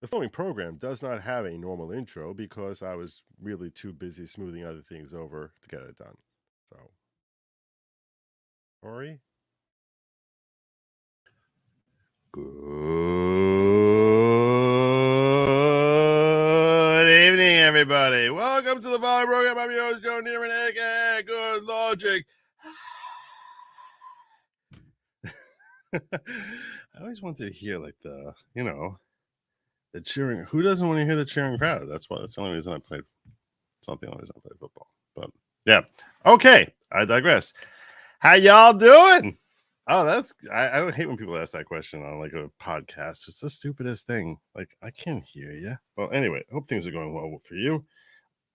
The following program does not have a normal intro because I was really too busy smoothing other things over to get it done. So, Ori? Good evening, everybody. Welcome to the following program. I'm your host, Joe Neiman, aka Good Lawgic. I always wanted to hear the cheering. Who doesn't want to hear the cheering crowd? That's the only reason I played. It's not the only reason I played football. But yeah. Okay, I digress. How y'all doing? Oh, I don't hate when people ask that question on a podcast. It's the stupidest thing. I can't hear you. Well, anyway, I hope things are going well for you.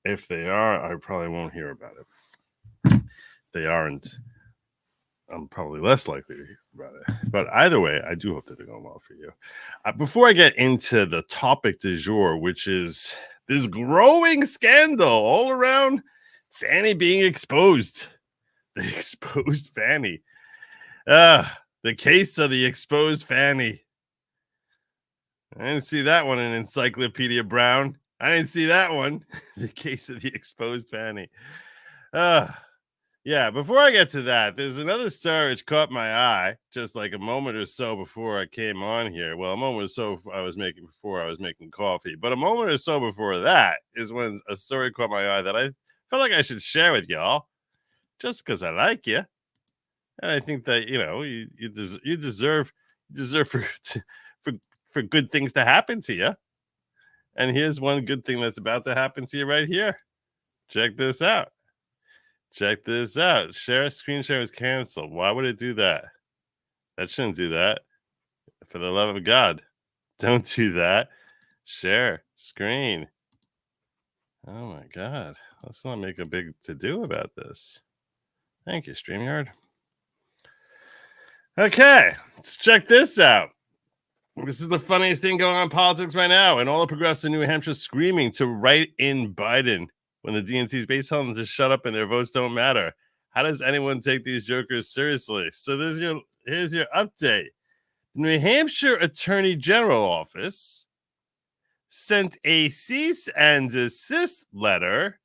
If they are, I probably won't hear about it. They aren't. I'm probably less likely to hear about it. But either way, I do hope that they're going well for you. Before I get into the topic du jour, which is this growing scandal all around Fanny being exposed. The exposed Fanny. The case of the exposed Fanny. I didn't see that one in Encyclopedia Brown. I didn't see that one. The case of the exposed Fanny. Yeah, before I get to that, there's another story which caught my eye just like a moment or so before I came on here. Well, a moment or so before I was making coffee. But a moment or so before that is when a story caught my eye that I felt like I should share with y'all just because I like you. And I think that, you deserve for good things to happen to you. And here's one good thing that's about to happen to you right here. Check this out. Screen share is canceled. Why would it do that? That shouldn't do that. For the love of God, don't do that. Share screen. Oh my God. Let's not make a big to-do about this. Thank you, StreamYard. Okay, let's check this out. This is the funniest thing going on in politics right now, and all the progressives in New Hampshire screaming to write in Biden when the DNC's base tell them to shut up and their votes don't matter. How does anyone take these jokers seriously? So here's your update. The New Hampshire Attorney General Office sent a cease and desist letter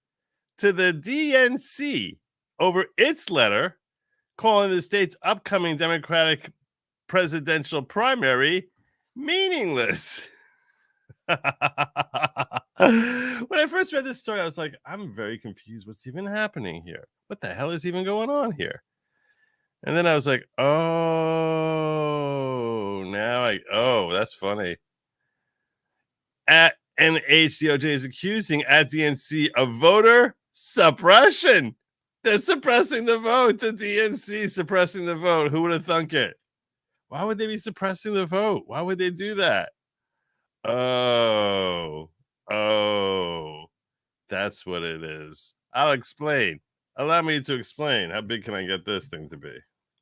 to the DNC over its letter calling the state's upcoming Democratic presidential primary meaningless. When I first read this story, I was like, I'm very confused. What's even happening here? What the hell is even going on here? And then I was like, that's funny. At NHDOJ is accusing at DNC of voter suppression. They're suppressing the vote. The DNC suppressing the vote. Who would have thunk it? Why would they be suppressing the vote? Why would they do that? Oh, that's what it is. I'll explain. Allow me to explain. How big can I get this thing to be?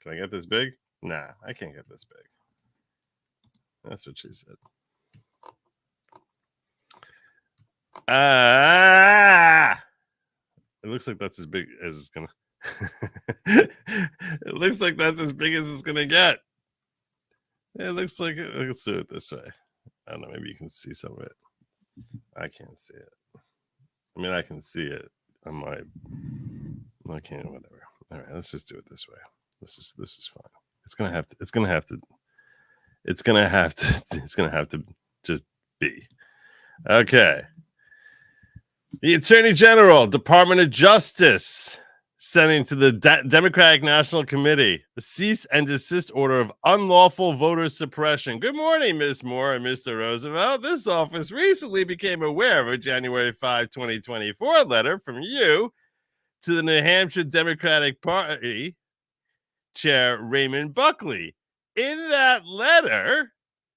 Can I get this big? Nah, I can't get this big. That's what she said. It looks like that's as big as it's gonna. It looks like that's as big as it's gonna get. It looks like it. Let's do it this way. I don't know. Maybe you can see some of it. I can't see it. I mean, I can see it on my. I can't. Whatever. All right. Let's just do it this way. This is fine. It's gonna have to just be. Okay. The Attorney General, Department of Justice, sending to the Democratic National Committee the cease and desist order of unlawful voter suppression. Good morning, Ms. Moore and Mr. Roosevelt. This office recently became aware of a January 5, 2024 letter from you to the New Hampshire Democratic Party Chair Raymond Buckley. In that letter,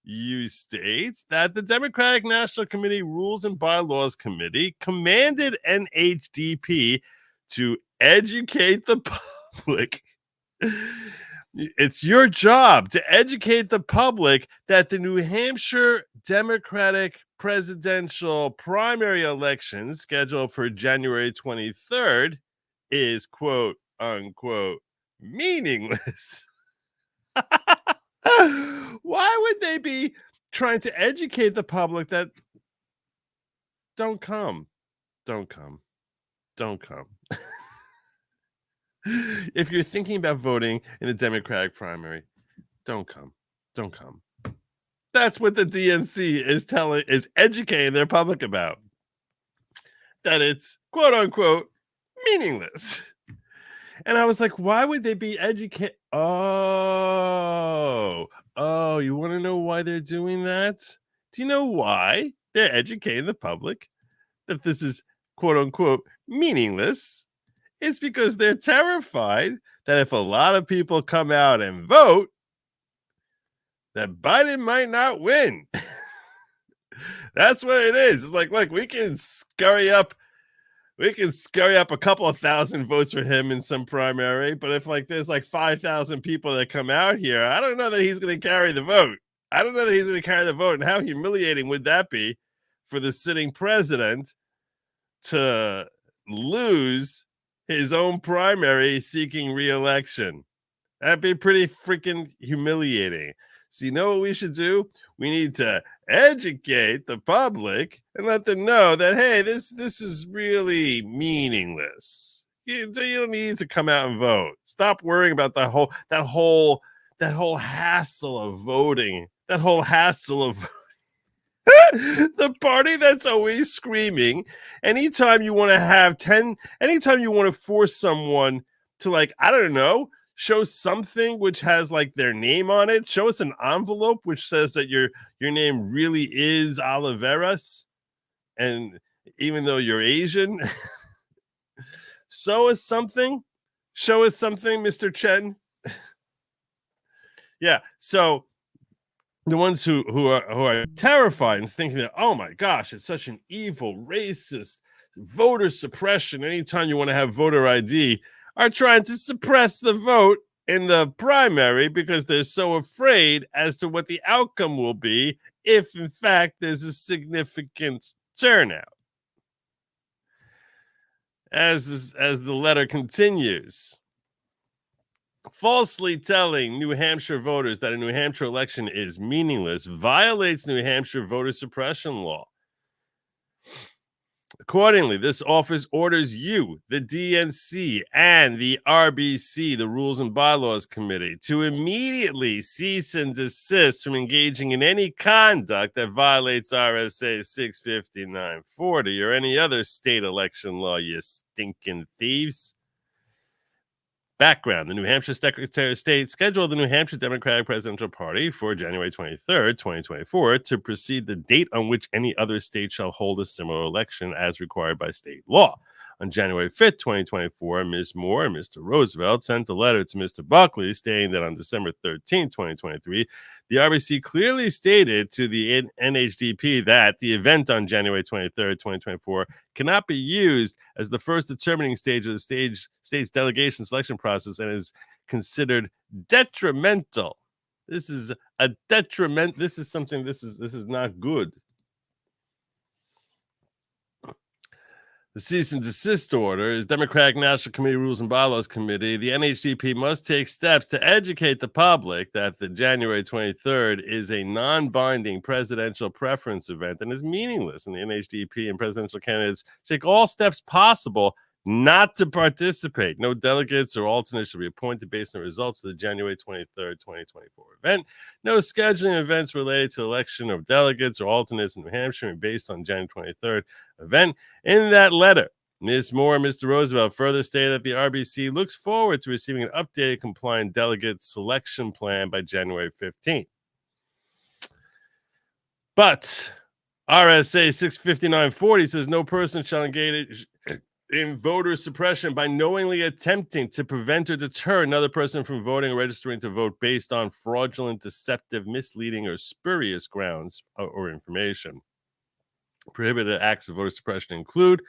you state that the Democratic National Committee Rules and Bylaws Committee commanded NHDP to educate the public. It's your job to educate the public that the New Hampshire Democratic presidential primary election scheduled for January 23rd is quote unquote meaningless. Why would they be trying to educate the public that don't come. If you're thinking about voting in the Democratic primary, don't come. That's what the DNC is educating their public about. That it's quote unquote meaningless. And I was like, why would they be educated? Oh, you want to know why they're doing that? Do you know why they're educating the public that this is quote unquote meaningless? It's because they're terrified that if a lot of people come out and vote, that Biden might not win. That's what it is. It's like, look, we can scurry up a couple of thousand votes for him in some primary, but if like there's like 5,000 people that come out here, I don't know that he's going to carry the vote. And how humiliating would that be for the sitting president to lose his own primary seeking re-election? That'd be pretty freaking humiliating. So you know what we should do? We need to educate the public and let them know that, hey, this is really meaningless. You don't need to come out and vote. Stop worrying about that whole hassle of voting. The party that's always screaming anytime you want to force someone to, like, I don't know, show something which has like their name on it. Show us an envelope which says that your name really is Oliveras, and even though you're Asian. Show us something, Mr. Chen. Yeah, so the ones who are terrified and thinking that, oh my gosh, it's such an evil, racist, voter suppression anytime you want to have voter ID, are trying to suppress the vote in the primary because they're so afraid as to what the outcome will be if, in fact, there's a significant turnout. As the letter continues, falsely telling New Hampshire voters that a New Hampshire election is meaningless violates New Hampshire voter suppression law. Accordingly, this office orders you, the DNC, and the RBC, the Rules and Bylaws Committee, to immediately cease and desist from engaging in any conduct that violates RSA 65940 or any other state election law, you stinking thieves. Background: the New Hampshire Secretary of State scheduled the New Hampshire Democratic Presidential Party for January 23rd, 2024 to precede the date on which any other state shall hold a similar election as required by state law. On January 5th, 2024, Ms. Moore and Mr. Roosevelt sent a letter to Mr. Buckley stating that on December 13, 2023, the RBC clearly stated to the NHDP that the event on January 23rd, 2024 cannot be used as the first determining stage of the state's delegation selection process and is considered detrimental. This is a detriment. This is not good. The cease and desist order is Democratic National Committee Rules and Bylaws Committee. The NHDP must take steps to educate the public that the January 23rd is a non-binding presidential preference event and is meaningless. And the NHDP and presidential candidates take all steps possible not to participate. No delegates or alternates shall be appointed based on the results of the January 23rd, 2024 event. No scheduling events related to the election of delegates or alternates in New Hampshire based on January 23rd event. In that letter, Ms. Moore and Mr. Roosevelt further stated that the RBC looks forward to receiving an updated compliant delegate selection plan by January 15th. But RSA 65940 says no person shall engage in voter suppression by knowingly attempting to prevent or deter another person from voting or registering to vote based on fraudulent, deceptive, misleading, or spurious grounds or information. Prohibited acts of voter suppression include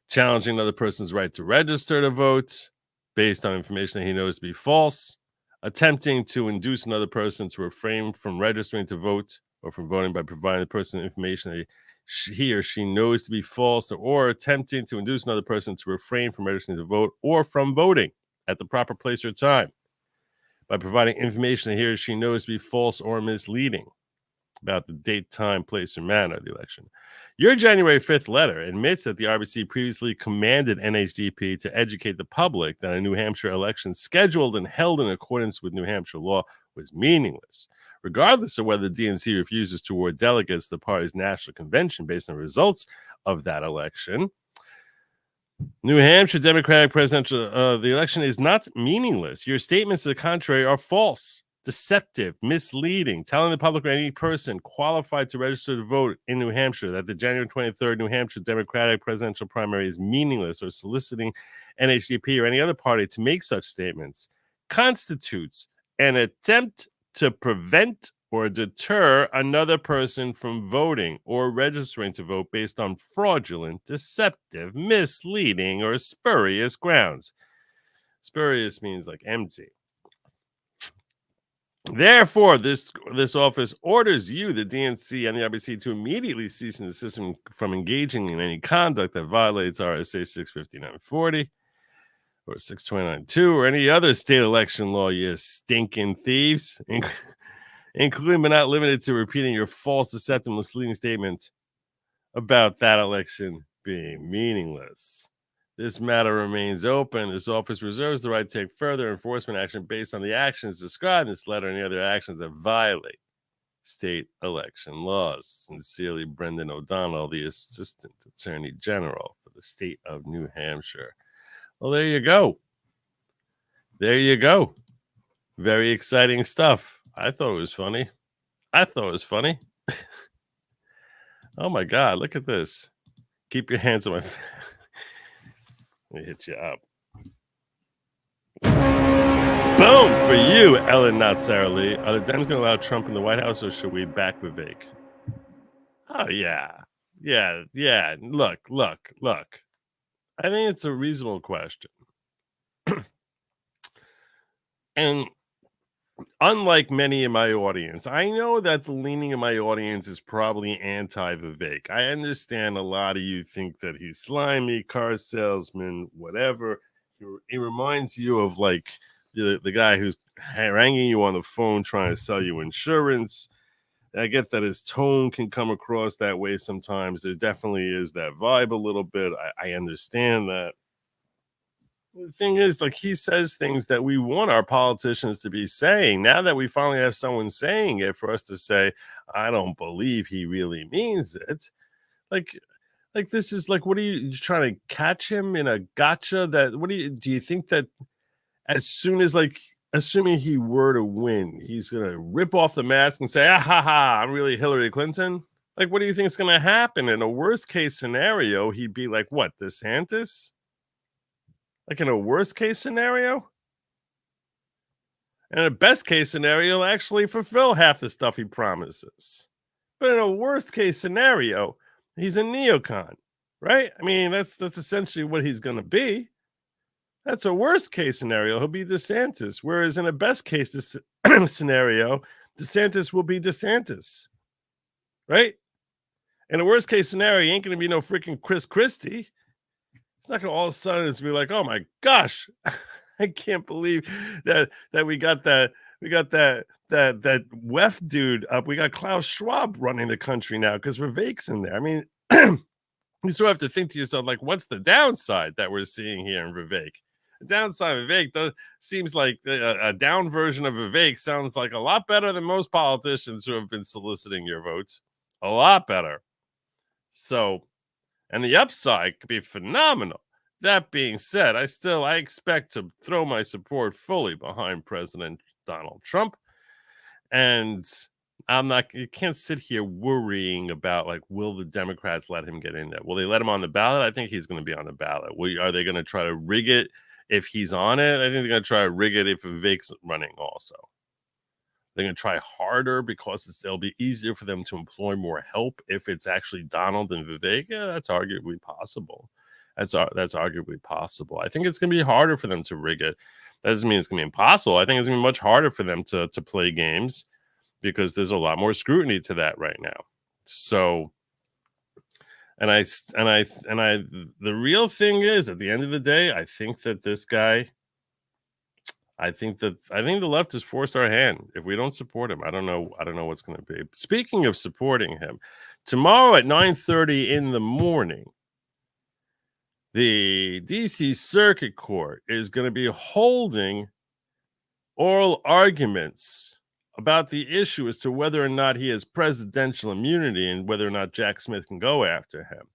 challenging another person's right to register to vote based on information that he knows to be false, attempting to induce another person to refrain from registering to vote or from voting by providing the person information that he or she knows to be false, or attempting to induce another person to refrain from registering to vote or from voting at the proper place or time by providing information that he or she knows to be false or misleading. about the date, time, place, or manner of the election. Your January 5th letter admits that the RBC previously commanded NHDP to educate the public that a New Hampshire election scheduled and held in accordance with New Hampshire law was meaningless, regardless of whether the DNC refuses to award delegates to the party's national convention based on the results of that election. New Hampshire Democratic presidential, the election is not meaningless. Your statements to the contrary are false, deceptive, misleading, telling the public or any person qualified to register to vote in New Hampshire that the January 23rd New Hampshire Democratic presidential primary is meaningless, or soliciting NHDP or any other party to make such statements constitutes an attempt to prevent or deter another person from voting or registering to vote based on fraudulent, deceptive, misleading, or spurious grounds. Spurious means like empty. Therefore, this office orders you, the DNC and the RBC, to immediately cease and desist from engaging in any conduct that violates RSA 65940 or 629.2 or any other state election law, you stinking thieves, including but not limited to repeating your false, deceptive, misleading statement about that election being meaningless. This matter remains open. This office reserves the right to take further enforcement action based on the actions described in this letter and any other actions that violate state election laws. Sincerely, Brendan O'Donnell, the Assistant Attorney General for the state of New Hampshire. Well, there you go. There you go. Very exciting stuff. I thought it was funny. Oh my God, look at this. Keep your hands on my face. Let me hit you up. Boom for you, Ellen, not Sarah Lee. Are the Dems going to allow Trump in the White House, or should we back Vivek? Oh, yeah. Look. I think it's a reasonable question. And unlike many in my audience, I know that the leaning of my audience is probably anti-Vivek. I understand a lot of you think that he's slimy, car salesman, whatever. It reminds you of like the guy who's haranguing you on the phone trying to sell you insurance. I get that his tone can come across that way sometimes. There definitely is that vibe a little bit. I understand that. The thing is, like, he says things that we want our politicians to be saying. Now that we finally have someone saying it, for us to say, I don't believe he really means it. Like this is like, what are you trying to catch him in a gotcha? Do you think that as soon as, like, assuming he were to win, he's going to rip off the mask and say, I'm really Hillary Clinton? Like, what do you think is going to happen? In a worst case scenario, he'd be like, what, DeSantis? Like in a worst case scenario? And in a best case scenario, he'll actually fulfill half the stuff he promises. But in a worst case scenario, he's a neocon, right? I mean, that's essentially what he's going to be. That's a worst case scenario. He'll be DeSantis. Whereas in a best case scenario, DeSantis will be DeSantis, right? In a worst case scenario, he ain't going to be no freaking Chris Christie. It's not going to all of a sudden it's be like, oh my gosh, I can't believe that we got that WEF dude up. We got Klaus Schwab running the country now because Vivek's in there. I mean, you sort of have to think to yourself, like, what's the downside that we're seeing here in Vivek? The downside of Vivek seems like a down version of Vivek sounds like a lot better than most politicians who have been soliciting your votes. A lot better. So, and the upside could be phenomenal. That being said, I expect to throw my support fully behind President Donald Trump. And you can't sit here worrying about, like, will the Democrats let him get in there? Will they let him on the ballot? I think he's going to be on the ballot. Are they going to try to rig it if he's on it? I think they're going to try to rig it if Vivek's running also. They're going to try harder because it'll be easier for them to employ more help if it's actually Donald and Vivek. Yeah, that's arguably possible. That's arguably possible. I think it's going to be harder for them to rig it. That doesn't mean it's going to be impossible. I think it's going to be much harder for them to play games because there's a lot more scrutiny to that right now. So, the real thing is, at the end of the day, I think that this guy, I think the left has forced our hand. If we don't support him, I don't know what's going to be. Speaking of supporting him, tomorrow at 9:30 in the morning, the DC Circuit Court is going to be holding oral arguments about the issue as to whether or not he has presidential immunity and whether or not Jack Smith can go after him.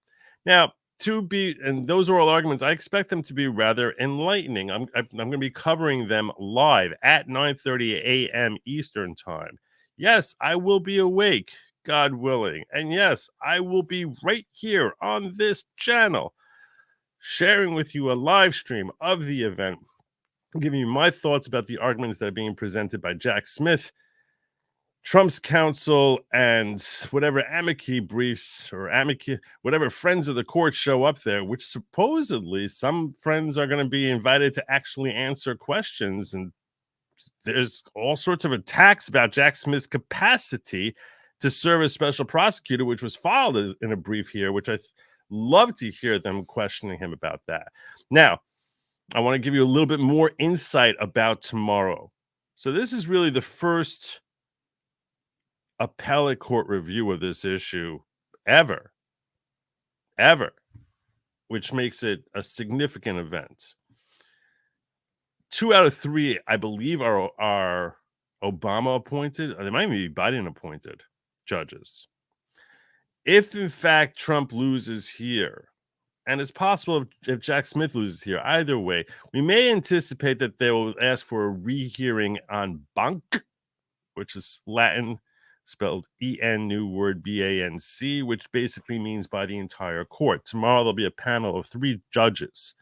Now, those oral arguments, I expect them to be rather enlightening. I'm going to be covering them live at 9:30 a.m. Eastern time. Yes, I will be awake, God willing. And yes, I will be right here on this channel, sharing with you a live stream of the event, giving you my thoughts about the arguments that are being presented by Jack Smith, Trump's counsel, and whatever amici briefs or whatever friends of the court show up there, which supposedly some friends are going to be invited to actually answer questions. And there's all sorts of attacks about Jack Smith's capacity to serve as special prosecutor, which was filed in a brief here, which I love to hear them questioning him about that. Now, I want to give you a little bit more insight about tomorrow. So this is really the first appellate court review of this issue ever, which makes it a significant event. 2 out of 3, I believe, are Obama appointed. They might even be Biden appointed judges. If in fact Trump loses here, and it's possible if Jack Smith loses here, either way, we may anticipate that they will ask for a rehearing en banc, which is Latin, spelled E-N, new word B-A-N-C, which basically means by the entire court. Tomorrow there'll be a panel of 3 judges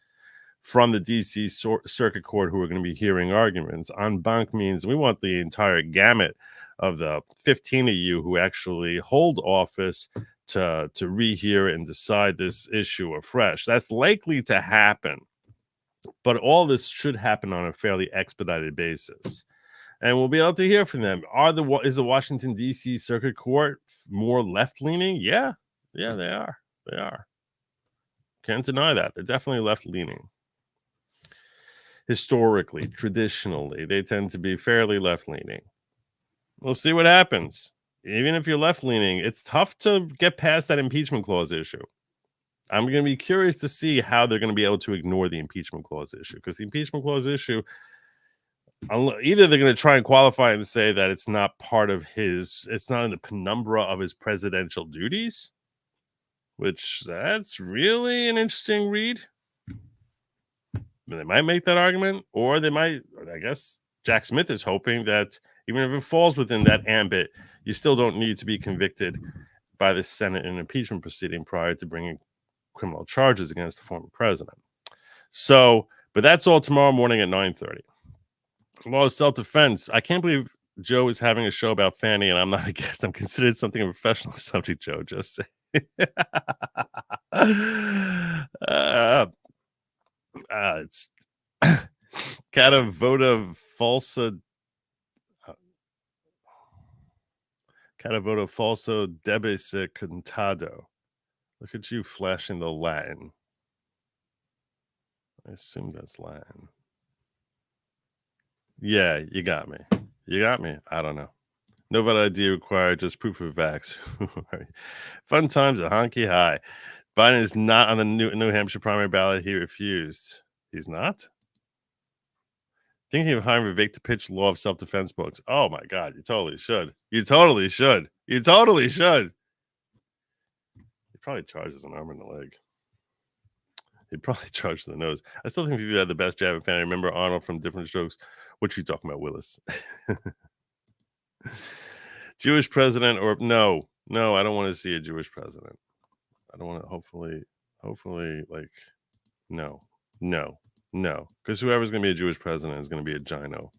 from the DC Circuit Court who are going to be hearing arguments. En banc means we want the entire gamut of the 15 of you who actually hold office to rehear and decide this issue afresh. That's likely to happen, but all this should happen on a fairly expedited basis. And we'll be able to hear from them. Is the Washington, D.C. Circuit Court more left-leaning? Yeah, they are. Can't deny that. They're definitely left-leaning. Historically, traditionally, they tend to be fairly left-leaning. We'll see what happens. Even if you're left-leaning, it's tough to get past that impeachment clause issue. I'm going to be curious to see how they're going to be able to ignore the impeachment clause issue, because the impeachment clause issue, either they're going to try and qualify and say that it's not it's not in the penumbra of his presidential duties, which that's really an interesting read. They might make that argument, or they might, I guess Jack Smith is hoping that even if it falls within that ambit, you still don't need to be convicted by the Senate in an impeachment proceeding prior to bringing criminal charges against the former president. So, but that's all tomorrow morning at 9:30. Law of self-defense. I can't believe Joe is having a show about Fanny, and I'm not a guest. I'm considered something of a professional subject, Joe. Just say. It's Catavoda falsa debese contado. Look at you flashing the Latin. I assume that's Latin. Yeah, you got me. I don't know. No voter ID required, just proof of vax. Fun times at Honky High. Biden is not on the New Hampshire primary ballot. He refused. He's not? Thinking of hiring Vivek to pitch law of self-defense books. Oh my God, you totally should. He probably charges an arm and a leg. He'd probably charge the nose. I still think if you had the best jab at Fanny, remember Arnold from Different Strokes. What you talking about, Willis? Jewish president or no, I don't want to see a Jewish president. I don't want to. Hopefully, like no, because whoever's going to be a Jewish president is going to be a gyno.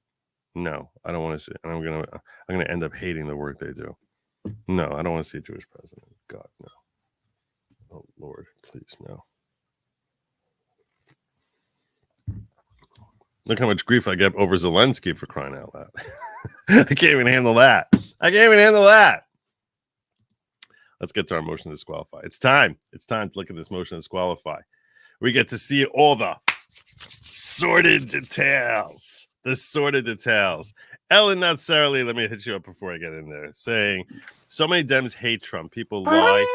No, I don't want to see. And I'm gonna end up hating the work they do. No, I don't want to see a Jewish president. God, no. Oh Lord, please no. Look how much grief I get over Zelensky, for crying out loud. I can't even handle that. Let's get to our motion to disqualify. It's time to look at this motion to disqualify. We get to see all the sordid details the sordid details. Ellen Natsarali, let me hit you up before I get in there, saying, so many Dems hate Trump. People lie,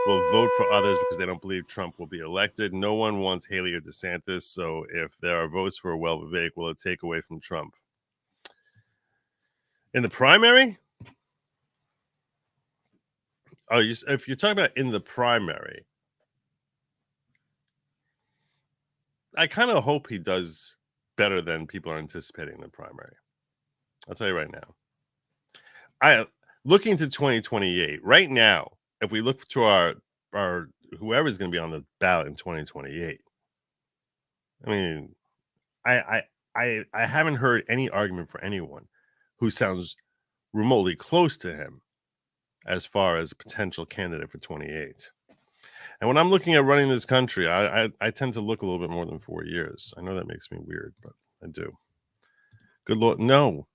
will vote for others because they don't believe Trump will be elected. No one wants Haley or DeSantis, so if there are votes for Vivek, will it take away from Trump? In the primary? Oh, if you're talking about in the primary, I kind of hope he does better than people are anticipating in the primary. I'll tell you right now. Looking to 2028, right now, if we look to our whoever's going to be on the ballot in 2028, I mean, I haven't heard any argument for anyone who sounds remotely close to him as far as a potential candidate for 28. And when I'm looking at running this country, I tend to look a little bit more than 4 years. I know that makes me weird, but I do. Good Lord, no.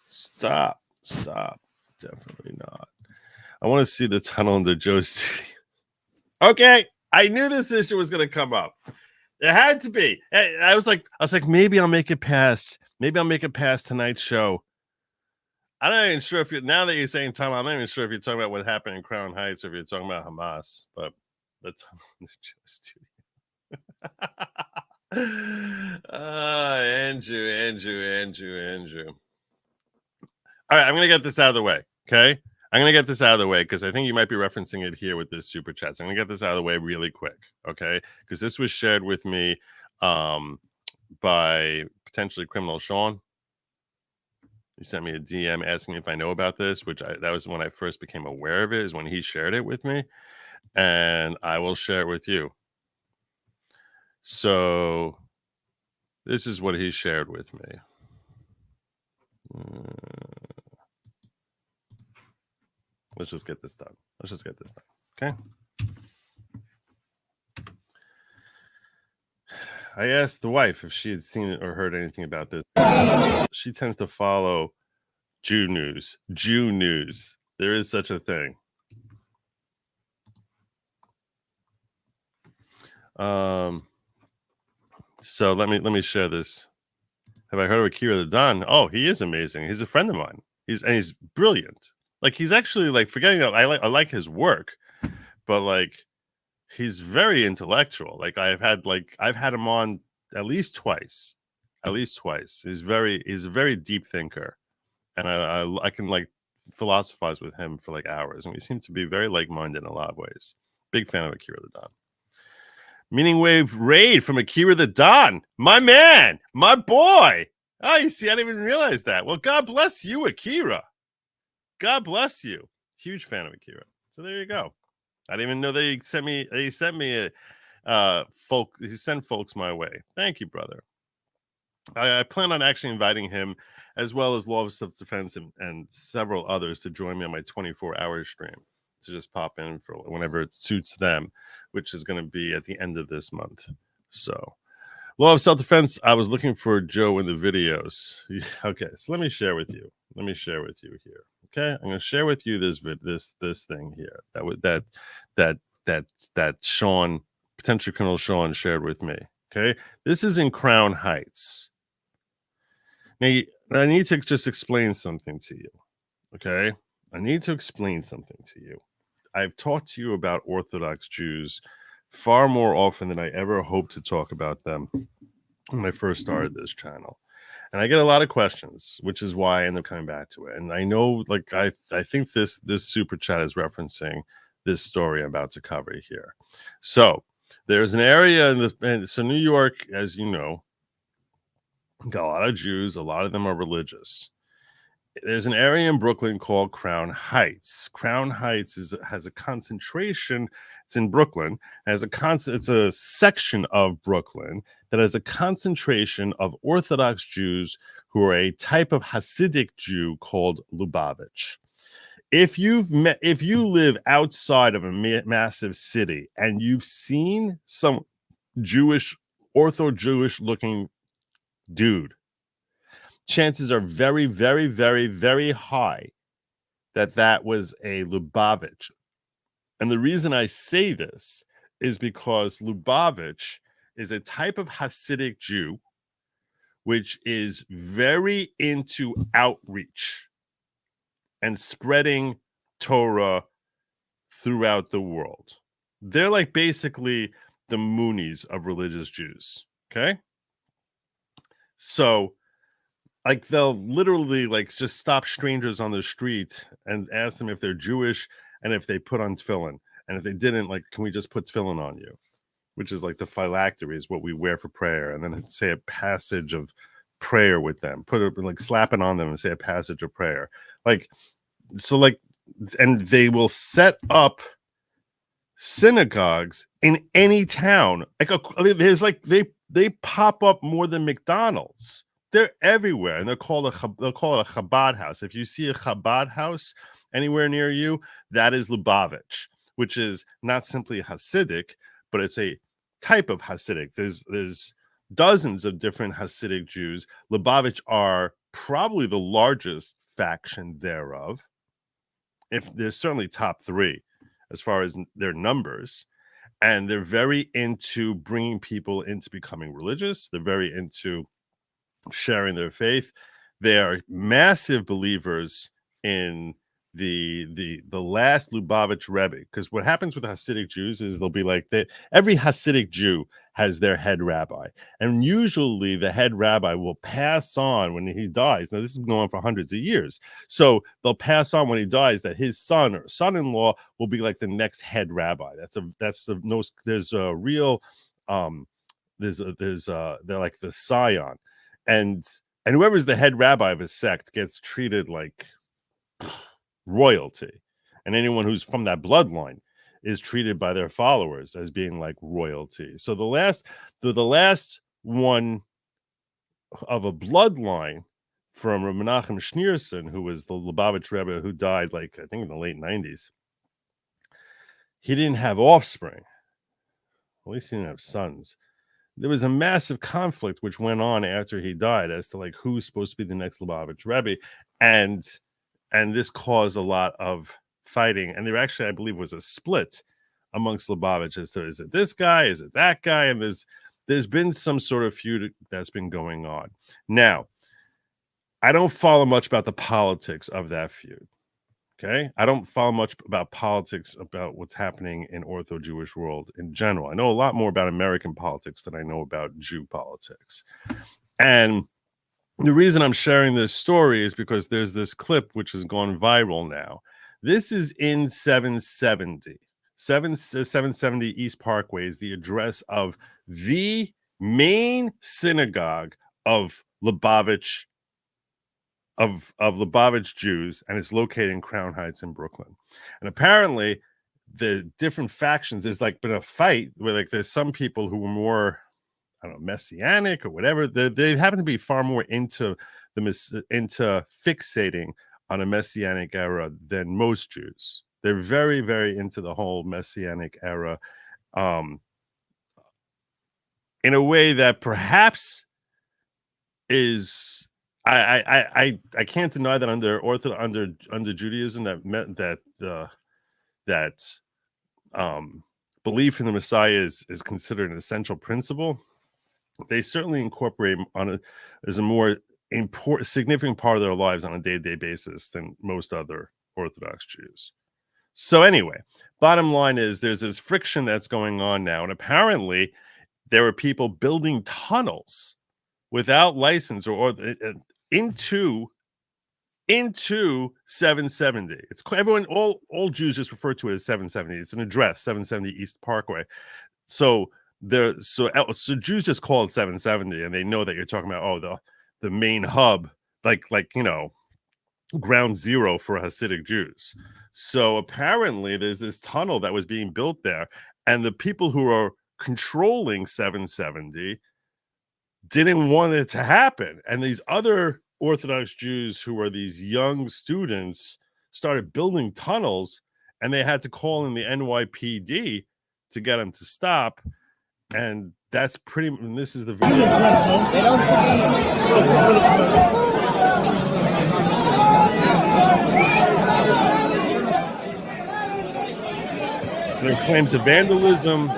Stop. Definitely not. I want to see the tunnel into Joe's City. Okay, I knew this issue was going to come up. It had to be. I was like, maybe I'll make it past. Maybe I'll make it past tonight's show. I'm not even sure if you're, now that you're saying tunnel, I'm not even sure if you're talking about what happened in Crown Heights or if you're talking about Hamas, but the tunnel into Joe's Studio. Andrew. All right, I'm going to get this out of the way, okay? I'm going to get this out of the way because I think you might be referencing it here with this super chat. So I'm going to get this out of the way really quick, okay? Because this was shared with me by potentially criminal Sean. He sent me a DM asking me if I know about this, that was when I first became aware of it, is when he shared it with me. And I will share it with you. So this is what he shared with me. Let's just get this done. Okay. I asked the wife if she had seen it or heard anything about this. She tends to follow Jew news. There is such a thing. So let me share this. Have I heard of Akira the Don? Oh, he is amazing. He's a friend of mine. He's brilliant. Like, he's actually, like, forgetting that I like his work, but like, he's very intellectual. Like, I've had him on at least twice. He's a very deep thinker, and I can like philosophize with him for like hours, and we seem to be very like-minded in a lot of ways. Big fan of Akira the Don. Meaning Wave raid from Akira the Don. My man, my boy. Oh, you see, I didn't even realize that. Well, God bless you, Akira. God bless you. Huge fan of Akira. So there you go. I didn't even know that he sent me he sent folks my way. Thank you, brother. I plan on actually inviting him, as well as Law of Self-Defense and several others, to join me on my 24-hour stream, to just pop in for whenever it suits them, which is going to be at the end of this month. So, Law of Self-Defense, I was looking for Joe in the videos. Okay, so let me share with you here. Okay, I'm going to share with you this thing here that Sean, potential criminal Sean, shared with me. Okay, this is in Crown Heights. Now, I need to just explain something to you. Okay, I need to explain something to you. I've talked to you about Orthodox Jews far more often than I ever hoped to talk about them when I first started this channel. And I get a lot of questions, which is why I end up coming back to it. And I know, like, I think this super chat is referencing this story I'm about to cover here. So there's an area so New York, as you know, got a lot of Jews. A lot of them are religious. There's an area in Brooklyn called Crown Heights. Crown Heights has a concentration. It's in Brooklyn. It's a section of Brooklyn that has a concentration of Orthodox Jews who are a type of Hasidic Jew called Lubavitch. If you live outside of a massive city and you've seen some Ortho-Jewish looking dude, chances are very, very, very, very high that was a Lubavitch. And the reason I say this is because Lubavitch is a type of Hasidic Jew which is very into outreach and spreading Torah throughout the world. They're like basically the Moonies of religious Jews. Okay. So like they'll literally like just stop strangers on the street and ask them if they're Jewish and if they put on tefillin. And if they didn't, like, can we just put tefillin on you? Which is like the phylactery is what we wear for prayer. And then say a passage of prayer with them, put it like slap it on them and say a passage of prayer. Like, so like, and they will set up synagogues in any town. Like there's like, they pop up more than McDonald's. They're everywhere, and they'll call it a Chabad house. If you see a Chabad house anywhere near you, that is Lubavitch, which is not simply Hasidic, but it's a type of Hasidic. There's dozens of different Hasidic Jews. Lubavitch are probably the largest faction thereof. If there's certainly top three as far as their numbers, and they're very into bringing people into becoming religious. They're very into sharing their faith. They are massive believers in the last Lubavitch Rebbe, because what happens with Hasidic Jews is they'll be like every Hasidic Jew has their head rabbi, and usually the head rabbi will pass on when he dies. Now this has been going on for hundreds of years, so they'll pass on when he dies that his son or son-in-law will be like the next head rabbi. There's a real they're like the scion. And whoever's the head rabbi of a sect gets treated like royalty. And anyone who's from that bloodline is treated by their followers as being like royalty. So the last one of a bloodline from Menachem Schneerson, who was the Lubavitch Rebbe who died like I think in the late 90s, he didn't have offspring. At least he didn't have sons. There was a massive conflict which went on after he died as to like who's supposed to be the next Lubavitch Rebbe, and this caused a lot of fighting. And there actually, I believe, was a split amongst Lubavitch as to is it this guy, is it that guy, and there's been some sort of feud that's been going on. Now, I don't follow much about the politics of that feud. Okay, I don't follow much about politics about what's happening in Ortho-Jewish world in general. I know a lot more about American politics than I know about Jew politics. And the reason I'm sharing this story is because there's this clip which has gone viral now. This is in 770 East Parkway is the address of the main synagogue of Lubavitch Jews, and it's located in Crown Heights in Brooklyn. And apparently the different factions, there's like been a fight where like there's some people who were more, I don't know, messianic or whatever. They happen to be far more into fixating on a messianic era than most Jews. They're very, very into the whole messianic era in a way that perhaps is I can't deny that under Judaism that belief in the Messiah is considered an essential principle. They certainly incorporate as a more significant part of their lives on a day-to-day basis than most other Orthodox Jews. So anyway, bottom line is there's this friction that's going on now, and apparently there are people building tunnels without license or into 770. It's everyone, all Jews just refer to it as 770. It's an address, 770 East Parkway. So Jews just call it 770, and they know that you're talking about the main hub, like ground zero for Hasidic Jews. So apparently there's this tunnel that was being built there, and the people who are controlling 770 didn't want it to happen. And these other Orthodox Jews who are these young students started building tunnels, and they had to call in the NYPD to get them to stop. And that's and this is the video. There are claims of vandalism.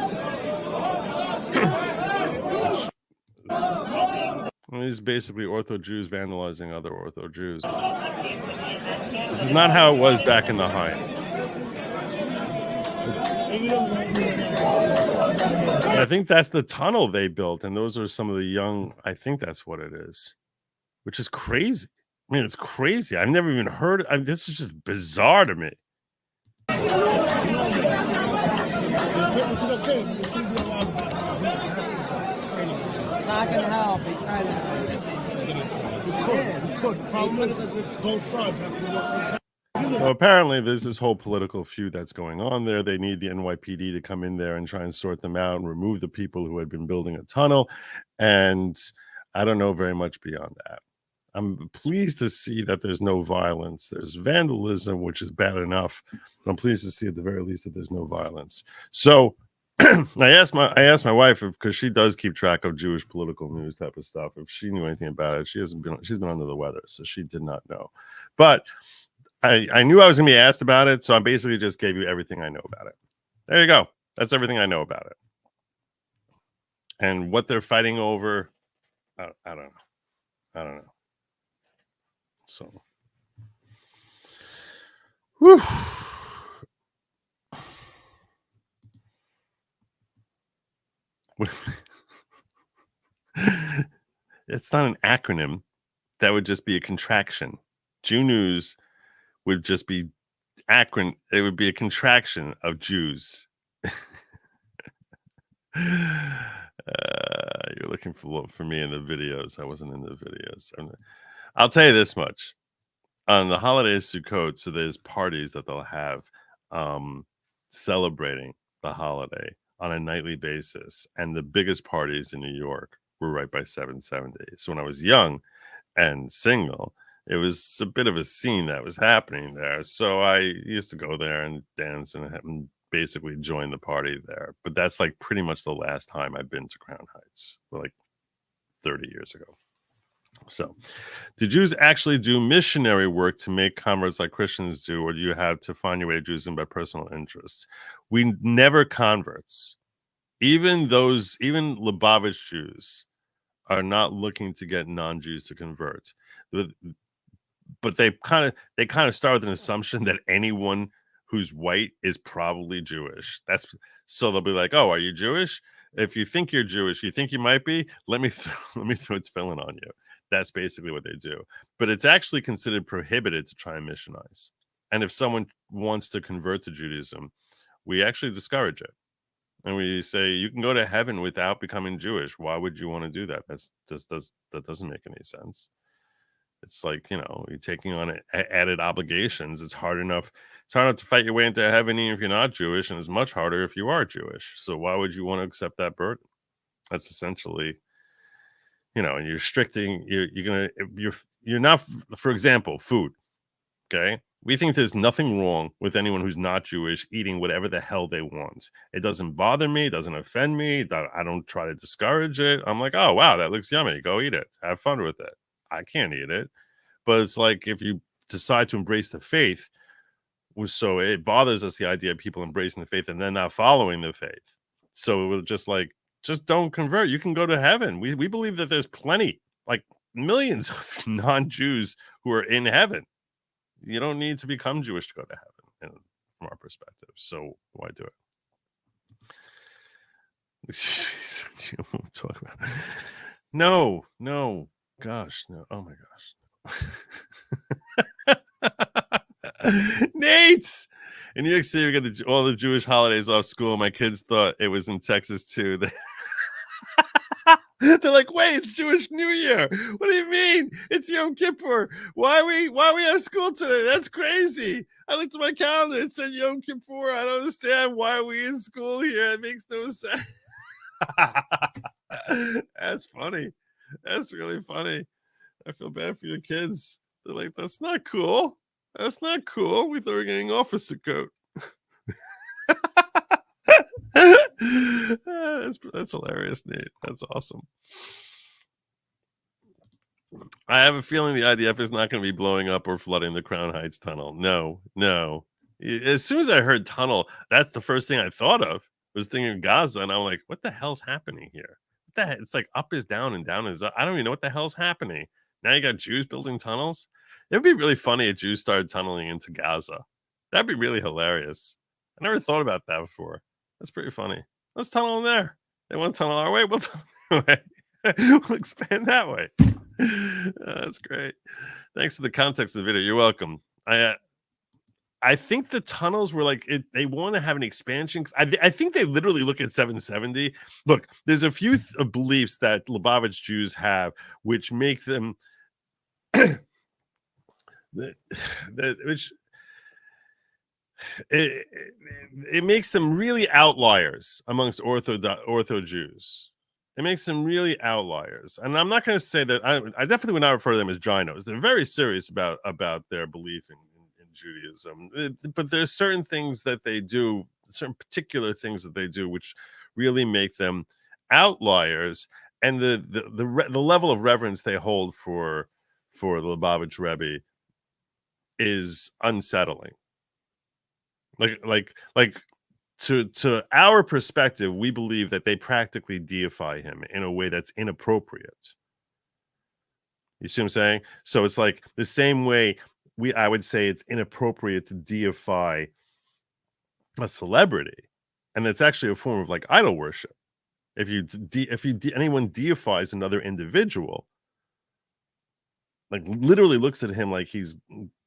is basically Ortho Jews vandalizing other Ortho Jews. This is not how it was back in the Height. I think that's the tunnel they built, and those are some of the young. I think that's what it is, which is crazy. I mean, it's crazy. I've never even heard. This is just bizarre to me. Not gonna help. They try to help. Both sides have to work. So apparently there's this whole political feud that's going on there. They need the NYPD to come in there and try and sort them out and remove the people who had been building a tunnel. And I don't know very much beyond that. I'm pleased to see that there's no violence. There's vandalism, which is bad enough. But I'm pleased to see at the very least that there's no violence. So I asked my wife, because she does keep track of Jewish political news type of stuff, if she knew anything about it. She's been under the weather, so she did not know. But I knew I was going to be asked about it, so I basically just gave you everything I know about it. There you go. That's everything I know about it. And what they're fighting over, I don't know. I don't know. So, whew. It's not an acronym. That would just be a contraction. Jew News would just be acronym. It would be a contraction of Jews. You're looking for me in the videos. I wasn't in the videos. I'll tell you this much. On the holiday of Sukkot, so there's parties that they'll have celebrating the holiday on a nightly basis. And the biggest parties in New York were right by 770. So when I was young and single, it was a bit of a scene that was happening there. So I used to go there and dance and basically join the party there. But that's like pretty much the last time I've been to Crown Heights, like 30 years ago. So, do Jews actually do missionary work to make converts like Christians do, or do you have to find your way to Judaism by personal interest? We never converts. Even Lubavitch Jews are not looking to get non-Jews to convert. But they kind of start with an assumption that anyone who's white is probably Jewish. So they'll be like, "Oh, are you Jewish? If you think you're Jewish, you think you might be. Let me throw tefillin on you." That's basically what they do. But it's actually considered prohibited to try and missionize. And if someone wants to convert to Judaism, we actually discourage it. And we say, you can go to heaven without becoming Jewish. Why would you want to do that? That doesn't make any sense. It's like, you're taking on added obligations. It's hard enough to fight your way into heaven even if you're not Jewish, and it's much harder if you are Jewish. So why would you want to accept that burden? That's essentially, and you're restricting. You're not, for example, food. Okay, we think there's nothing wrong with anyone who's not Jewish eating whatever the hell they want. It doesn't bother me. It doesn't offend me. I don't try to discourage it. I'm like, oh wow, that looks yummy. Go eat it. Have fun with it. I can't eat it. But it's like if you decide to embrace the faith, so it bothers us, the idea of people embracing the faith and then not following the faith. So we're just don't convert. You can go to heaven. We believe that there's plenty, like millions of non-Jews who are in heaven. You don't need to become Jewish to go to heaven, from our perspective. So why do it? We'll talk about it. No. Gosh, no. Oh my gosh. Nate! In New York City, we got all the Jewish holidays off school. My kids thought it was in Texas too. They're like, wait, it's Jewish New Year. What do you mean? It's Yom Kippur. Why we have school today? That's crazy. I looked at my calendar. It said Yom Kippur. I don't understand. Why are we in school here? It makes no sense. That's funny. That's really funny. I feel bad for your kids. They're like, that's not cool. That's not cool. We thought we were getting off a Sukkot. That's hilarious, Nate. That's awesome. I have a feeling the IDF is not going to be blowing up or flooding the Crown Heights tunnel. No. As soon as I heard tunnel, that's the first thing I thought of. Was thinking Gaza, and I'm like, what the hell's happening here? What the heck? It's like up is down and down is up. I don't even know what the hell's happening. Now you got Jews building tunnels. It would be really funny if Jews started tunneling into Gaza. That'd be really hilarious. I never thought about that before. That's pretty funny. Let's tunnel in there. They want to tunnel our way. We'll tunnel our way. We'll expand that way. That's great. Thanks for the context of the video. You're welcome. I think the tunnels were like they want to have an expansion. I think they literally look at 770. Look, there's a few beliefs that Lubavitch Jews have, which make them, it makes them really outliers amongst Ortho Jews. It makes them really outliers, and I'm not going to say that. I definitely would not refer to them as ginos. They're very serious about their belief in Judaism, but there's certain things that they do, certain particular things that they do, which really make them outliers. And the level of reverence they hold for the Lubavitch Rebbe is unsettling. Like to our perspective, we believe that they practically deify him in a way that's inappropriate. You see what I'm saying? So it's like the same way I would say it's inappropriate to deify a celebrity, and that's actually a form of like idol worship. If anyone deifies another individual, like literally looks at him like he's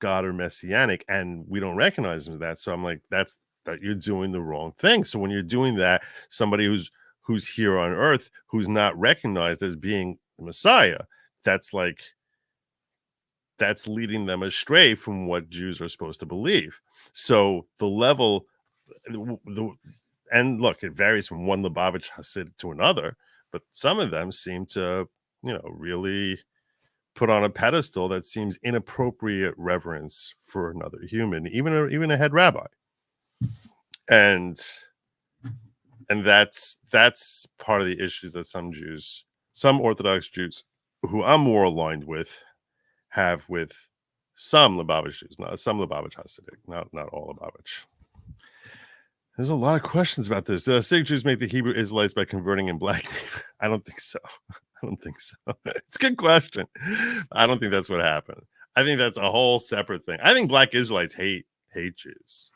God or messianic, and we don't recognize him as that. So I'm like, that you're doing the wrong thing. So when you're doing that, somebody who's here on earth, who's not recognized as being the Messiah, that's leading them astray from what Jews are supposed to believe. So the level, and look, it varies from one Lubavitch Hasid to another, but some of them seem to, really put on a pedestal that seems inappropriate reverence for another human, even a head rabbi. And that's part of the issues that some Orthodox Jews who I'm more aligned with, have with some Lubavitch Jews, not some Lubavitch Hasidic, not all Lubavitch. There's a lot of questions about this. Hasidic Jews make the Hebrew Israelites by converting in black. I don't think so. It's a good question. I don't think that's what happened. I think that's a whole separate thing. I think black Israelites hate Jews.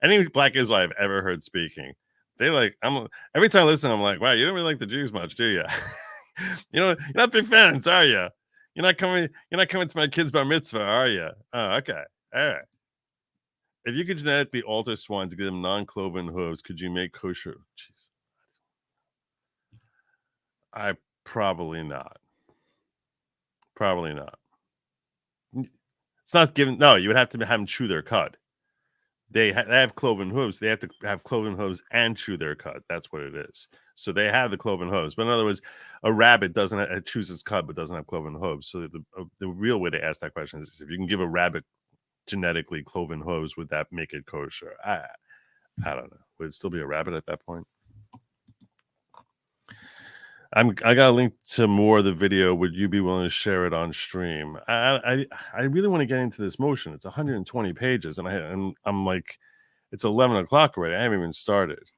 Any black Israelite I've ever heard speaking, they every time I listen, I'm like, wow, you don't really like the Jews much, do you? You're not big fans, are you? You're not coming to my kid's bar mitzvah, are you? Oh, okay. All right. If you could genetically alter swine to give them non-cloven hooves, could you make kosher? Jeez. Probably not. It's not given. No, you would have to have them chew their cud. They have cloven hooves. They have to have cloven hooves and chew their cud. That's what it is. So they have the cloven hooves. But in other words, a rabbit chews its cud but doesn't have cloven hooves. So the real way to ask that question is if you can give a rabbit genetically cloven hooves, would that make it kosher? I don't know. Would it still be a rabbit at that point? I got a link to more of the video. Would you be willing to share it on stream? I really want to get into this motion. It's 120 pages, and I'm like, it's 11 o'clock already. I haven't even started,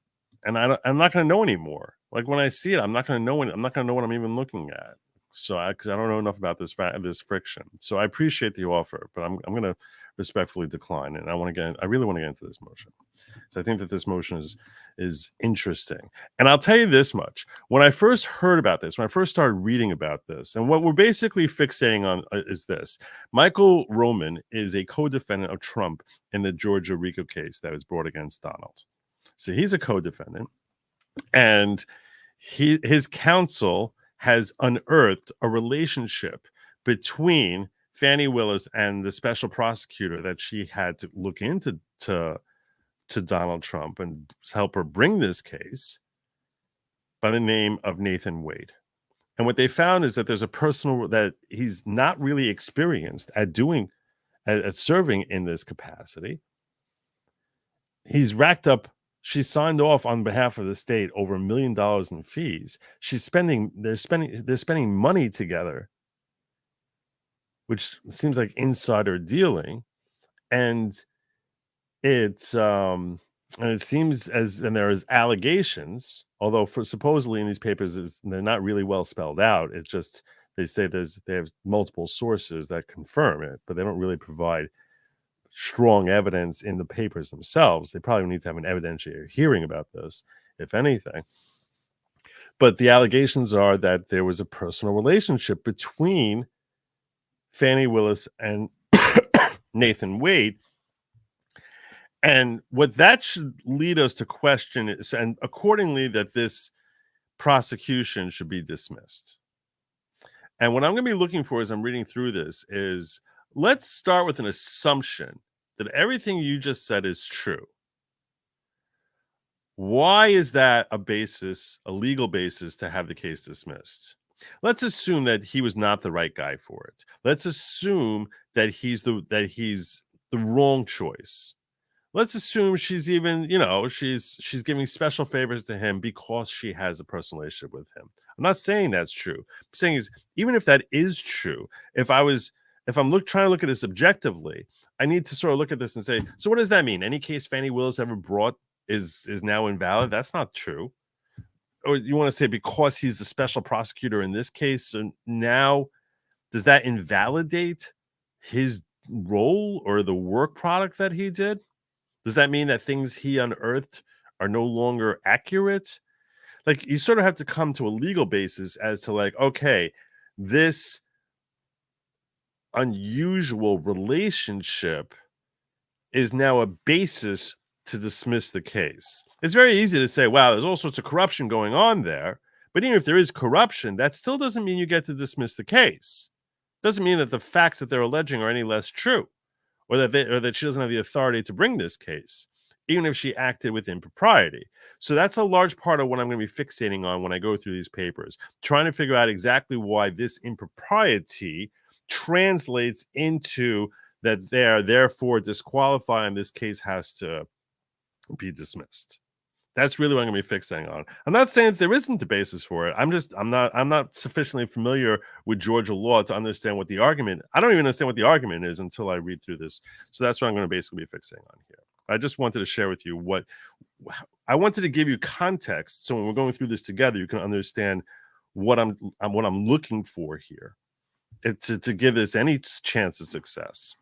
and I'm not going to know anymore. Like when I see it, I'm not going to know what I'm even looking at. So because I don't know enough about this friction. So I appreciate the offer, but I'm going to respectfully decline, and I really want to get into this motion. So I think that this motion is interesting. And I'll tell you this much. When I first heard about this, when I first started reading about this, and what we're basically fixating on is this. Michael Roman is a co-defendant of Trump in the Georgia RICO case that was brought against Donald. So he's a co-defendant, and his counsel has unearthed a relationship between Fanny Willis and the special prosecutor that she had to look into to Donald Trump and help her bring this case, by the name of Nathan Wade. And what they found is that there's that he's not really experienced at serving in this capacity. He's racked up. She signed off on behalf of the state over $1 million in fees. They're spending money together, which seems like insider dealing. And it's And it seems and there is allegations, although for supposedly in these papers they're not really well spelled out. It's just they say they have multiple sources that confirm it, but they don't really provide strong evidence in the papers themselves. They probably need to have an evidentiary hearing about this, if anything. But the allegations are that there was a personal relationship between Fanny Willis and Nathan Wade. And what that should lead us to question is, and accordingly, that this prosecution should be dismissed. And what I'm going to be looking for as I'm reading through this is, let's start with an assumption that everything you just said is true. Why is that a legal basis to have the case dismissed? Let's assume that he was not the right guy for it. Let's assume that he's the wrong choice. Let's assume she's even, she's giving special favors to him because she has a personal relationship with him. I'm not saying that's true. I'm saying is, even if that is true, if I'm trying to look at this objectively, I need to sort of look at this and say, so what does that mean? Any case Fanny Willis ever brought is now invalid? That's not true. Or you want to say because he's the special prosecutor in this case, so now does that invalidate his role or the work product that he did? Does that mean that things he unearthed are no longer accurate? Like, you sort of have to come to a legal basis as to, like, okay, this unusual relationship is now a basis to dismiss the case. It's very easy to say, wow, there's all sorts of corruption going on there. But even if there is corruption, that still doesn't mean you get to dismiss the case. Doesn't mean that the facts that they're alleging are any less true, or that she doesn't have the authority to bring this case, even if she acted with impropriety. So that's a large part of what I'm going to be fixating on when I go through these papers, trying to figure out exactly why this impropriety translates into that they are therefore disqualified and this case has to be dismissed. That's really what I'm going to be fixating on. I'm not saying that there isn't a basis for it. I'm not sufficiently familiar with Georgia law to understand what the argument. I don't even understand what the argument is until I read through this. So that's what I'm going to basically be fixating on here. I just wanted to share with you what I wanted to give you context, so when we're going through this together, you can understand what I'm looking for here, to give this any chance of success.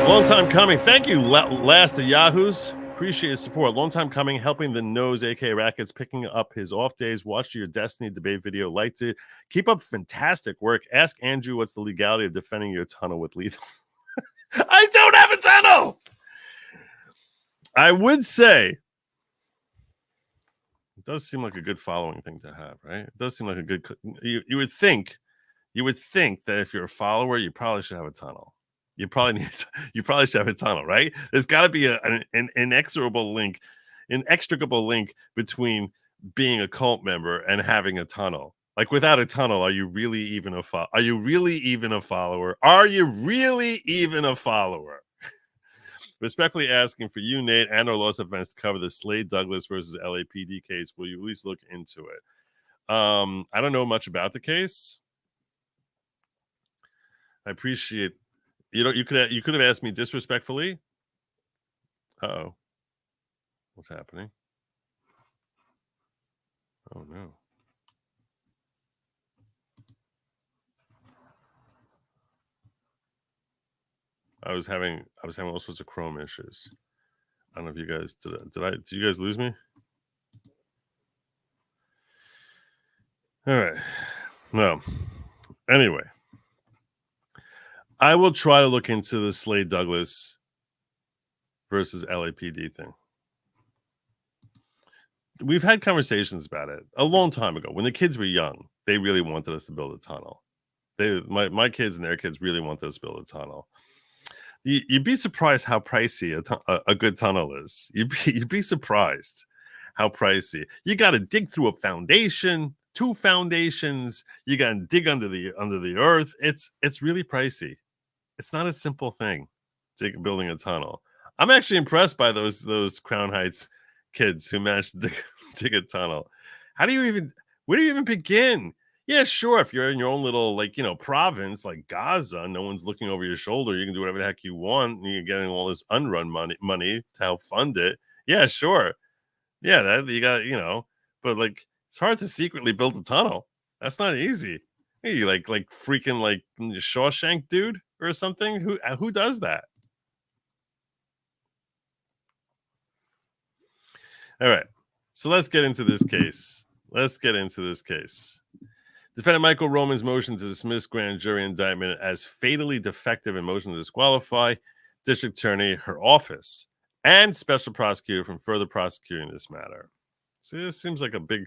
Long time coming. Thank you, last of Yahoos. Appreciate your support. Long time coming, helping the nose, aka Rackets, picking up his off days. Watched your Destiny debate video. Liked it. Keep up fantastic work. Ask Andrew what's the legality of defending your tunnel with lethal. I don't have a tunnel. I would say it does seem like a good following thing to have, right? It does seem like a good. You would think that if you're a follower, you probably should have a tunnel. You probably should have a tunnel, right? There's got to be an inextricable link between being a cult member and having a tunnel. Like, without a tunnel, are you really even a follower? Are you really even a follower? Respectfully asking for you, Nate, and our Lost Events to cover the Slade Douglas versus LAPD case. Will you at least look into it? I don't know much about the case. I appreciate. You could have asked me disrespectfully. Uh-oh. What's happening? Oh no. I was having all sorts of Chrome issues. I don't know if you guys did you guys lose me? All right. No. Anyway, I will try to look into the Slade Douglas versus LAPD thing. We've had conversations about it a long time ago. When the kids were young, they really wanted us to build a tunnel. My kids and their kids really wanted us to build a tunnel. You'd be surprised how pricey a good tunnel is. You'd be surprised how pricey. You got to dig through a foundation, 2 foundations. You got to dig under the earth. It's really pricey. It's not a simple thing, building a tunnel. I'm actually impressed by those Crown Heights kids who managed to dig a tunnel. Where do you even begin? Yeah, sure. If you're in your own little, like, province like Gaza, no one's looking over your shoulder. You can do whatever the heck you want. And you're getting all this unrun money to help fund it. Yeah, sure. Yeah, that you got, but like it's hard to secretly build a tunnel. That's not easy. Hey, you like freaking like Shawshank dude or something? Who does that? All right. So let's get into this case. Defendant Michael Roman's motion to dismiss grand jury indictment as fatally defective and motion to disqualify District Attorney, her office, and special prosecutor from further prosecuting this matter. See, this seems like a big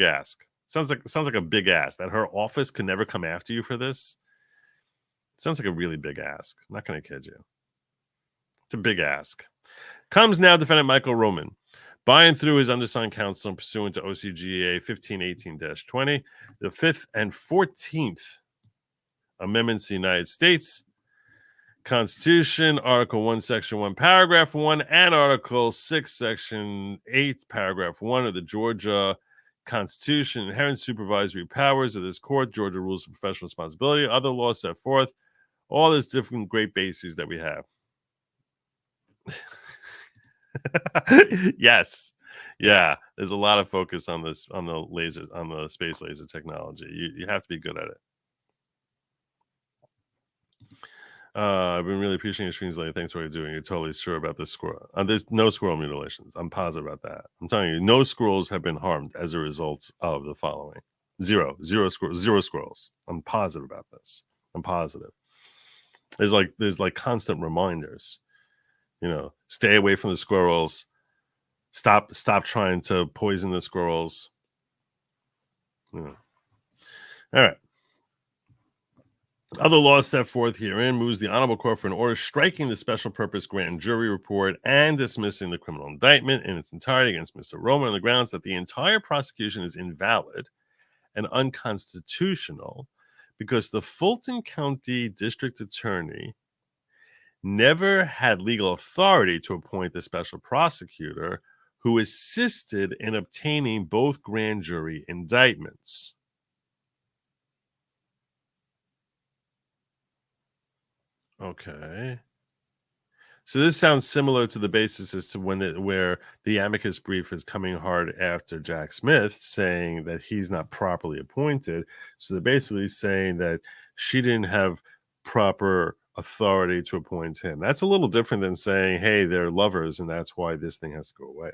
ask. Sounds like a big ask that her office could never come after you for this. Sounds like a really big ask. I'm not going to kid you. It's a big ask. Comes now defendant Michael Roman, by and through his undersigned counsel pursuant to OCGA 1518-20, the 5th and 14th Amendments to the United States Constitution, Article 1, Section 1, Paragraph 1, and Article 6, Section 8, Paragraph 1 of the Georgia Constitution, inherent supervisory powers of this court, Georgia rules of professional responsibility, other laws set forth, all these different great bases that we have. Yes. Yeah. There's a lot of focus on this, on the lasers, on the space laser technology. You have to be good at it. I've been really appreciating your screens lately. Thanks for what you're doing. You're totally sure about this squirrel. There's no squirrel mutilations. I'm positive about that. I'm telling you, no squirrels have been harmed as a result of the following. Zero squirrels. I'm positive about this. I'm positive. There's like constant reminders. Stay away from the squirrels. Stop trying to poison the squirrels. All right. Other laws set forth herein moves the Honorable Court for an order striking the special purpose grand jury report and dismissing the criminal indictment in its entirety against Mr. Roman on the grounds that the entire prosecution is invalid and unconstitutional because the Fulton County District Attorney never had legal authority to appoint the special prosecutor who assisted in obtaining both grand jury indictments. Okay. So this sounds similar to the basis as to where the amicus brief is coming hard after Jack Smith, saying that he's not properly appointed. So they're basically saying that she didn't have proper authority to appoint him. That's a little different than saying, hey, they're lovers and that's why this thing has to go away.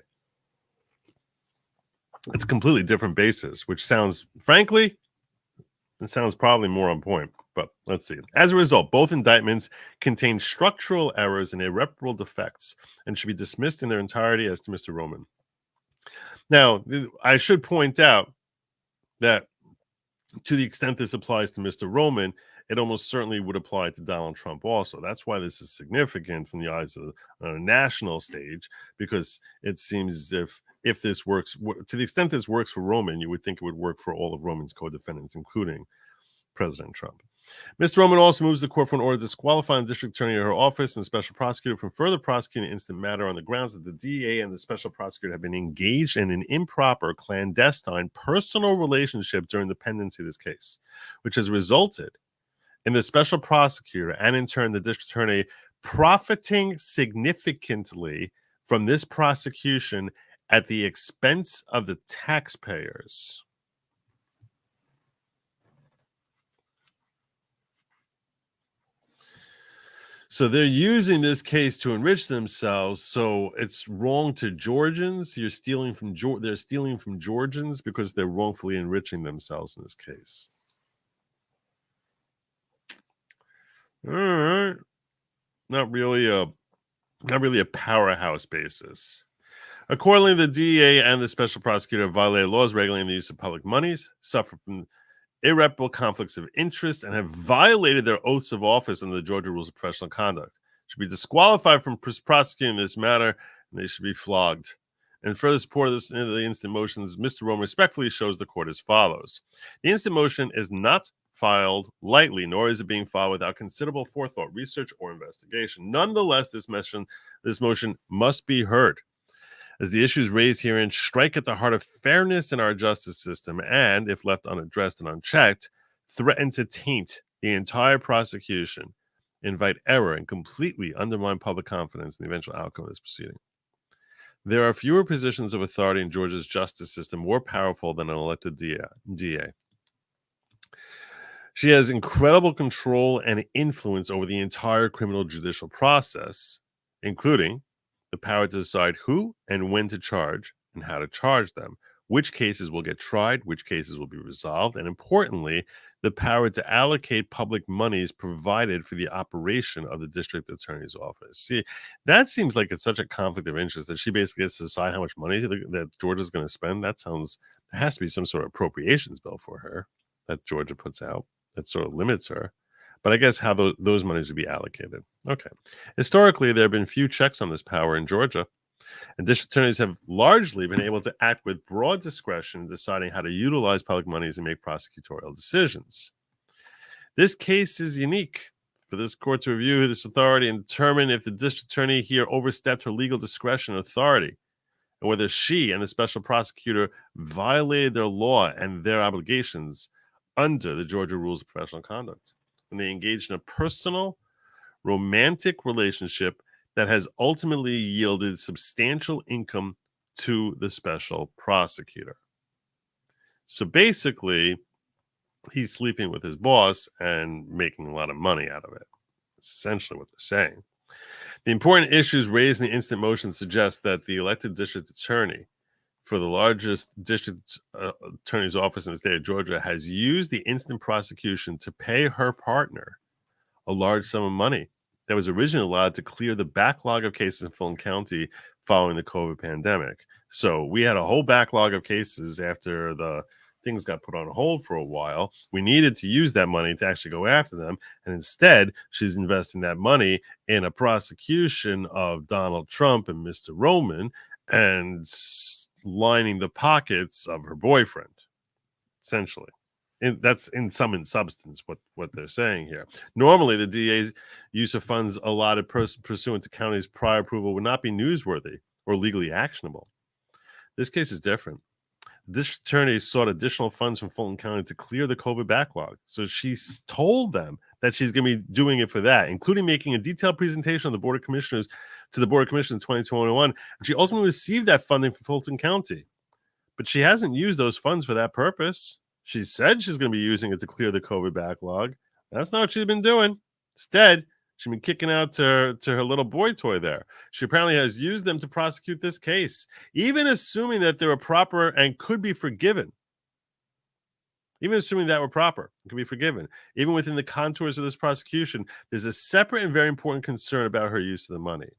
It's a completely different basis, which sounds, frankly, it sounds probably more on point, but let's see. As a result, both indictments contain structural errors and irreparable defects and should be dismissed in their entirety as to Mr. Roman. Now, I should point out that to the extent this applies to Mr. Roman, it almost certainly would apply to Donald Trump also. That's why this is significant from the eyes of the national stage, because it seems as if this works, to the extent this works for Roman, you would think it would work for all of Roman's co-defendants, including President Trump. Mr. Roman also moves the court for an order disqualifying the district attorney of her office and the special prosecutor from further prosecuting an instant matter on the grounds that the DA and the special prosecutor have been engaged in an improper, clandestine, personal relationship during the pendency of this case, which has resulted in the special prosecutor and in turn the district attorney profiting significantly from this prosecution at the expense of the taxpayers. So they're using this case to enrich themselves. So it's wrong to Georgians. They're stealing from Georgians because they're wrongfully enriching themselves in this case. All right. Not really a powerhouse basis. Accordingly, the DEA and the special prosecutor violated laws regulating the use of public monies, suffer from irreparable conflicts of interest, and have violated their oaths of office under the Georgia Rules of Professional Conduct. Should be disqualified from prosecuting this matter, and they should be flogged. In further support of the instant motions, Mr. Roman respectfully shows the court as follows. The instant motion is not filed lightly, nor is it being filed without considerable forethought, research, or investigation. Nonetheless, this motion must be heard. as the issues raised herein strike at the heart of fairness in our justice system and, if left unaddressed and unchecked, threaten to taint the entire prosecution, invite error, and completely undermine public confidence in the eventual outcome of this proceeding. There are fewer positions of authority in Georgia's justice system more powerful than an elected DA. She has incredible control and influence over the entire criminal judicial process, including the power to decide who and when to charge and how to charge them, which cases will get tried, which cases will be resolved, and importantly, the power to allocate public monies provided for the operation of the district attorney's office. See, that seems like it's such a conflict of interest that she basically gets to decide how much money that Georgia's going to spend. That sounds, there has to be some sort of appropriations bill for her that Georgia puts out that sort of limits her. But I guess how those monies would be allocated. Okay. Historically, there have been few checks on this power in Georgia, and district attorneys have largely been able to act with broad discretion in deciding how to utilize public monies and make prosecutorial decisions. This case is unique for this court to review this authority and determine if the district attorney here overstepped her legal discretion and authority, and whether she and the special prosecutor violated their law and their obligations under the Georgia Rules of Professional Conduct when they engaged in a personal, romantic relationship that has ultimately yielded substantial income to the special prosecutor. So basically, he's sleeping with his boss and making a lot of money out of it. That's essentially what they're saying. The important issues raised in the instant motion suggest that the elected district attorney for the largest district attorney's office in the state of Georgia has used the instant prosecution to pay her partner a large sum of money that was originally allowed to clear the backlog of cases in Fulton County following the COVID pandemic. So we had a whole backlog of cases after the things got put on hold for a while. We needed to use that money to actually go after them. And instead, she's investing that money in a prosecution of Donald Trump and Mr. Roman and lining the pockets of her boyfriend, essentially. And that's in substance what they're saying here. Normally, the DA's use of funds allotted pursuant to county's prior approval would not be newsworthy or legally actionable. This case is different. The district attorney sought additional funds from Fulton County to clear the COVID backlog. So she's told them that she's going to be doing it for that, including making a detailed presentation of the Board of Commissioners to the Board of Commissioners in 2021. And she ultimately received that funding from Fulton County. But she hasn't used those funds for that purpose. She said she's going to be using it to clear the COVID backlog. That's not what she's been doing. Instead, she's been kicking out to her little boy toy there. She apparently has used them to prosecute this case, even assuming that they were proper and could be forgiven. Even assuming that were proper and could be forgiven. Even within the contours of this prosecution, there's a separate and very important concern about her use of the money.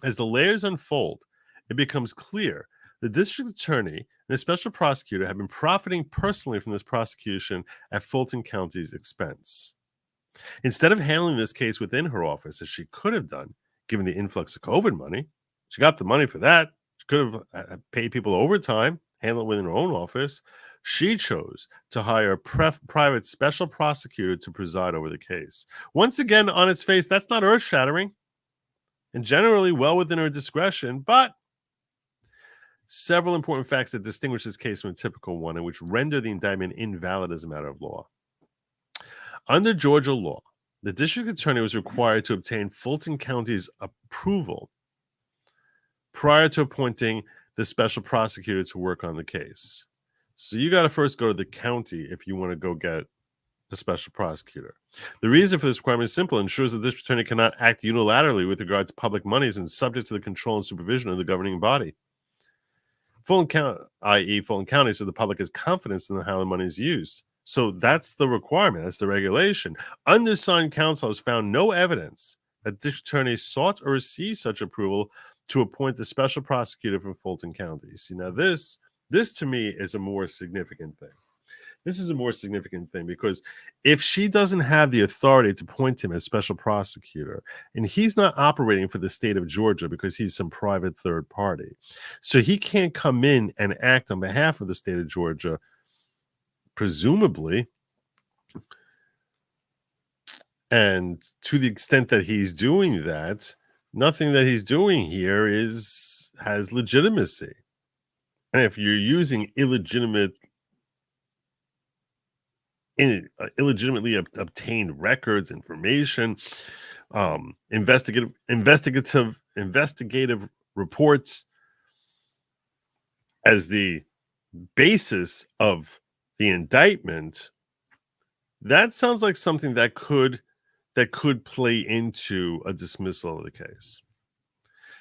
As the layers unfold, it becomes clear the district attorney and the special prosecutor have been profiting personally from this prosecution at Fulton County's expense. Instead of handling this case within her office, as she could have done, given the influx of COVID money, she got the money for that. She could have paid people overtime, handle it within her own office. She chose to hire a private special prosecutor to preside over the case. Once again, on its face, that's not earth-shattering and generally well within her discretion, but several important facts that distinguish this case from a typical one and which render the indictment invalid as a matter of law. Under Georgia law, the district attorney was required to obtain Fulton County's approval prior to appointing the special prosecutor to work on the case. So you got to first go to the county if you want to go get a special prosecutor. The reason for this requirement is simple. It ensures the district attorney cannot act unilaterally with regard to public monies and subject to the control and supervision of the governing body. Fulton County, i.e. Fulton County, so the public has confidence in how the money is used. So that's the requirement. That's the regulation. Undersigned counsel has found no evidence that district attorney sought or received such approval to appoint the special prosecutor from Fulton County. See, now this to me is a more significant thing. This is a more significant thing because if she doesn't have the authority to appoint him as special prosecutor, and he's not operating for the state of Georgia because he's some private third party, so he can't come in and act on behalf of the state of Georgia, presumably, and to the extent that he's doing that, nothing that he's doing here has legitimacy. And if you're using illegitimately obtained records, information, investigative reports as the basis of the indictment, that sounds like something that could play into a dismissal of the case.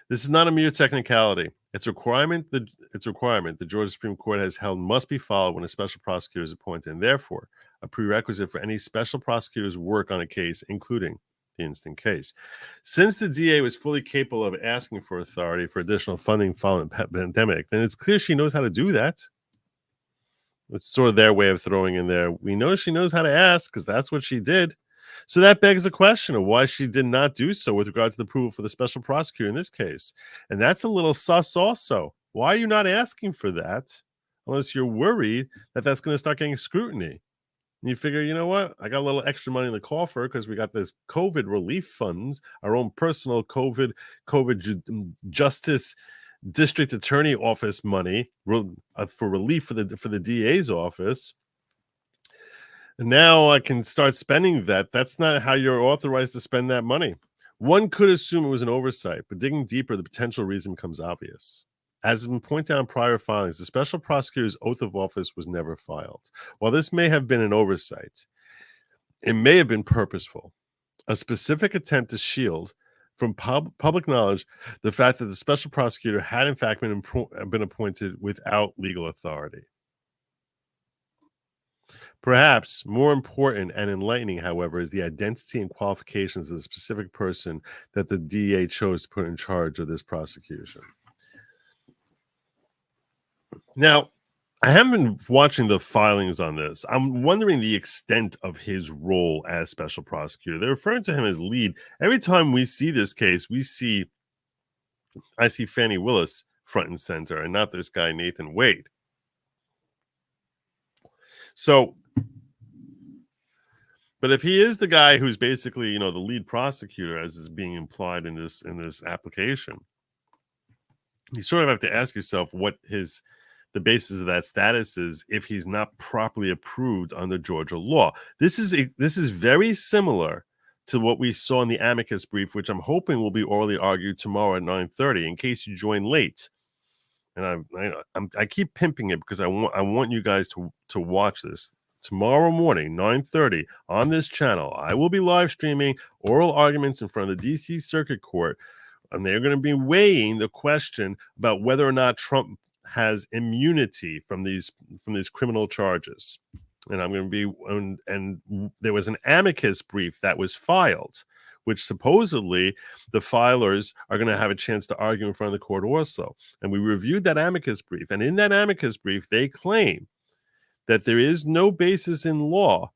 This is not a mere technicality. It's a requirement the Georgia Supreme Court has held must be followed when a special prosecutor is appointed, and therefore a prerequisite for any special prosecutor's work on a case, including the instant case. Since the DA was fully capable of asking for authority for additional funding following the pandemic, then it's clear she knows how to do that. It's sort of their way of throwing in there, we know she knows how to ask because that's what she did. So that begs the question of why she did not do so with regard to the approval for the special prosecutor in this case. And that's a little sus also. Why are you not asking for that unless you're worried that that's going to start getting scrutiny? And you figure, you know what? I got a little extra money in the coffer because we got this COVID relief funds, our own personal COVID justice district attorney office money for relief for the DA's office. And now I can start spending that. That's not how you're authorized to spend that money. One could assume it was an oversight, but digging deeper, the potential reason becomes obvious. As has been pointed out in prior filings, the special prosecutor's oath of office was never filed. While this may have been an oversight, it may have been purposeful, a specific attempt to shield from public knowledge the fact that the special prosecutor had in fact been appointed without legal authority. Perhaps more important and enlightening, however, is the identity and qualifications of the specific person that the DA chose to put in charge of this prosecution. Now, I haven't been watching the filings on this. I'm wondering the extent of his role as special prosecutor. They're referring to him as lead. Every time we see this case, I see Fanny Willis front and center and not this guy, Nathan Wade. So, but if he is the guy who's basically, the lead prosecutor, as is being implied in this application, you sort of have to ask yourself what the basis of that status is if he's not properly approved under Georgia law. This is very similar to what we saw in the amicus brief, which I'm hoping will be orally argued tomorrow at 9:30. In case you join late, and I keep pimping it because I want you guys to watch this tomorrow morning, 9:30 on this channel. I will be live streaming oral arguments in front of the DC Circuit Court, and they're going to be weighing the question about whether or not Trump has immunity from these criminal charges. And I'm going to be and there was an amicus brief that was filed, which supposedly the filers are going to have a chance to argue in front of the court also. And we reviewed that amicus brief, and in that amicus brief, they claim that there is no basis in law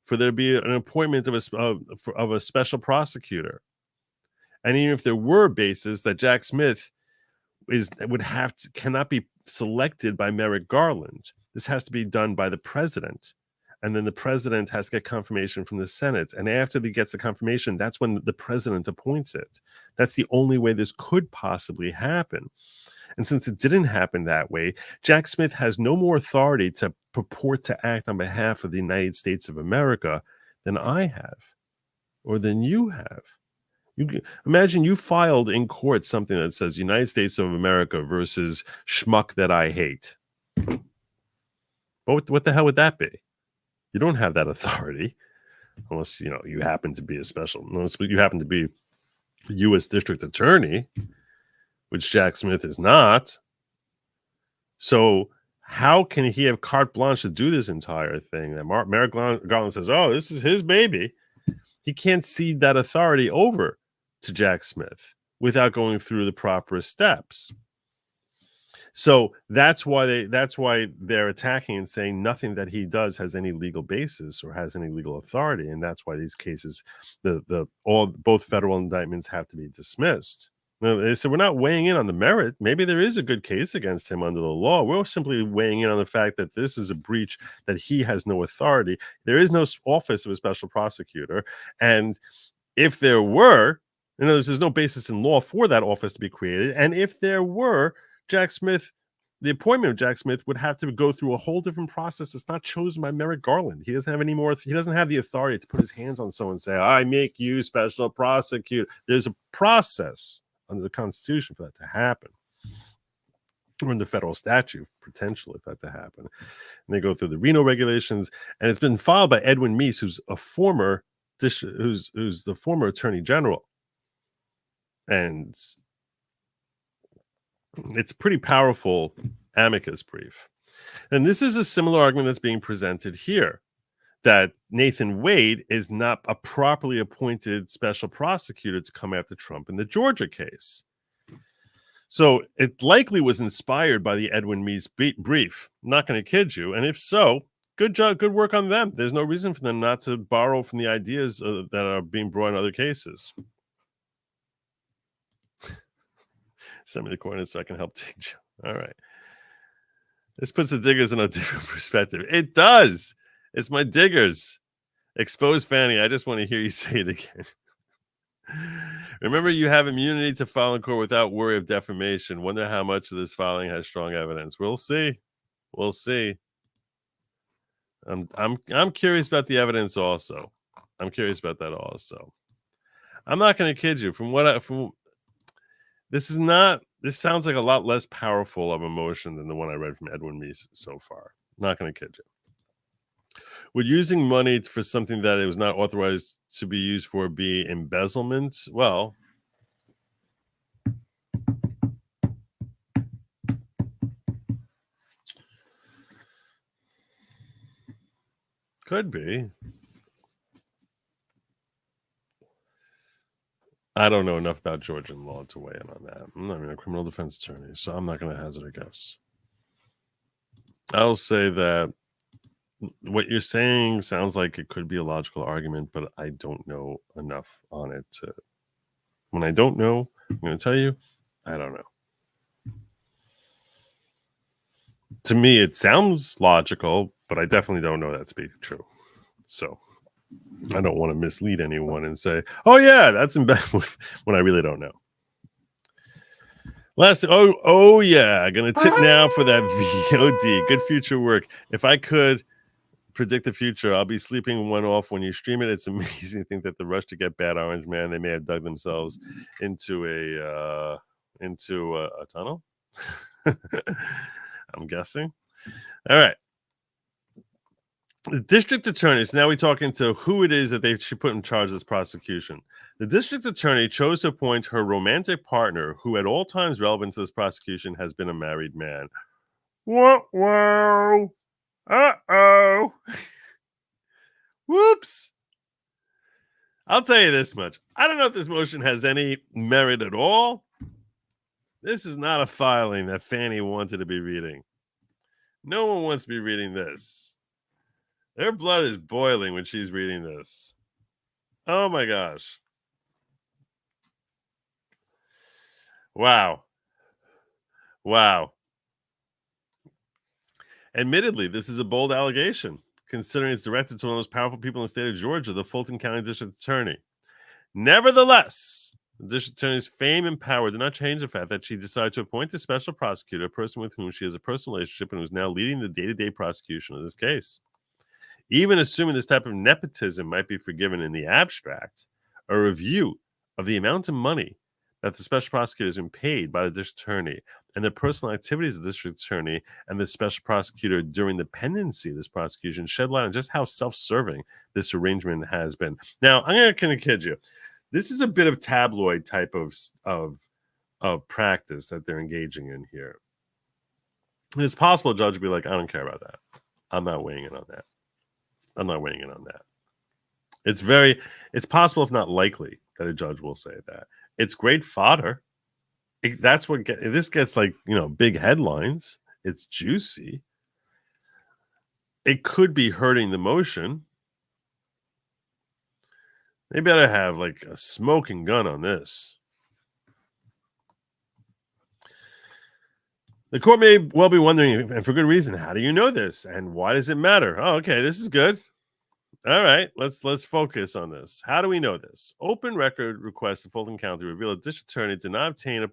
for there to be an appointment of a special prosecutor. And even if there were bases, that Jack Smith cannot be selected by Merrick Garland. This has to be done by the president. And then the president has to get confirmation from the Senate. And after he gets the confirmation, that's when the president appoints it. That's the only way this could possibly happen. And since it didn't happen that way, Jack Smith has no more authority to purport to act on behalf of the United States of America than I have, or than you have. Imagine you filed in court something that says United States of America versus schmuck that I hate. What the hell would that be? You don't have that authority unless you happen to be unless you happen to be the U.S. District Attorney, which Jack Smith is not. So how can he have carte blanche to do this entire thing? That Merrick Garland says, "Oh, this is his baby." He can't cede that authority over to Jack Smith without going through the proper steps. So that's why they're attacking and saying nothing that he does has any legal basis or has any legal authority, and that's why these cases, both federal indictments have to be dismissed. They said we're not weighing in on the merit. Maybe there is a good case against him under the law. We're simply weighing in on the fact that this is a breach, that he has no authority. There is no office of a special prosecutor, and if there were, In other words, there's no basis in law for that office to be created. And if there were, Jack Smith, the appointment of Jack Smith would have to go through a whole different process. It's not chosen by Merrick Garland. He doesn't have any more. He doesn't have the authority to put his hands on someone and say, I make you special prosecutor. There's a process under the Constitution for that to happen, or in the federal statute, potentially, for that to happen. And they go through the Reno regulations, and it's been filed by Edwin Meese, who's a former, who's the former Attorney General. And it's a pretty powerful amicus brief. And this is a similar argument that's being presented here, that Nathan Wade is not a properly appointed special prosecutor to come after Trump in the Georgia case. So it likely was inspired by the Edwin Meese brief. I'm not going to kid you. And if so, good job, good work on them. There's no reason for them not to borrow from the ideas that are being brought in other cases. Send me the coordinates so I can help teach you. All right. This puts the diggers in a different perspective. It does. It's my diggers. Expose Fanny. I just want to hear you say it again. Remember, you have immunity to file in court without worry of defamation. Wonder how much of this filing has strong evidence. We'll see. We'll see. I'm curious about the evidence also. I'm curious about that also. I'm not going to kid you. This sounds like a lot less powerful of a motion than the one I read from Edwin Meese so far. Not going to kid you. Would using money for something that it was not authorized to be used for be embezzlement? Well, could be. I don't know enough about Georgian law to weigh in on that. I'm not even a criminal defense attorney, so I'm not going to hazard a guess. I'll say that what you're saying sounds like it could be a logical argument, but I don't know enough on it to. When I don't know, I'm going to tell you, I don't know. To me, it sounds logical, but I definitely don't know that to be true. So I don't want to mislead anyone and say, oh, yeah, that's embedded when I really don't know. Last, yeah, going to tip now for that VOD. Good future work. If I could predict the future, I'll be sleeping one off when you stream it. It's amazing to think that the rush to get Bad Orange Man, they may have dug themselves into a tunnel. I'm guessing. All right. The district attorneys, now we talk into who it is that they should put in charge of this prosecution. The district attorney chose to appoint her romantic partner, who at all times relevant to this prosecution has been a married man. Whoa. Uh-oh. Whoops. I'll tell you this much. I don't know if this motion has any merit at all. This is not a filing that Fanny wanted to be reading. No one wants to be reading this. Their blood is boiling when she's reading this. Oh my gosh. Wow. Admittedly, this is a bold allegation, considering it's directed to one of the most powerful people in the state of Georgia, the Fulton County District Attorney. Nevertheless, the district attorney's fame and power did not change the fact that she decided to appoint a special prosecutor, a person with whom she has a personal relationship and who's now leading the day-to-day prosecution of this case. Even assuming this type of nepotism might be forgiven in the abstract, a review of the amount of money that the special prosecutor has been paid by the district attorney and the personal activities of the district attorney and the special prosecutor during the pendency of this prosecution shed light on just how self-serving this arrangement has been. Now, I'm not going to kid you. This is a bit of tabloid type of practice that they're engaging in here. And it's possible a judge would be like, I don't care about that. I'm not weighing in on that. It's possible, if not likely, that a judge will say that. It's great fodder. This gets like, big headlines. It's juicy. It could be hurting the motion. They better have like a smoking gun on this. The court may well be wondering, and for good reason, how do you know this? And why does it matter? Oh, okay, this is good. All right, let's focus on this. How do we know this? Open record request in Fulton County reveal a district attorney did not obtain a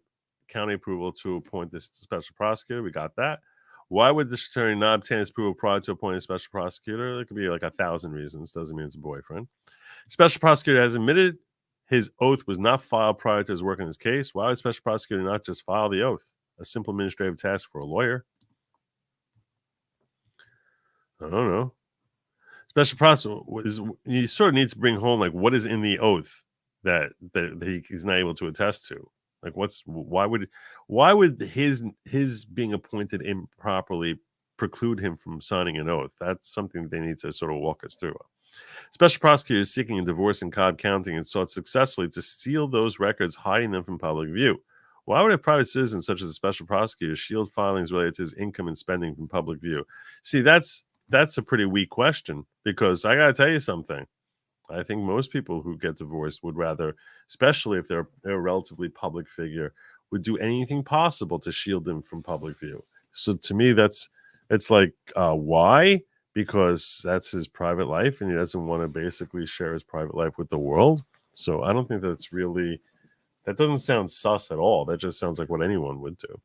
county approval to appoint this special prosecutor. We got that. Why would the district attorney not obtain his approval prior to appointing a special prosecutor? There could be like 1,000 reasons. Doesn't mean it's a boyfriend. Special prosecutor has admitted his oath was not filed prior to his work in this case. Why would special prosecutor not just file the oath? A simple administrative task for a lawyer. I don't know. Special prosecutor is, you sort of need to bring home like what is in the oath that he's not able to attest to. Like why would his being appointed improperly preclude him from signing an oath? That's something they need to sort of walk us through. Special prosecutor is seeking a divorce in Cobb County and sought successfully to steal those records, hiding them from public view. Why would a private citizen such as a special prosecutor shield filings related to his income and spending from public view? See, that's a pretty weak question, because I got to tell you something. I think most people who get divorced would rather, especially if they're a relatively public figure, would do anything possible to shield them from public view. So to me, it's like, why? Because that's his private life and he doesn't want to basically share his private life with the world. So I don't think that doesn't sound sus at all. That just sounds like what anyone would do.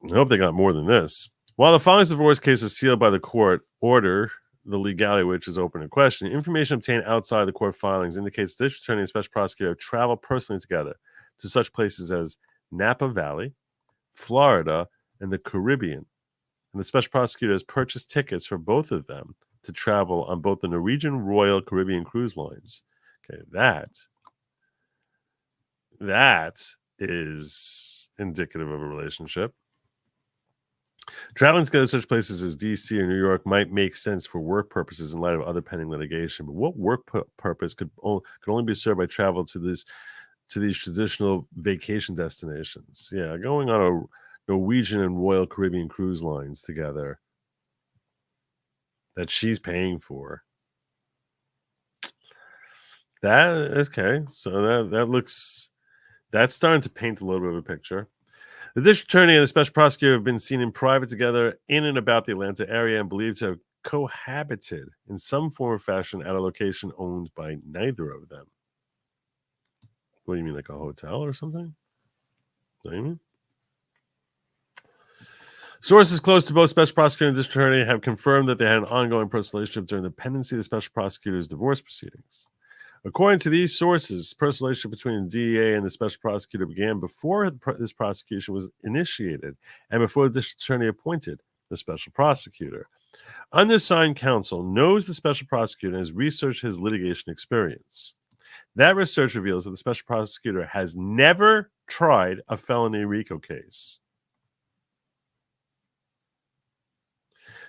I hope they got more than this. While the filings of divorce case is sealed by the court order, the legality of which is open to question, information obtained outside the court filings indicates the district attorney and special prosecutor have traveled personally together to such places as Napa Valley, Florida, and the Caribbean. And the special prosecutor has purchased tickets for both of them to travel on both the Norwegian Royal Caribbean cruise lines. Okay, that is indicative of a relationship. Traveling together to such places as D.C. or New York might make sense for work purposes in light of other pending litigation. But what work purpose could only be served by travel to these traditional vacation destinations? Yeah, going on a Norwegian and Royal Caribbean cruise lines together that she's paying for. Okay, so that's starting to paint a little bit of a picture. The district attorney and the special prosecutor have been seen in private together in and about the Atlanta area and believed to have cohabited in some form or fashion at a location owned by neither of them. What do you mean, like a hotel or something? Is that what you mean? Sources close to both special prosecutor and district attorney have confirmed that they had an ongoing personal relationship during the pendency of the special prosecutor's divorce proceedings. According to these sources, personal relationship between the DEA and the special prosecutor began before this prosecution was initiated and before the district attorney appointed the special prosecutor. Undersigned counsel knows the special prosecutor and has researched his litigation experience. That research reveals that the special prosecutor has never tried a felony RICO case.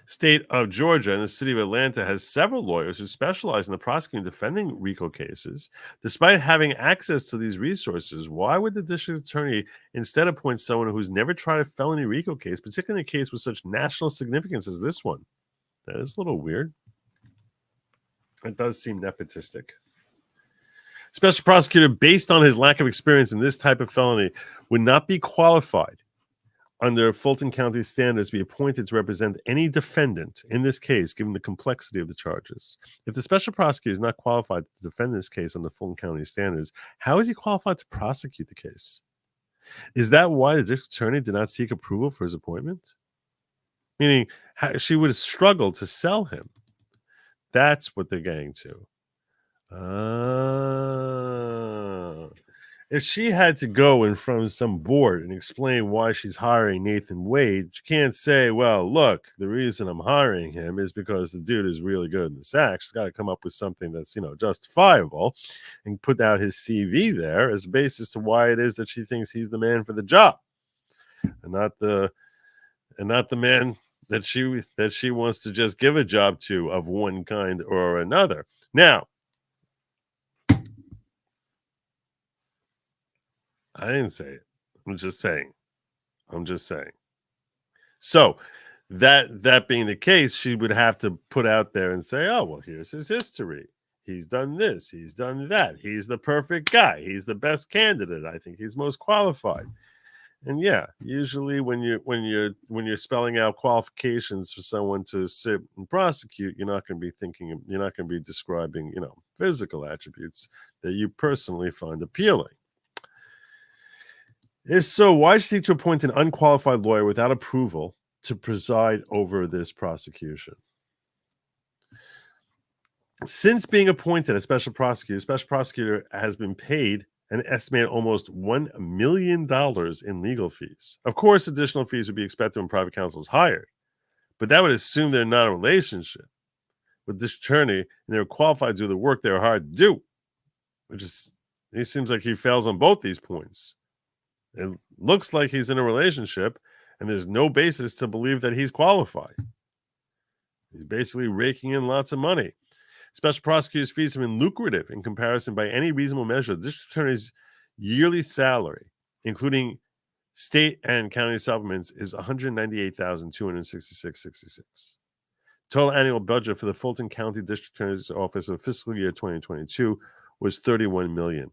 State of Georgia and the city of Atlanta has several lawyers who specialize in the prosecuting and defending RICO cases. Despite having access to these resources, why would the district attorney instead appoint someone who's never tried a felony RICO case, particularly in a case with such national significance as this one? That is a little weird. It does seem nepotistic. Special prosecutor, based on his lack of experience in this type of felony, would not be qualified under Fulton County standards be appointed to represent any defendant in this case, given the complexity of the charges. If the special prosecutor is not qualified to defend this case under Fulton County standards, how is he qualified to prosecute the case? Is that why the district attorney did not seek approval for his appointment? Meaning, she would have struggled to sell him. That's what they're getting to. If she had to go in front of some board and explain why she's hiring Nathan Wade, she can't say, well, look, the reason I'm hiring him is because the dude is really good in the sack. She's got to come up with something that's, justifiable and put out his CV there as a basis to why it is that she thinks he's the man for the job and not the man that she wants to just give a job to of one kind or another. Now, I didn't say it. I'm just saying. So that being the case, she would have to put out there and say, oh, well, here's his history. He's done this. He's done that. He's the perfect guy. He's the best candidate. I think he's most qualified. And yeah, usually when you're spelling out qualifications for someone to sit and prosecute, you're not going to be describing, physical attributes that you personally find appealing. If so, why seek to appoint an unqualified lawyer without approval to preside over this prosecution? Since being appointed as special prosecutor has been paid an estimated almost $1 million in legal fees. Of course, additional fees would be expected when private counsel is hired, but that would assume they're not in a relationship with this attorney and they're qualified to do the work they're hired to do, it seems like he fails on both these points. It looks like he's in a relationship and there's no basis to believe that he's qualified. He's basically raking in lots of money. Special prosecutors' fees have been lucrative in comparison by any reasonable measure. The district attorney's yearly salary, including state and county supplements, is $198,266.66. Total annual budget for the Fulton County District Attorney's Office of fiscal year 2022 was $31 million.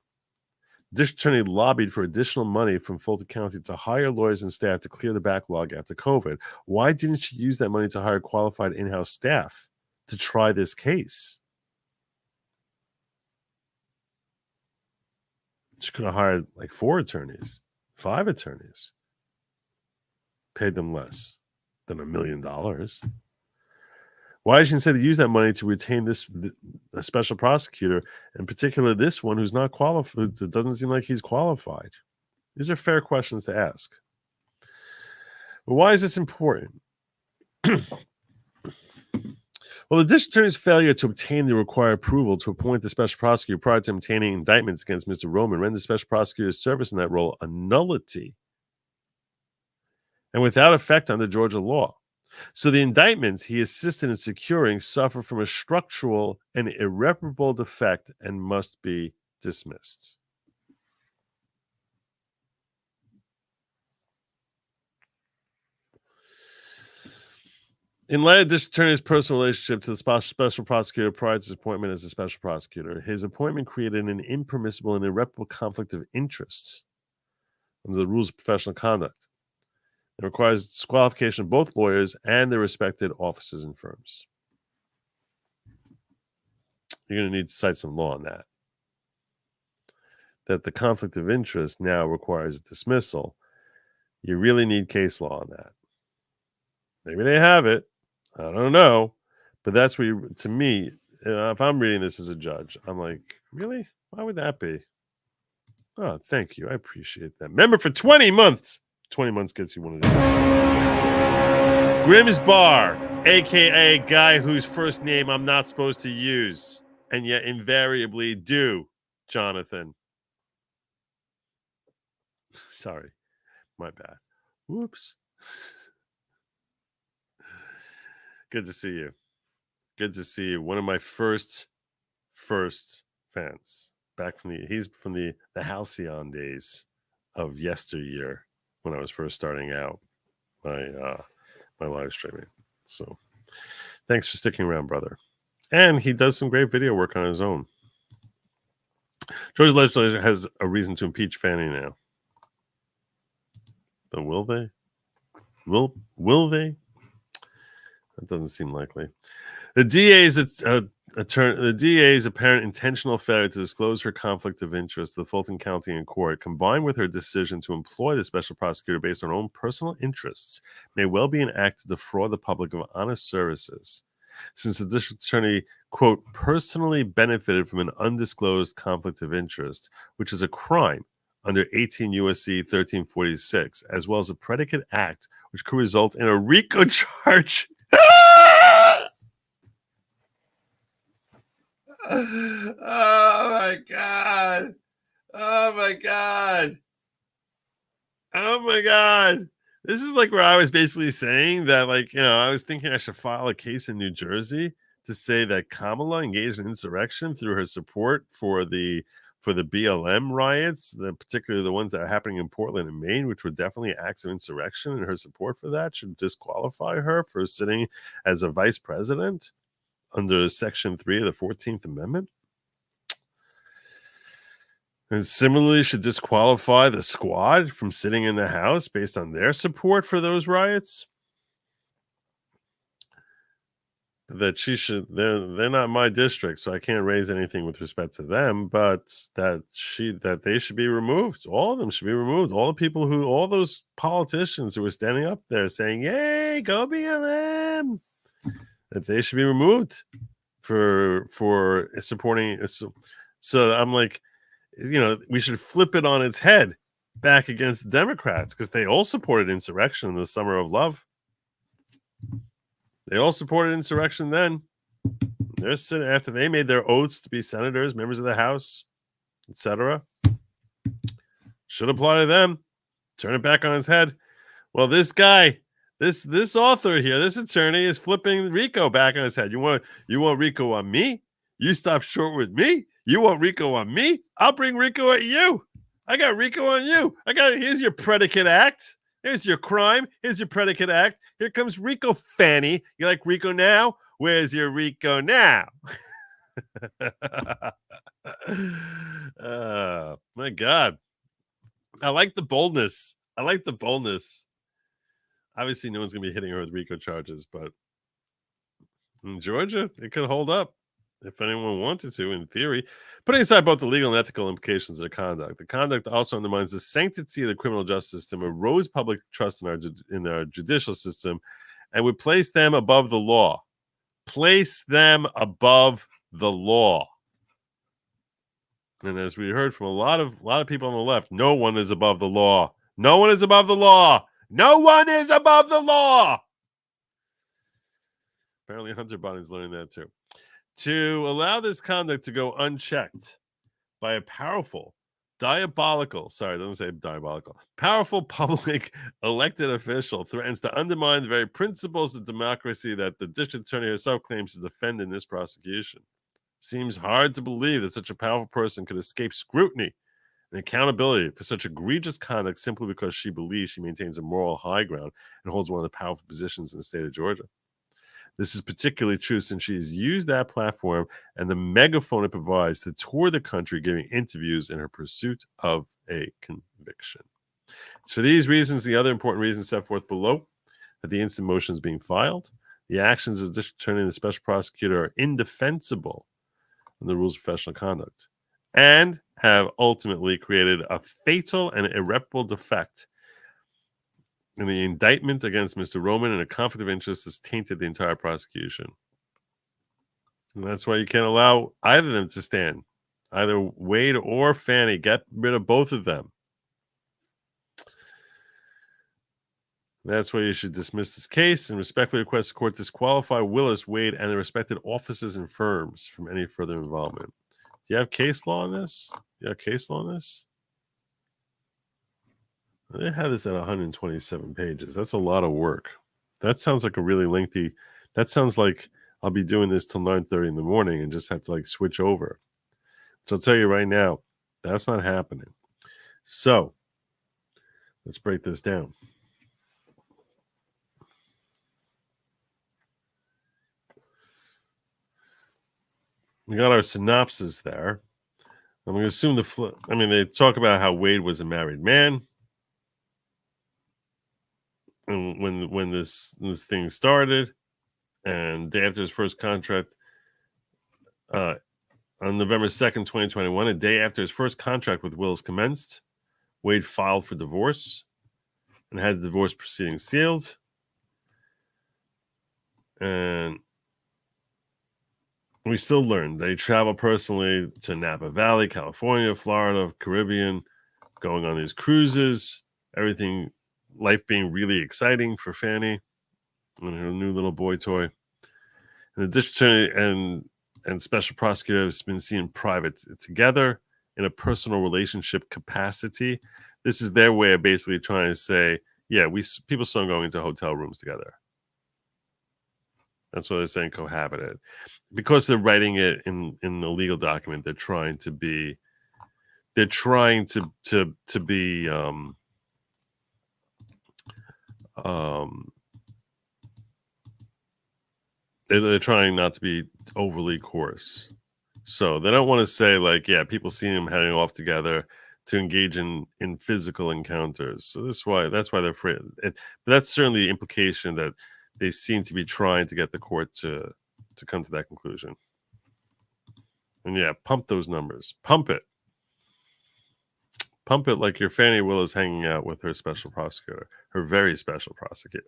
The district attorney lobbied for additional money from Fulton County to hire lawyers and staff to clear the backlog after COVID. Why didn't she use that money to hire qualified in-house staff to try this case? She could have hired like 4 attorneys, 5 attorneys, paid them less than $1 million. Why did she say to use that money to retain a special prosecutor, in particular this one who's not qualified? It doesn't seem like he's qualified. These are fair questions to ask. But why is this important? Well, the district attorney's failure to obtain the required approval to appoint the special prosecutor prior to obtaining indictments against Mr. Roman rendered the special prosecutor's service in that role a nullity and without effect under Georgia law. So the indictments he assisted in securing suffer from a structural and irreparable defect and must be dismissed. In light of district attorney's personal relationship to the special prosecutor prior to his appointment as a special prosecutor, his appointment created an impermissible and irreparable conflict of interest under the rules of professional conduct. It requires disqualification of both lawyers and their respected offices and firms. You're going to need to cite some law on that. That the conflict of interest now requires dismissal. You really need case law on that. Maybe they have it. I don't know. But that's where, to me, if I'm reading this as a judge, I'm like, really? Why would that be? Oh, thank you. I appreciate that. Member for 20 months. 20 months gets you one of these. Grimm's Bar, a.k.a. guy whose first name I'm not supposed to use, and yet invariably do, Jonathan. Sorry. My bad. Whoops. Good to see you. Good to see you. One of my first fans. He's from the halcyon days of yesteryear when I was first starting out my live streaming. So thanks for sticking around, brother. And he does some great video work on his own. Georgia's legislature has a reason to impeach Fanny now. But will they? Will they? That doesn't seem likely. The DA's apparent intentional failure to disclose her conflict of interest to the Fulton County in court, combined with her decision to employ the special prosecutor based on her own personal interests, may well be an act to defraud the public of honest services, since the district attorney, quote, personally benefited from an undisclosed conflict of interest, which is a crime under 18 U.S.C. 1346, as well as a predicate act which could result in a RICO charge. Oh my God. Oh my God. Oh my God. This is like where I was basically saying that, like, I was thinking I should file a case in New Jersey to say that Kamala engaged in insurrection through her support for the BLM riots, particularly the ones that are happening in Portland and Maine, which were definitely acts of insurrection, and her support for that should disqualify her for sitting as a vice president under Section 3 of the 14th Amendment. And similarly should disqualify the squad from sitting in the House based on their support for those riots. That she should, they're not my district, so I can't raise anything with respect to them, but that they should be removed. All of them should be removed. All the people who, all those politicians who were standing up there saying, "Yay, go BLM," that they should be removed for supporting. So I'm like, we should flip it on its head back against the Democrats, because they all supported insurrection in the Summer of Love. They all supported insurrection then. They're sitting after they made their oaths to be senators, members of the House, etc. Should apply to them. Turn it back on its head. Well, this guy, this author here, this attorney is flipping RICO back on his head. You want RICO on me? You stop short with me? You want RICO on me? I'll bring RICO at you. I got RICO on you. Here's your predicate act. Here's your crime. Here's your predicate act. Here comes RICO, Fanny. You like RICO now? Where's your RICO now? My God. I like the boldness. Obviously, no one's going to be hitting her with RICO charges, but in Georgia, it could hold up if anyone wanted to, in theory. Putting aside both the legal and ethical implications of the conduct also undermines the sanctity of the criminal justice system, erodes public trust in our judicial system, and would place them above the law. Place them above the law. And as we heard from a lot of people on the left, no one is above the law. No one is above the law. No one is above the law. Apparently, Hunter Biden's learning that too. To allow this conduct to go unchecked by a powerful public elected official threatens to undermine the very principles of democracy that the district attorney herself claims to defend in this prosecution. Seems hard to believe that such a powerful person could escape scrutiny and accountability for such egregious conduct simply because she believes she maintains a moral high ground and holds one of the powerful positions in the state of Georgia. This is particularly true since she has used that platform and the megaphone it provides to tour the country giving interviews in her pursuit of a conviction. It's for these reasons, the other important reasons set forth below, that the instant motion is being filed. The actions of the district attorney and the special prosecutor are indefensible in the rules of professional conduct and have ultimately created a fatal and irreparable defect in the indictment against Mr. Roman, and a conflict of interest that's tainted the entire prosecution. And that's why you can't allow either of them to stand. Either Wade or Fanny. Get rid of both of them. That's why you should dismiss this case and respectfully request the court disqualify Willis, Wade, and the respected offices and firms from any further involvement. Do you have case law on this? They have this at 127 pages. That's a lot of work. That sounds like a really lengthy. That sounds like I'll be doing this till 9:30 in the morning and just have to switch over. So I'll tell you right now, that's not happening. So let's break this down. We got our synopsis there. I'm going to assume they talk about how Wade was a married man. And when this thing started, and day after his first contract, on November 2nd, 2021, a day after his first contract with Willis commenced, Wade filed for divorce and had the divorce proceedings sealed. And we still learn they travel personally to Napa Valley, California, Florida, Caribbean, going on these cruises, life being really exciting for Fanny and her new little boy toy. And the district attorney and special prosecutor has been seen private together in a personal relationship capacity. This is their way of basically trying to say, yeah, people saw them going into hotel rooms together. That's why they're saying cohabited. Because they're writing it in the legal document, they're trying to be they're trying to they're trying not to be overly coarse. So they don't want to say like, yeah, people see them heading off together to engage in physical encounters. So that's why they're afraid. But that's certainly the implication that they seem to be trying to get the court to come to that conclusion. And yeah, pump those numbers. Pump it. Pump it like your Fanny Willis hanging out with her special prosecutor, her very special prosecutor.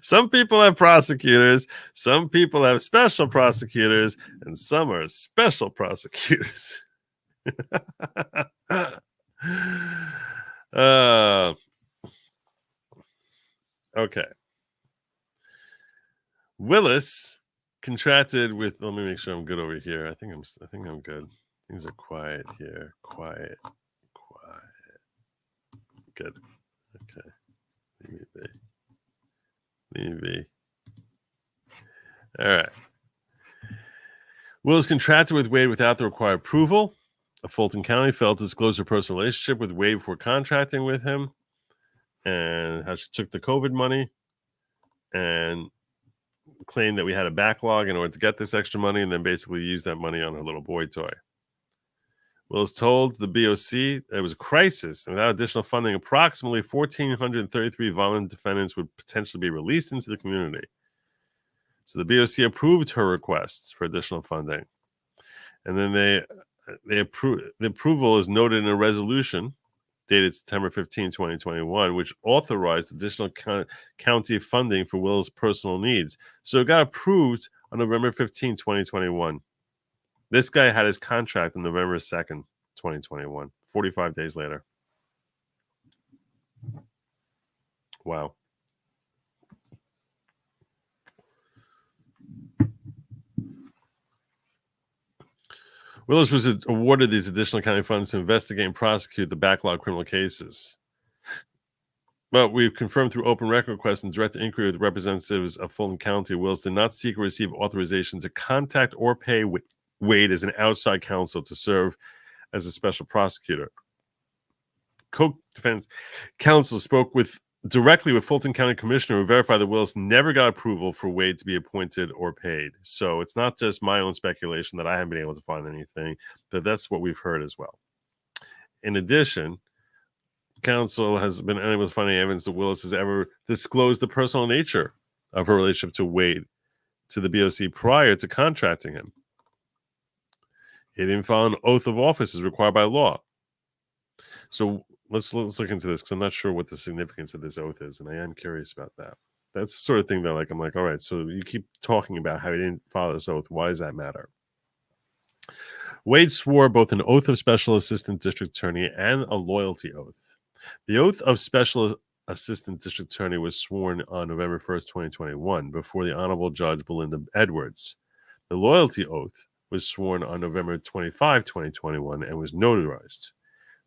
Some people have prosecutors, some people have special prosecutors, and some are special prosecutors. Okay. Willis contracted with. Let me make sure I'm good over here. I think I'm good. Things are quiet here. Quiet. Good. Okay. Leave me. All right. Willis contracted with Wade without the required approval. Fulton County failed to disclose her personal relationship with Wade before contracting with him, and how she took the COVID money and claimed that we had a backlog in order to get this extra money, and then basically used that money on her little boy toy. Willis told the BOC that it was a crisis, and without additional funding, approximately 1,433 violent defendants would potentially be released into the community. So the BOC approved her requests for additional funding, and then the approval is noted in a resolution dated September 15, 2021, which authorized additional county funding for Willis' personal needs. So it got approved on November 15, 2021. This guy had his contract on November 2nd, 2021, 45 days later. Wow. Willis was awarded these additional county funds to investigate and prosecute the backlog criminal cases. But we've confirmed through open record requests and direct inquiry with representatives of Fulton County, Willis did not seek or receive authorization to contact or pay Wade as an outside counsel to serve as a special prosecutor. Co-Defendant counsel spoke directly with Fulton County Commissioner, who verified that Willis never got approval for Wade to be appointed or paid. So it's not just my own speculation that I haven't been able to find anything, but that's what we've heard as well. In addition, counsel has been unable to find any evidence that Willis has ever disclosed the personal nature of her relationship to Wade to the BOC prior to contracting him. He didn't file an oath of office as required by law. So let's look into this, because I'm not sure what the significance of this oath is, and I am curious about that. That's the sort of thing that I'm like, all right, so you keep talking about how he didn't file this oath. Why does that matter? Wade swore both an oath of Special Assistant District Attorney and a loyalty oath. The oath of Special Assistant District Attorney was sworn on November 1st, 2021, before the Honorable Judge Belinda Edwards. The loyalty oath was sworn on November 25, 2021, and was notarized.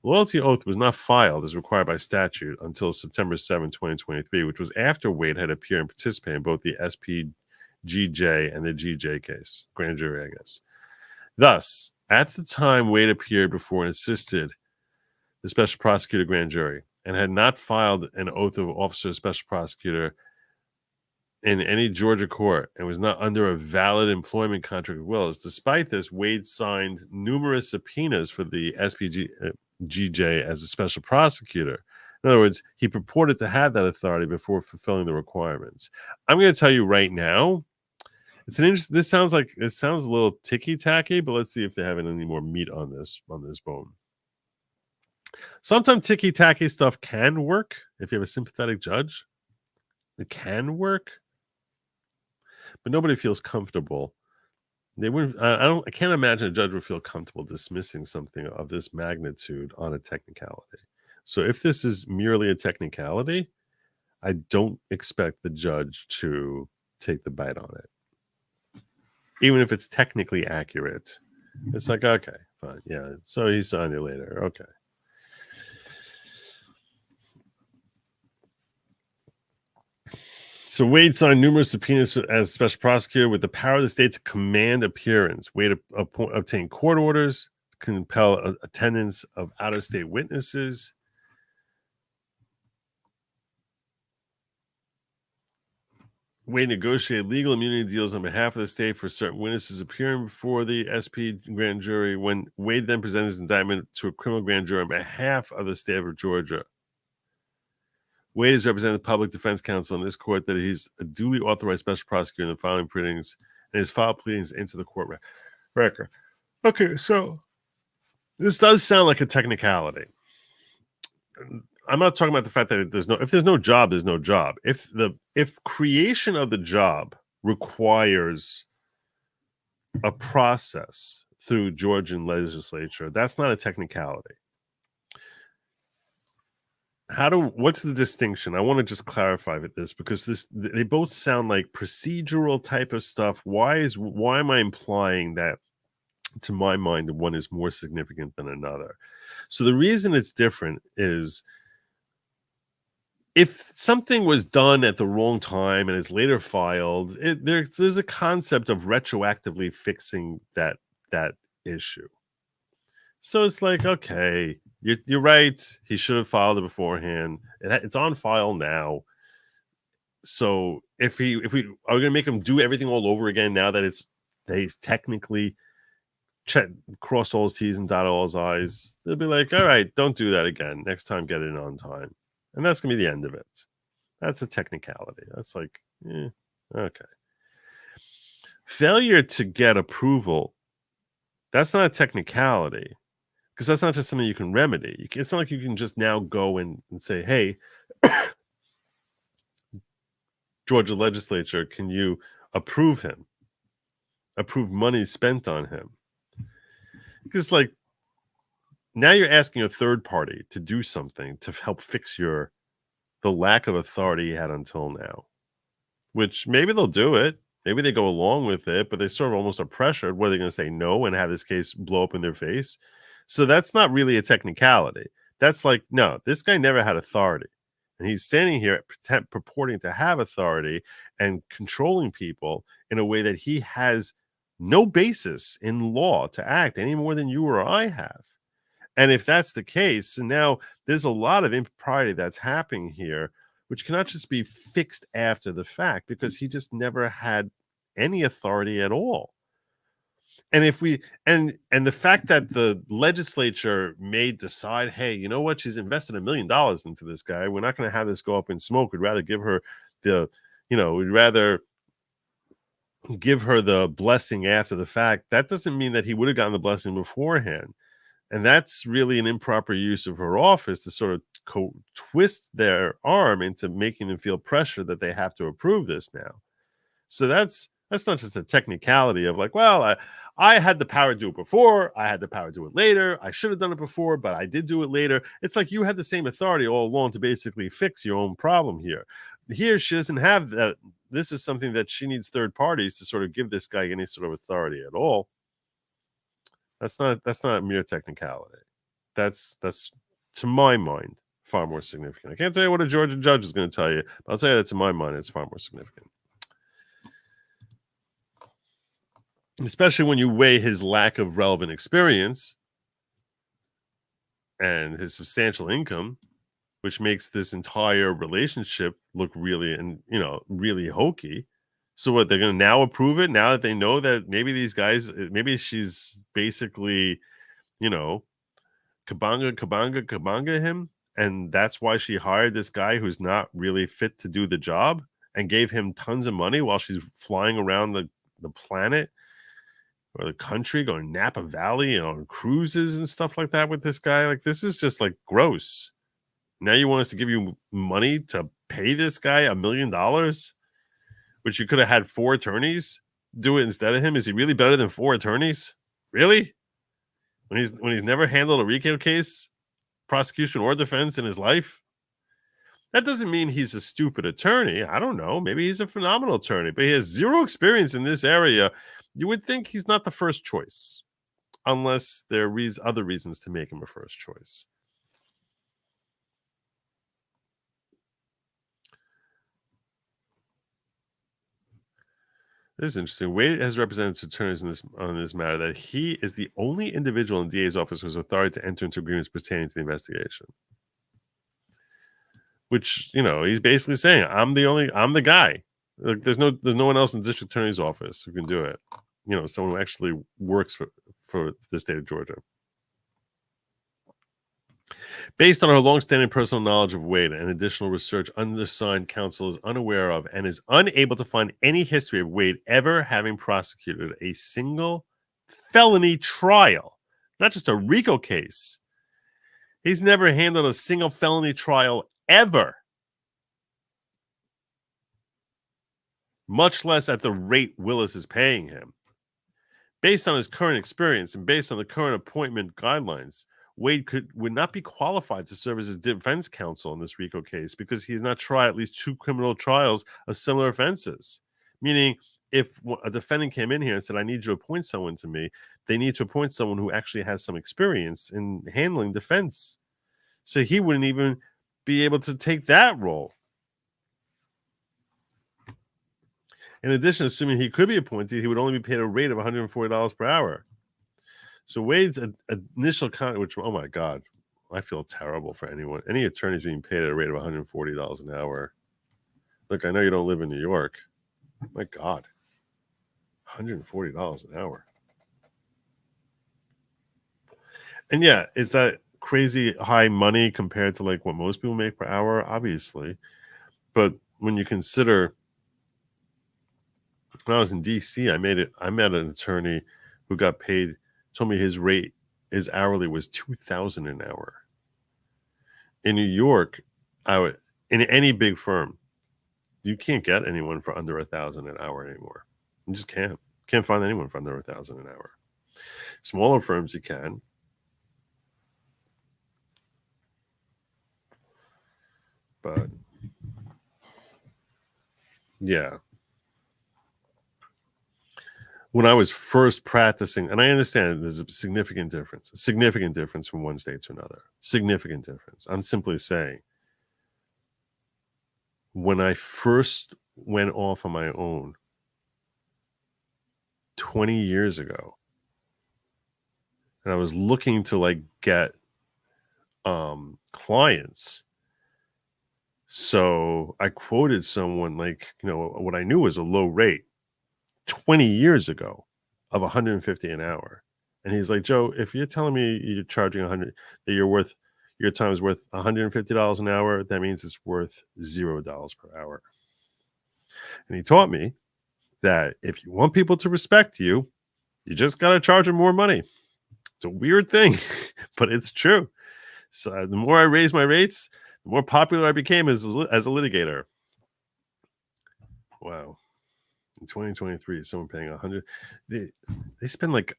The loyalty oath was not filed as required by statute until September 7, 2023, which was after Wade had appeared and participated in both the SPGJ and the GJ case, grand jury, I guess. Thus, at the time Wade appeared before and assisted the special prosecutor grand jury and had not filed an oath of officer of special prosecutor in any Georgia court and was not under a valid employment contract with Willis. Despite this, Wade signed numerous subpoenas for the SPGJ as a special prosecutor. In other words, he purported to have that authority before fulfilling the requirements. I'm going to tell you right now, it's an interesting. This sounds a little ticky-tacky, but let's see if they have any more meat on this bone. Sometimes ticky-tacky stuff can work if you have a sympathetic judge. It can work, but nobody feels comfortable. They wouldn't. I can't imagine a judge would feel comfortable dismissing something of this magnitude on a technicality. So if this is merely a technicality, I don't expect the judge to take the bite on it. Even if it's technically accurate, it's like, okay, fine. Yeah. So he signed it later. Okay. So Wade signed numerous subpoenas as special prosecutor with the power of the state to command appearance. Wade obtained court orders, compel attendance of out-of-state witnesses. Wade negotiated legal immunity deals on behalf of the state for certain witnesses appearing before the SP grand jury. When Wade then presented his indictment to a criminal grand jury on behalf of the state of Georgia, Wade has represented the public defense counsel in this court that he's a duly authorized special prosecutor in the filing proceedings and has filed pleadings into the court record. Okay, so this does sound like a technicality. I'm not talking about the fact that if there's no job, there's no job. If creation of the job requires a process through Georgian legislature, that's not a technicality. What's the distinction? I want to just clarify with this because they both sound like procedural type of stuff. Why am I implying that, to my mind, one is more significant than another? So the reason it's different is if something was done at the wrong time and is later filed, there's a concept of retroactively fixing that issue. So it's like, okay, you're right. He should have filed it beforehand. It's on file now. So if we are going to make him do everything all over again now that he's technically crossed all his T's and dotted all his I's, they'll be like, all right, don't do that again. Next time, get it on time. And that's going to be the end of it. That's a technicality. That's like, okay. Failure to get approval, that's not a technicality because that's not just something you can remedy. It's not like you can just now go and say, hey, Georgia legislature, can you approve him? Approve money spent on him? Because like now you're asking a third party to do something to help fix the lack of authority you had until now, which maybe they'll do it. Maybe they go along with it, but they sort of almost are pressured. What are they going to say no and have this case blow up in their face? So that's not really a technicality. That's like, no, this guy never had authority. And he's standing here purporting to have authority and controlling people in a way that he has no basis in law to act any more than you or I have. And if that's the case, and now there's a lot of impropriety that's happening here, which cannot just be fixed after the fact because he just never had any authority at all. And if we and the fact that the legislature may decide, hey, you know what, she's invested $1 million into this guy. We're not going to have this go up in smoke. We'd rather give her the blessing after the fact. That doesn't mean that he would have gotten the blessing beforehand. And that's really an improper use of her office to sort of twist their arm into making them feel pressure that they have to approve this now. So that's not just a technicality of like, well, I had the power to do it before. I had the power to do it later. I should have done it before, but I did do it later. It's like you had the same authority all along to basically fix your own problem here. Here, she doesn't have that. This is something that she needs third parties to sort of give this guy any sort of authority at all. That's not a mere technicality. That's to my mind far more significant. I can't tell you what a Georgia judge is going to tell you, but I'll tell you that to my mind it's far more significant. Especially when you weigh his lack of relevant experience and his substantial income, which makes this entire relationship look really hokey. So what, they're going to now approve it now that they know that maybe she's basically, kabanga him. And that's why she hired this guy who's not really fit to do the job and gave him tons of money while she's flying around the planet or the country, going Napa Valley, on cruises and stuff like that with this guy. Like, this is just like gross. Now you want us to give you money to pay this guy $1 million? Which you could have had 4 attorneys do it instead of him. Is he really better than 4 attorneys? Really? When he's never handled a RICO case, prosecution or defense in his life? That doesn't mean he's a stupid attorney. I don't know. Maybe he's a phenomenal attorney, but he has zero experience in this area. You would think he's not the first choice, unless there are other reasons to make him a first choice. This is interesting. Wade has represented to attorneys on this matter that he is the only individual in the DA's office who has authority to enter into agreements pertaining to the investigation. Which, he's basically saying, I'm the guy. Like, there's no one else in the district attorney's office who can do it. Someone who actually works for the state of Georgia. Based on her longstanding personal knowledge of Wade and additional research, undersigned counsel is unaware of and is unable to find any history of Wade ever having prosecuted a single felony trial, not just a RICO case. He's never handled a single felony trial ever, much less at the rate Willis is paying him. Based on his current experience and based on the current appointment guidelines, Wade would not be qualified to serve as his defense counsel in this RICO case because he has not tried at least 2 criminal trials of similar offenses. Meaning, if a defendant came in here and said, I need you to appoint someone to me, they need to appoint someone who actually has some experience in handling defense. So he wouldn't even be able to take that role. In addition, assuming he could be appointed, he would only be paid a rate of $140 per hour. So Wade's initial comment, which, oh my God, I feel terrible for any attorneys being paid at a rate of $140 an hour. Look, I know you don't live in New York. My God, $140 an hour. And yeah, is that crazy high money compared to like what most people make per hour? Obviously. But when you consider, when I was in DC, I met an attorney who got paid, told me his hourly was $2,000 an hour. In New York, in any big firm, you can't get anyone for under $1,000 an hour anymore. You just can't find anyone for under $1,000 an hour. Smaller firms you can. But yeah. When I was first practicing, and I understand there's a significant difference from one state to another. Significant difference. I'm simply saying, when I first went off on my own 20 years ago, and I was looking to like get clients, so I quoted someone like, what I knew was a low rate 20 years ago of $150 an hour. And he's like, Joe, if you're telling me you're charging $100, that your time is worth $150 an hour, that means it's worth $0 per hour. And he taught me that if you want people to respect you, you just got to charge them more money. It's a weird thing, but it's true. So the more I raised my rates, the more popular I became as a litigator. Wow. In 2023, someone paying $100, they spend like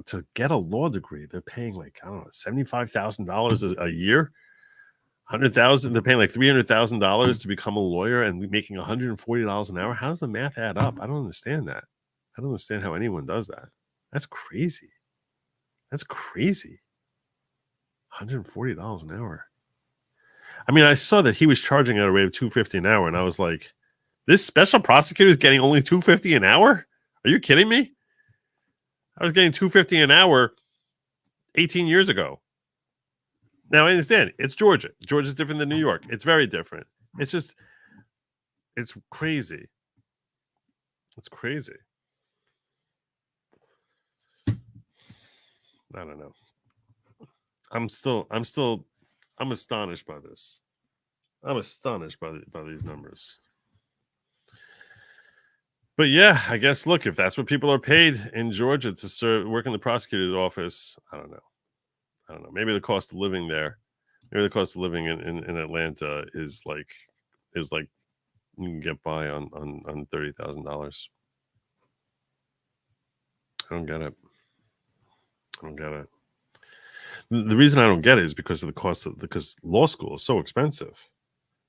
to get a law degree, they're paying like, I don't know, $75,000 a year, $100,000. They're paying like $300,000 to become a lawyer and making $140 an hour. How does the math add up? I don't understand that. I don't understand how anyone does that. That's crazy. That's crazy. $140 an hour. I mean, I saw that he was charging at a rate of $250 an hour, and I was like, this special prosecutor is getting only $250 an hour? Are you kidding me? I was getting $250 an hour 18 years ago. Now, I understand. It's Georgia. Georgia's different than New York. It's very different. It's crazy. It's crazy. I don't know. I'm astonished by this. I'm astonished by these numbers. But yeah, I guess, look, if that's what people are paid in Georgia to work in the prosecutor's office, I don't know. Maybe the cost of living there, maybe the cost of living in Atlanta is like you can get by on $30,000. I don't get it. The reason I don't get it is because of the cost because law school is so expensive.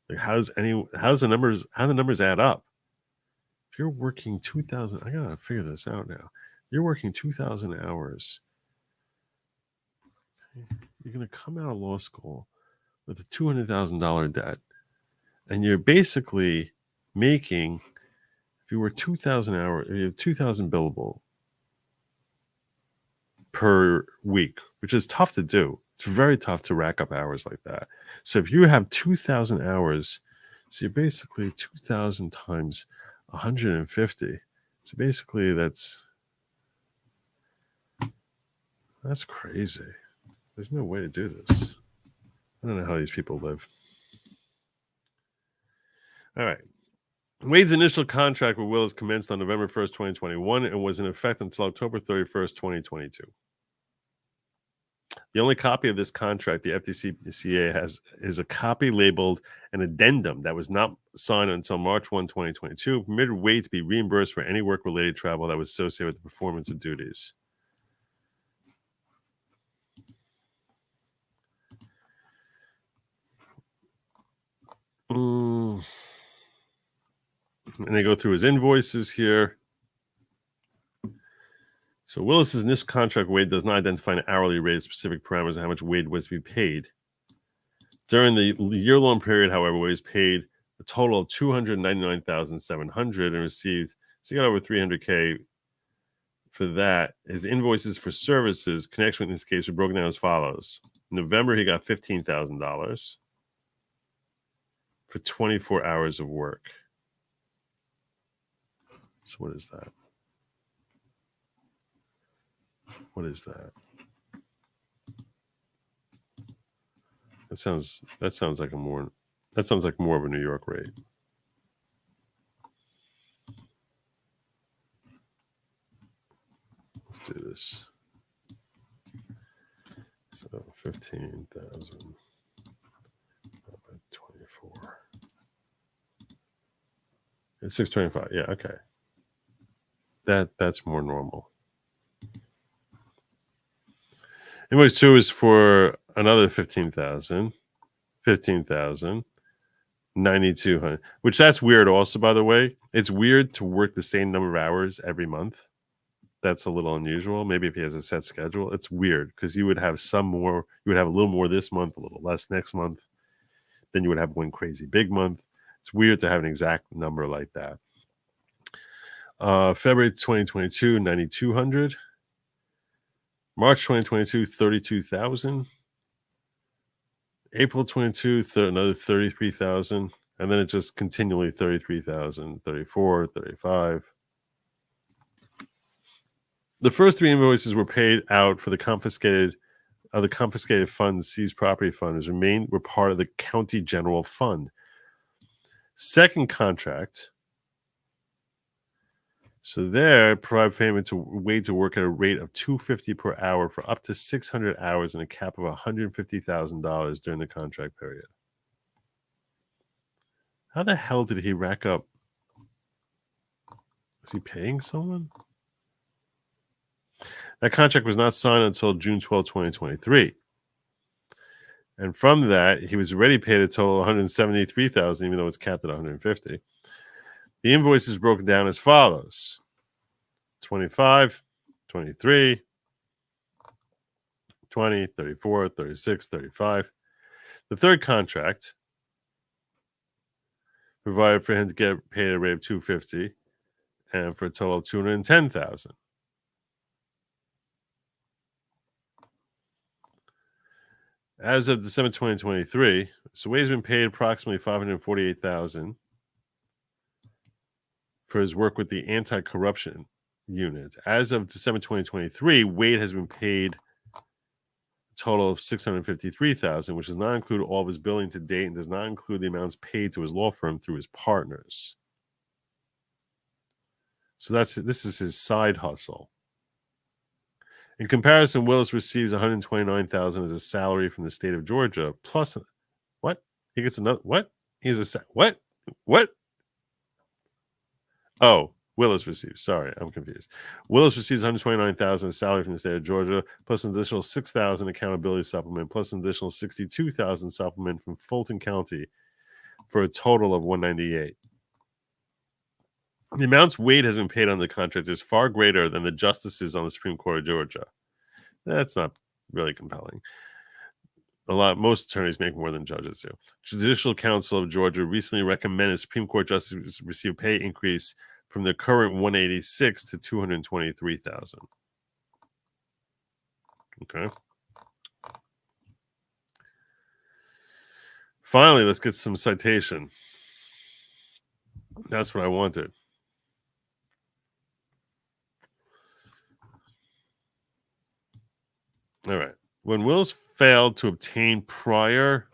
Like, how the numbers add up? If you're working 2,000, I gotta figure this out now. You're working 2,000 hours. You're gonna come out of law school with a $200,000 debt, and you're basically making, if you work 2,000 hours, you have 2,000 billable per week, which is tough to do. It's very tough to rack up hours like that. So if you have 2,000 hours, So you're basically 2,000 times 150. So basically that's crazy. There's no way to do this. I don't know how these people live. All right. Wade's initial contract with Willis commenced on November 1st, 2021, and was in effect until October 31st, 2022. The only copy of this contract the FDCPA has is a copy labeled an addendum that was not signed until March 1, 2022, permitted Wade to be reimbursed for any work-related travel that was associated with the performance of duties. And they go through his invoices here. So Willis's initial contract Wade does not identify an hourly rate, specific parameters of how much Wade was to be paid. During the year-long period, however, Wade was paid a total of $299,700 and received, so he got over $300K for that. His invoices for services, connection with this case, were broken down as follows. In November, he got $15,000 for 24 hours of work. So what is that? What is that? That sounds like more of a New York rate. Let's do this. So 15,000 by 24. It's 625. Yeah, okay. That's more normal. Invoice 2 is for another 15,000, 9,200, which that's weird also, by the way. It's weird to work the same number of hours every month. That's a little unusual. Maybe if he has a set schedule, it's weird because you would have some more, you would have a little more this month, a little less next month. Then you would have one crazy big month. It's weird to have an exact number like that. February 2022, 9,200. March 2022, 32,000. April 22, another 33,000. And then it just continually 33,000, 34, 35. The first three invoices were paid out for the confiscated funds, seized property funds were part of the county general fund. Second contract. So there, provide payment to Wade to work at a rate of $250 per hour for up to 600 hours and a cap of $150,000 during the contract period. How the hell did he rack up? Was he paying someone? That contract was not signed until June 12, 2023. And from that, he was already paid a total of $173,000, even though it's capped at $150,000. The invoice is broken down as follows: 25, 23, 20, 34, 36, 35. The third contract provided for him to get paid a rate of $250,000 and for a total of $210,000. As of December 2023, so Wade's been paid approximately $548,000 for his work with the anti-corruption unit. As of December 2023, Wade has been paid a total of $653,000, which does not include all of his billing to date and does not include the amounts paid to his law firm through his partners. So this is his side hustle. In comparison, Willis receives $129,000 as a salary from the state of Georgia, plus what? He gets another what? He's a what? What? Oh, Willis receives. Sorry, I'm confused. Willis receives $129,000 salary from the state of Georgia, plus an additional $6,000 accountability supplement, plus an additional $62,000 supplement from Fulton County, for a total of $198,000. The amounts Wade has been paid on the contract is far greater than the justices on the Supreme Court of Georgia. That's not really compelling. Most attorneys make more than judges do. Judicial Council of Georgia recently recommended Supreme Court justices receive a pay increase from the current $186,000 to $223,000. Okay. Finally, let's get some citation. That's what I wanted. All right. When Willis failed to obtain prior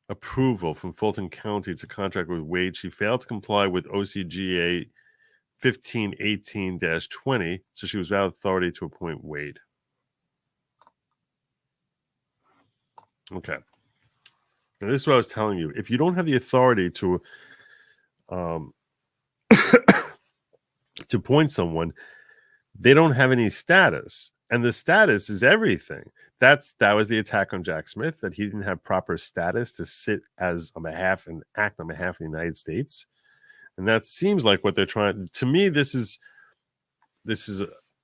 approval from Fulton County to contract with Wade, she failed to comply with OCGA 1518-20, so she was without authority to appoint Wade. Okay. Now, this is what I was telling you. If you don't have the authority to to appoint someone, they don't have any status. And the status is everything. That was the attack on Jack Smith, that he didn't have proper status to sit as on behalf and act on behalf of the United States. And that seems like what they're trying. To me, this is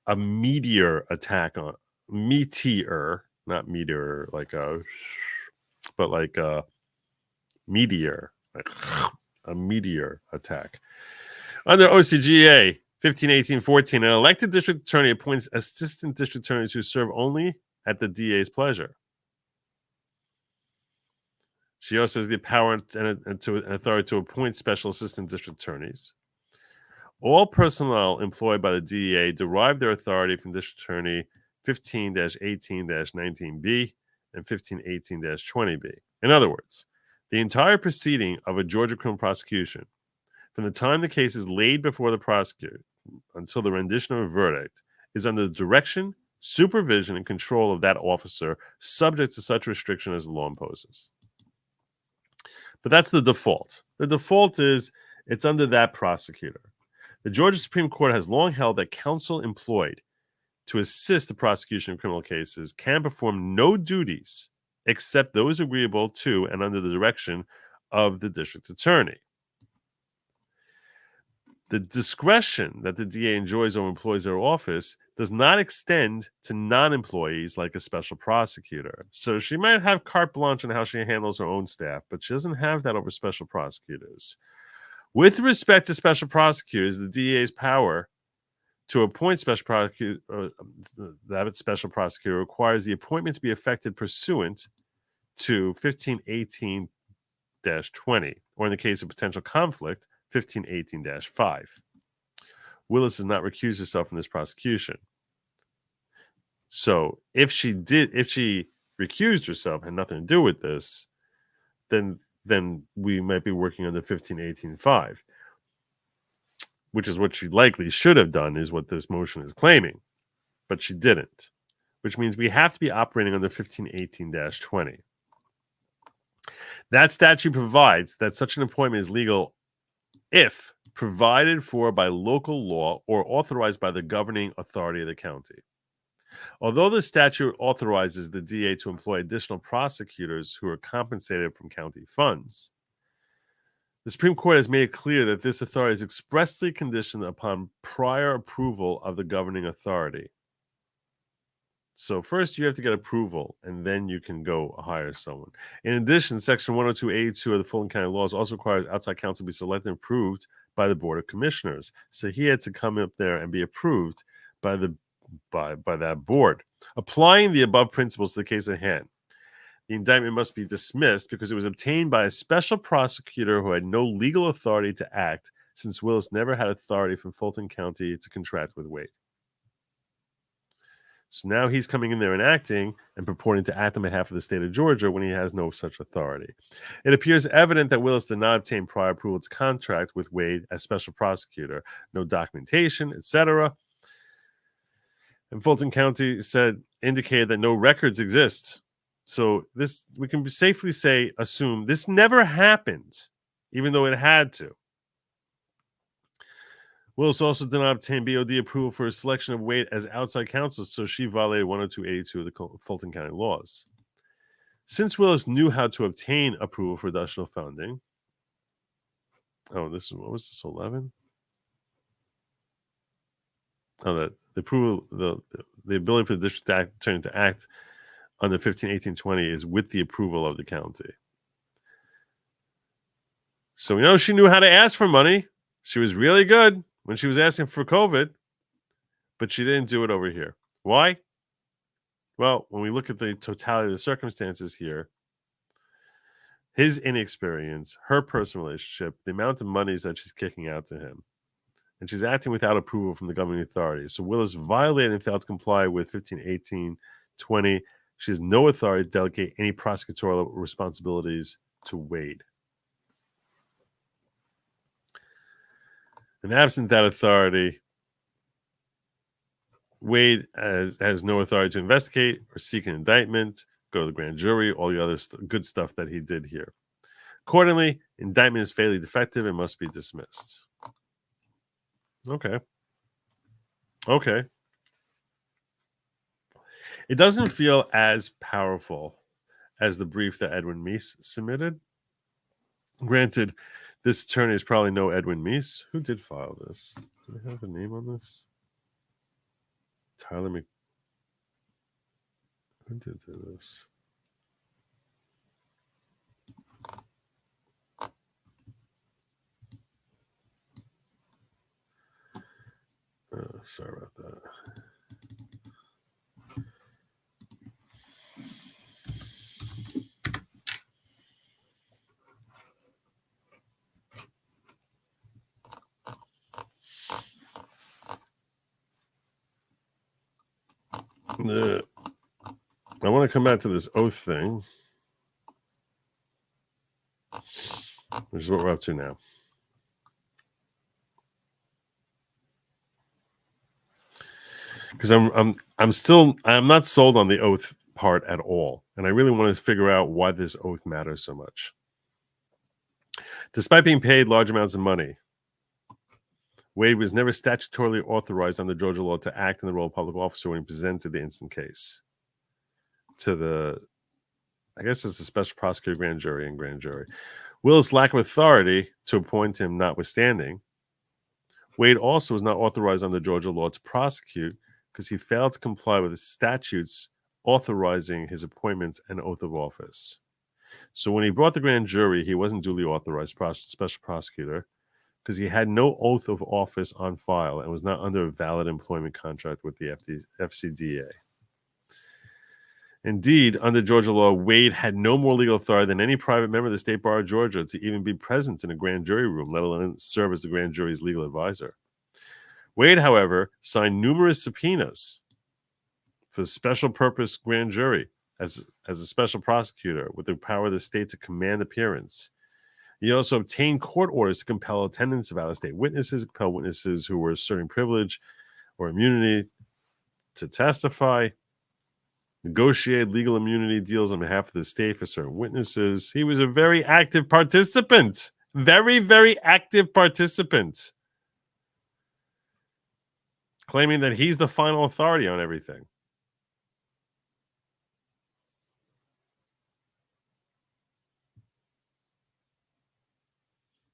a meteor attack on meteor, not meteor like a, but like a meteor, like a meteor attack. Under OCGA 1518-14, an elected district attorney appoints assistant district attorneys who serve only at the DA's pleasure. She also has the power and authority to appoint special assistant district attorneys. All personnel employed by the DEA derive their authority from District Attorney 15-18-19B and 1518-20B. In other words, the entire proceeding of a Georgia criminal prosecution, from the time the case is laid before the prosecutor until the rendition of a verdict, is under the direction, supervision, and control of that officer, subject to such restriction as the law imposes. But that's the default. The default is it's under that prosecutor. The Georgia Supreme Court has long held that counsel employed to assist the prosecution of criminal cases can perform no duties except those agreeable to and under the direction of the district attorney. The discretion that the DA enjoys over employees of their office does not extend to non-employees like a special prosecutor. So she might have carte blanche on how she handles her own staff, but she doesn't have that over special prosecutors. With respect to special prosecutors, the DA's power to appoint special prosecutor requires the appointment to be effected pursuant to 1518-20, or in the case of potential conflict, 1518-5. Willis has not recused herself from this prosecution. So if she recused herself, had nothing to do with this, then we might be working under 1518-5, which is what she likely should have done, is what this motion is claiming. But she didn't, which means we have to be operating under 1518-20. That statute provides that such an appointment is legal if provided for by local law or authorized by the governing authority of the county. Although the statute authorizes the DA to employ additional prosecutors who are compensated from county funds, the Supreme Court has made it clear that this authority is expressly conditioned upon prior approval of the governing authority. So first you have to get approval, and then you can go hire someone. In addition, Section 102A2 of the Fulton County laws also requires outside counsel to be selected and approved by the Board of Commissioners. So he had to come up there and be approved by that board. Applying the above principles to the case at hand, the indictment must be dismissed because it was obtained by a special prosecutor who had no legal authority to act, since Willis never had authority from Fulton County to contract with Wade. So now he's coming in there and acting and purporting to act on behalf of the state of Georgia when he has no such authority. It appears evident that Willis did not obtain prior approval to contract with Wade as special prosecutor, no documentation, etc. And Fulton County indicated that no records exist. So this, we can safely assume this never happened, even though it had to. Willis also did not obtain BOD approval for his selection of Wade as outside counsel, so she violated 102A2 of the Fulton County laws. Since Willis knew how to obtain approval for additional funding, what was this, 11? Oh, the approval, the ability for the district attorney to act under 1518-20 is with the approval of the county. So we know she knew how to ask for money. She was really good when she was asking for COVID, but she didn't do it over here. Why? Well, when we look at the totality of the circumstances here, his inexperience, her personal relationship, the amount of monies that she's kicking out to him. And she's acting without approval from the governing authorities. So Willis violated and failed to comply with 1518-20. She has no authority to delegate any prosecutorial responsibilities to Wade. And absent that authority, Wade has no authority to investigate or seek an indictment, go to the grand jury, all the other good stuff that he did here. Accordingly, indictment is fatally defective and must be dismissed. Okay. It doesn't feel as powerful as the brief that Edwin Meese submitted. Granted, this attorney is probably no Edwin Meese. Who did file this? Do we have a name on this? Tyler Mc... Who did this? Sorry about that. I want to come back to this oath thing, which is what we're up to now. Because I'm not sold on the oath part at all, and I really want to figure out why this oath matters so much. Despite being paid large amounts of money, Wade was never statutorily authorized under Georgia law to act in the role of public officer when he presented the instant case to the, I guess it's the special prosecutor, grand jury, and grand jury. Willis' lack of authority to appoint him notwithstanding, Wade also was not authorized under Georgia law to prosecute because he failed to comply with the statutes authorizing his appointments and oath of office. So when he brought the grand jury, he wasn't duly authorized special prosecutor because he had no oath of office on file and was not under a valid employment contract with the FCDA. Indeed, under Georgia law, Wade had no more legal authority than any private member of the State Bar of Georgia to even be present in a grand jury room, let alone serve as the grand jury's legal advisor. Wade, however, signed numerous subpoenas for the special purpose grand jury as a special prosecutor with the power of the state to command appearance. He also obtained court orders to compel attendance of out-of-state witnesses, compel witnesses who were asserting privilege or immunity to testify, negotiated legal immunity deals on behalf of the state for certain witnesses. He was a very active participant. Very, very active participant. Claiming that he's the final authority on everything.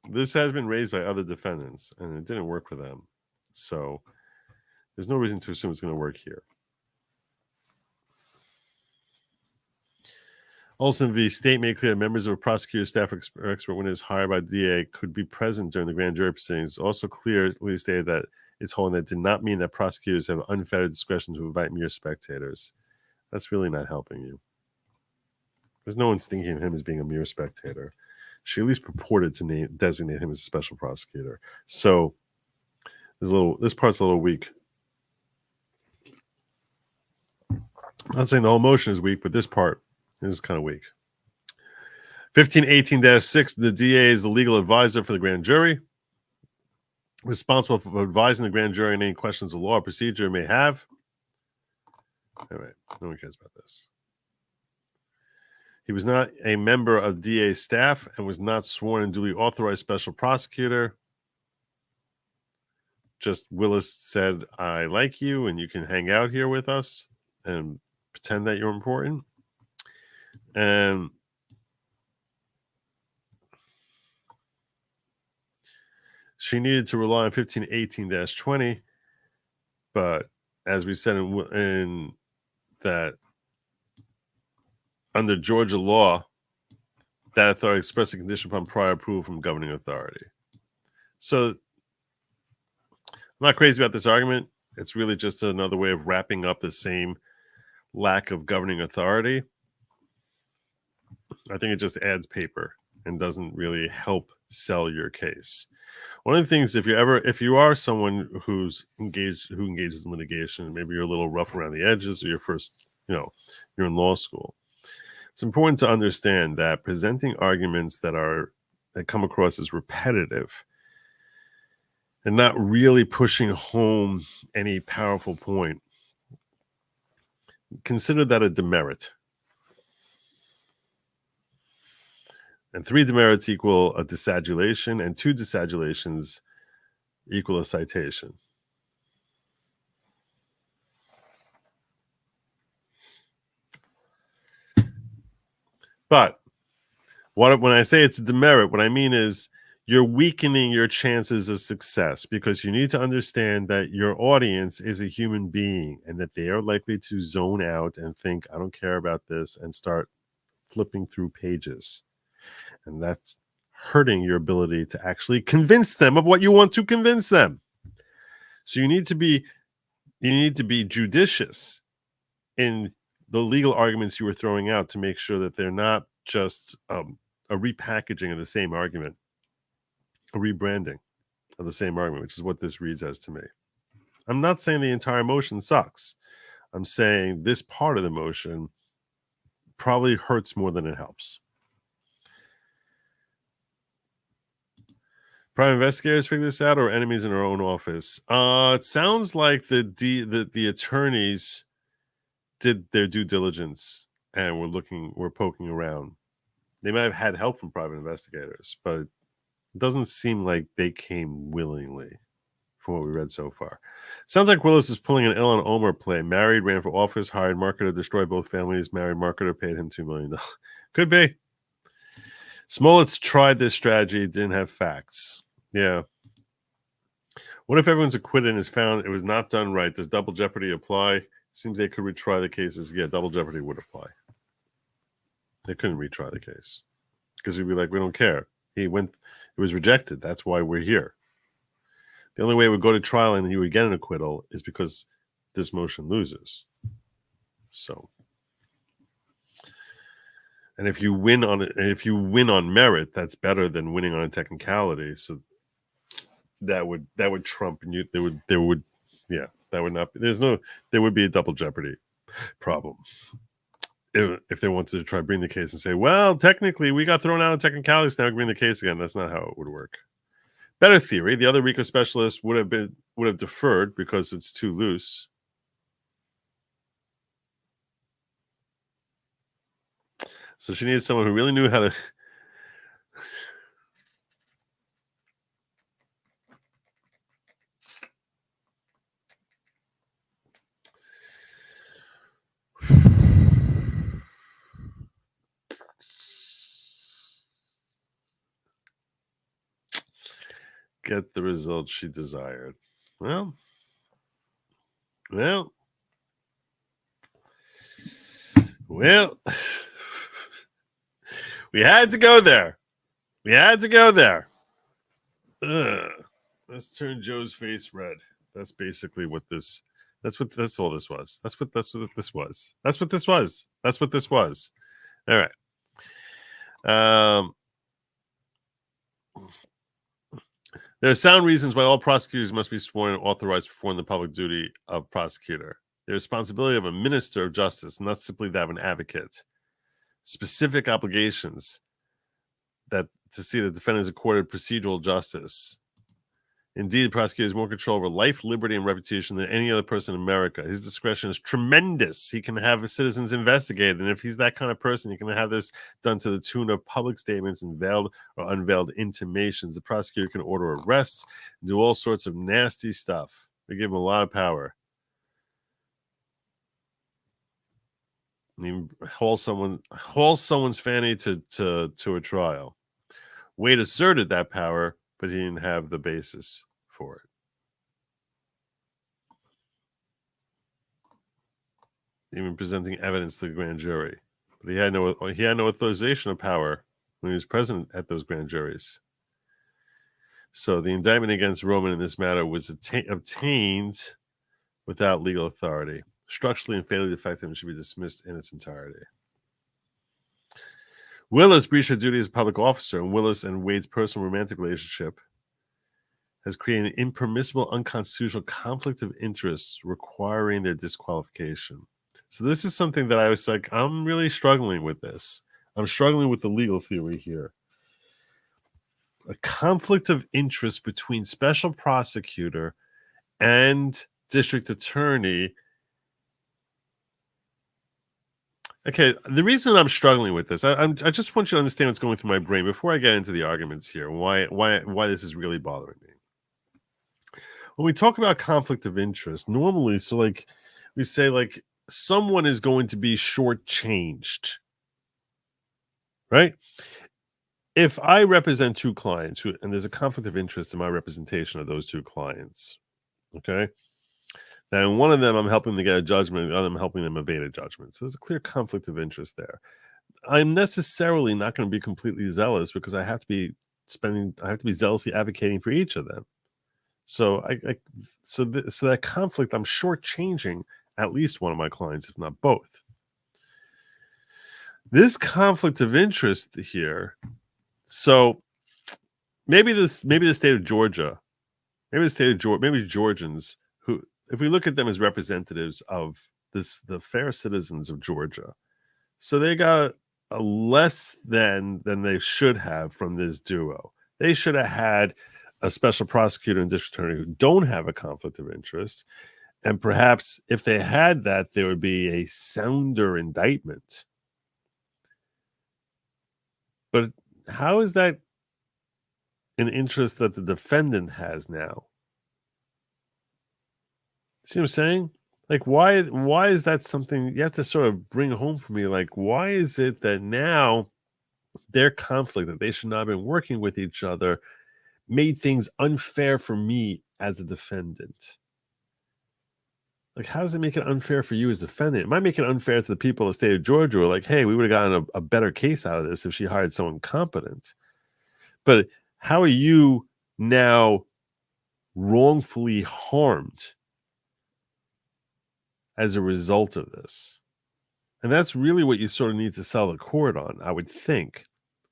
This has been raised by other defendants, and it didn't work for them. So there's no reason to assume it's going to work here. Olson v. State made clear that members of a prosecutor's staff or expert witness hired by the DA could be present during the grand jury proceedings. Also clearly stated that it's holding that did not mean that prosecutors have unfettered discretion to invite mere spectators. That's really not helping you. There's no one's thinking of him as being a mere spectator. She at least purported to designate him as a special prosecutor. So this part's a little weak. I'm not saying the whole motion is weak, but this part is kind of weak. 1518-6, the DA is the legal advisor for the grand jury, responsible for advising the grand jury on any questions of law or procedure it may have. All right, no one cares about this. He was not a member of DA's staff and was not sworn and duly authorized special prosecutor. Just Willis said, I like you and you can hang out here with us and pretend that you're important. And she needed to rely on 1518-20, but as we said in that under Georgia law, that authority expressed a condition upon prior approval from governing authority. So I'm not crazy about this argument. It's really just another way of wrapping up the same lack of governing authority. I think it just adds paper and doesn't really help sell your case. One of the things, if you are someone who engages in litigation, maybe you're a little rough around the edges, or you're in law school, it's important to understand that presenting arguments that come across as repetitive and not really pushing home any powerful point, consider that a demerit. And 3 demerits equal a disadulation, and 2 disadulations equal a citation. But when I say it's a demerit, what I mean is you're weakening your chances of success, because you need to understand that your audience is a human being and that they are likely to zone out and think, I don't care about this, and start flipping through pages. And that's hurting your ability to actually convince them of what you want to convince them. So you need to be judicious in the legal arguments you are throwing out to make sure that they're not just a repackaging of the same argument, a rebranding of the same argument, which is what this reads as to me. I'm not saying the entire motion sucks. I'm saying this part of the motion probably hurts more than it helps. Private investigators figure this out, or enemies in our own office? It sounds like the attorneys did their due diligence and were poking around. They might have had help from private investigators, but it doesn't seem like they came willingly from what we read so far. Sounds like Willis is pulling an Ilhan Omar play. Married, ran for office, hired marketer, destroyed both families. Married marketer paid him $2 million. Could be. Smollett's tried this strategy, didn't have facts. Yeah. What if everyone's acquitted and is found it was not done right? Does double jeopardy apply? Seems they could retry the cases. Yeah, double jeopardy would apply. They couldn't retry the case because we'd be like, we don't care. It was rejected. That's why we're here. The only way it would go to trial and you would get an acquittal is because this motion loses. So, and if you win on merit, that's better than winning on a technicality. So that would trump, and there would be a double jeopardy problem if they wanted to try to bring the case and say, well, technically we got thrown out of technicalities, now we bring the case again. That's not how it would work. Better theory: the other RICO specialist would have deferred because it's too loose. So she needed someone who really knew how to. Get the results she desired. Well, we had to go there. Let's turn Joe's face red. That's basically what this. That's all this was. That's what this was. All right. There are sound reasons why all prosecutors must be sworn and authorized to perform the public duty of prosecutor. The responsibility of a minister of justice, not simply that of an advocate. Specific obligations to see the defendant is accorded procedural justice. Indeed, the prosecutor has more control over life, liberty, and reputation than any other person in America. His discretion is tremendous. He can have his citizens investigated, and if he's that kind of person, he can have this done to the tune of public statements and veiled or unveiled intimations. The prosecutor can order arrests, do all sorts of nasty stuff. They give him a lot of power. And even haul someone's fanny to a trial. Wade asserted that power, but he didn't have the basis for it. Even presenting evidence to the grand jury. But he had no authorization of power when he was present at those grand juries. So the indictment against Roman in this matter was obtained without legal authority. Structurally and fatally defective and should be dismissed in its entirety. Willis breached her duty as a public officer, and Willis and Wade's personal romantic relationship has created an impermissible, unconstitutional conflict of interest requiring their disqualification. So this is something that I was like, I'm really struggling with this. I'm struggling with the legal theory here. A conflict of interest between special prosecutor and district attorney. Okay, the reason I'm struggling with this, I just want you to understand what's going through my brain before I get into the arguments here. Why this is really bothering me. When we talk about conflict of interest, normally, so like we say, like someone is going to be shortchanged, right? If I represent two clients and there's a conflict of interest in my representation of those two clients, okay, then one of them I'm helping to get a judgment, the other I'm helping them evade a judgment. So there's a clear conflict of interest there. I'm necessarily not going to be completely zealous because I have to be zealously advocating for each of them. So so that conflict, I'm shortchanging at least one of my clients, if not both. This conflict of interest here. So maybe the state of Georgia, maybe Georgians who, if we look at them as representatives of the fair citizens of Georgia, so they got a less than they should have from this duo. They should have had a special prosecutor and district attorney who don't have a conflict of interest. And perhaps if they had that, there would be a sounder indictment. But how is that an interest that the defendant has now? See what I'm saying? Like, why is that something you have to sort of bring home for me? Like, why is it that now their conflict, that they should not have been working with each other, made things unfair for me as a defendant? Like, how does it make it unfair for you as a defendant? It might make it unfair to the people of the state of Georgia who are like, hey, we would have gotten a better case out of this if she hired someone competent. But how are you now wrongfully harmed as a result of this? And that's really what you sort of need to sell the court on, I would think,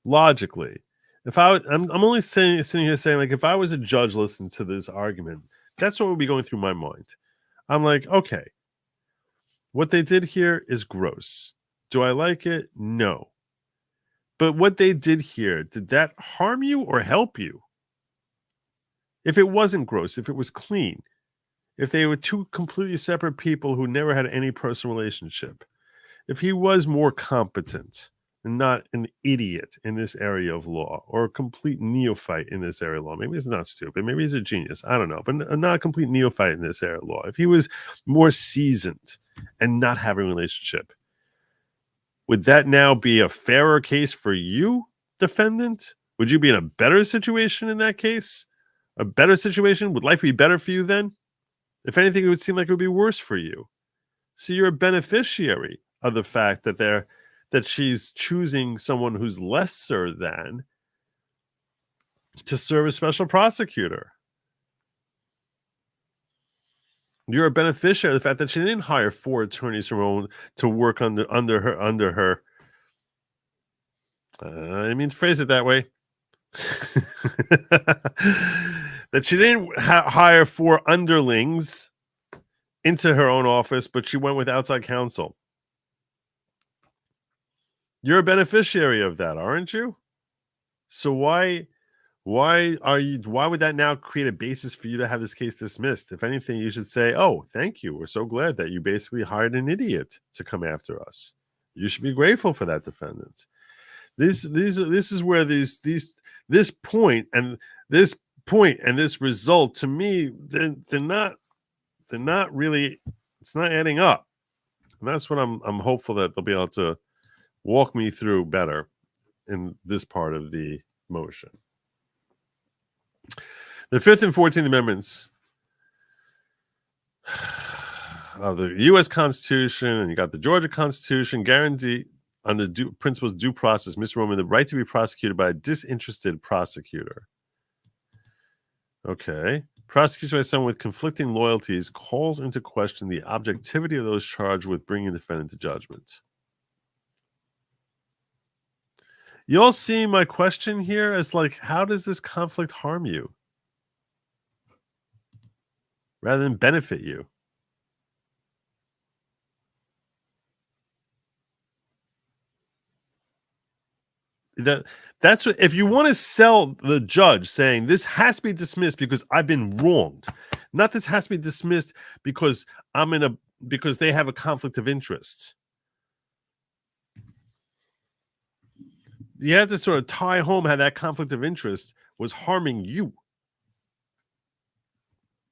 logically. If I'm only sitting here saying, like, if I was a judge listening to this argument, that's what would be going through my mind. I'm like, okay, what they did here is gross. Do I like it? No. But what they did here, did that harm you or help you? If it wasn't gross, if it was clean, if they were two completely separate people who never had any personal relationship, if he was more competent and not an idiot in this area of law or a complete neophyte in this area of law, maybe he's not stupid, maybe he's a genius, I don't know, but not a complete neophyte in this area of law. If he was more seasoned and not having a relationship, would that now be a fairer case for you, defendant? Would you be in a better situation in that case? A better situation? Would life be better for you then? If anything, it would seem like it would be worse for you. So you're a beneficiary of the fact that she's choosing someone who's lesser than to serve as special prosecutor. You're a beneficiary of the fact that she didn't hire 4 attorneys from her own to work under her. I didn't mean to phrase it that way. That she didn't hire 4 underlings into her own office, but she went with outside counsel. You're a beneficiary of that, aren't you? So why would that now create a basis for you to have this case dismissed? If anything, you should say, oh, thank you. We're so glad that you basically hired an idiot to come after us. You should be grateful for that, defendant. This is where this point and this result, to me, they're not really, it's not adding up. And that's what I'm hopeful that they'll be able to walk me through better in this part of the motion. The 5th and 14th Amendments of the U.S. Constitution, and you got the Georgia Constitution, guarantee on the principles of due process, Mr. Roman, the right to be prosecuted by a disinterested prosecutor. Okay. Prosecution by someone with conflicting loyalties calls into question the objectivity of those charged with bringing the defendant to judgment. You all see my question here as like, how does this conflict harm you rather than benefit you? That's what, if you want to sell the judge saying this has to be dismissed because I've been wronged, not this has to be dismissed because because they have a conflict of interest. You have to sort of tie home how that conflict of interest was harming you.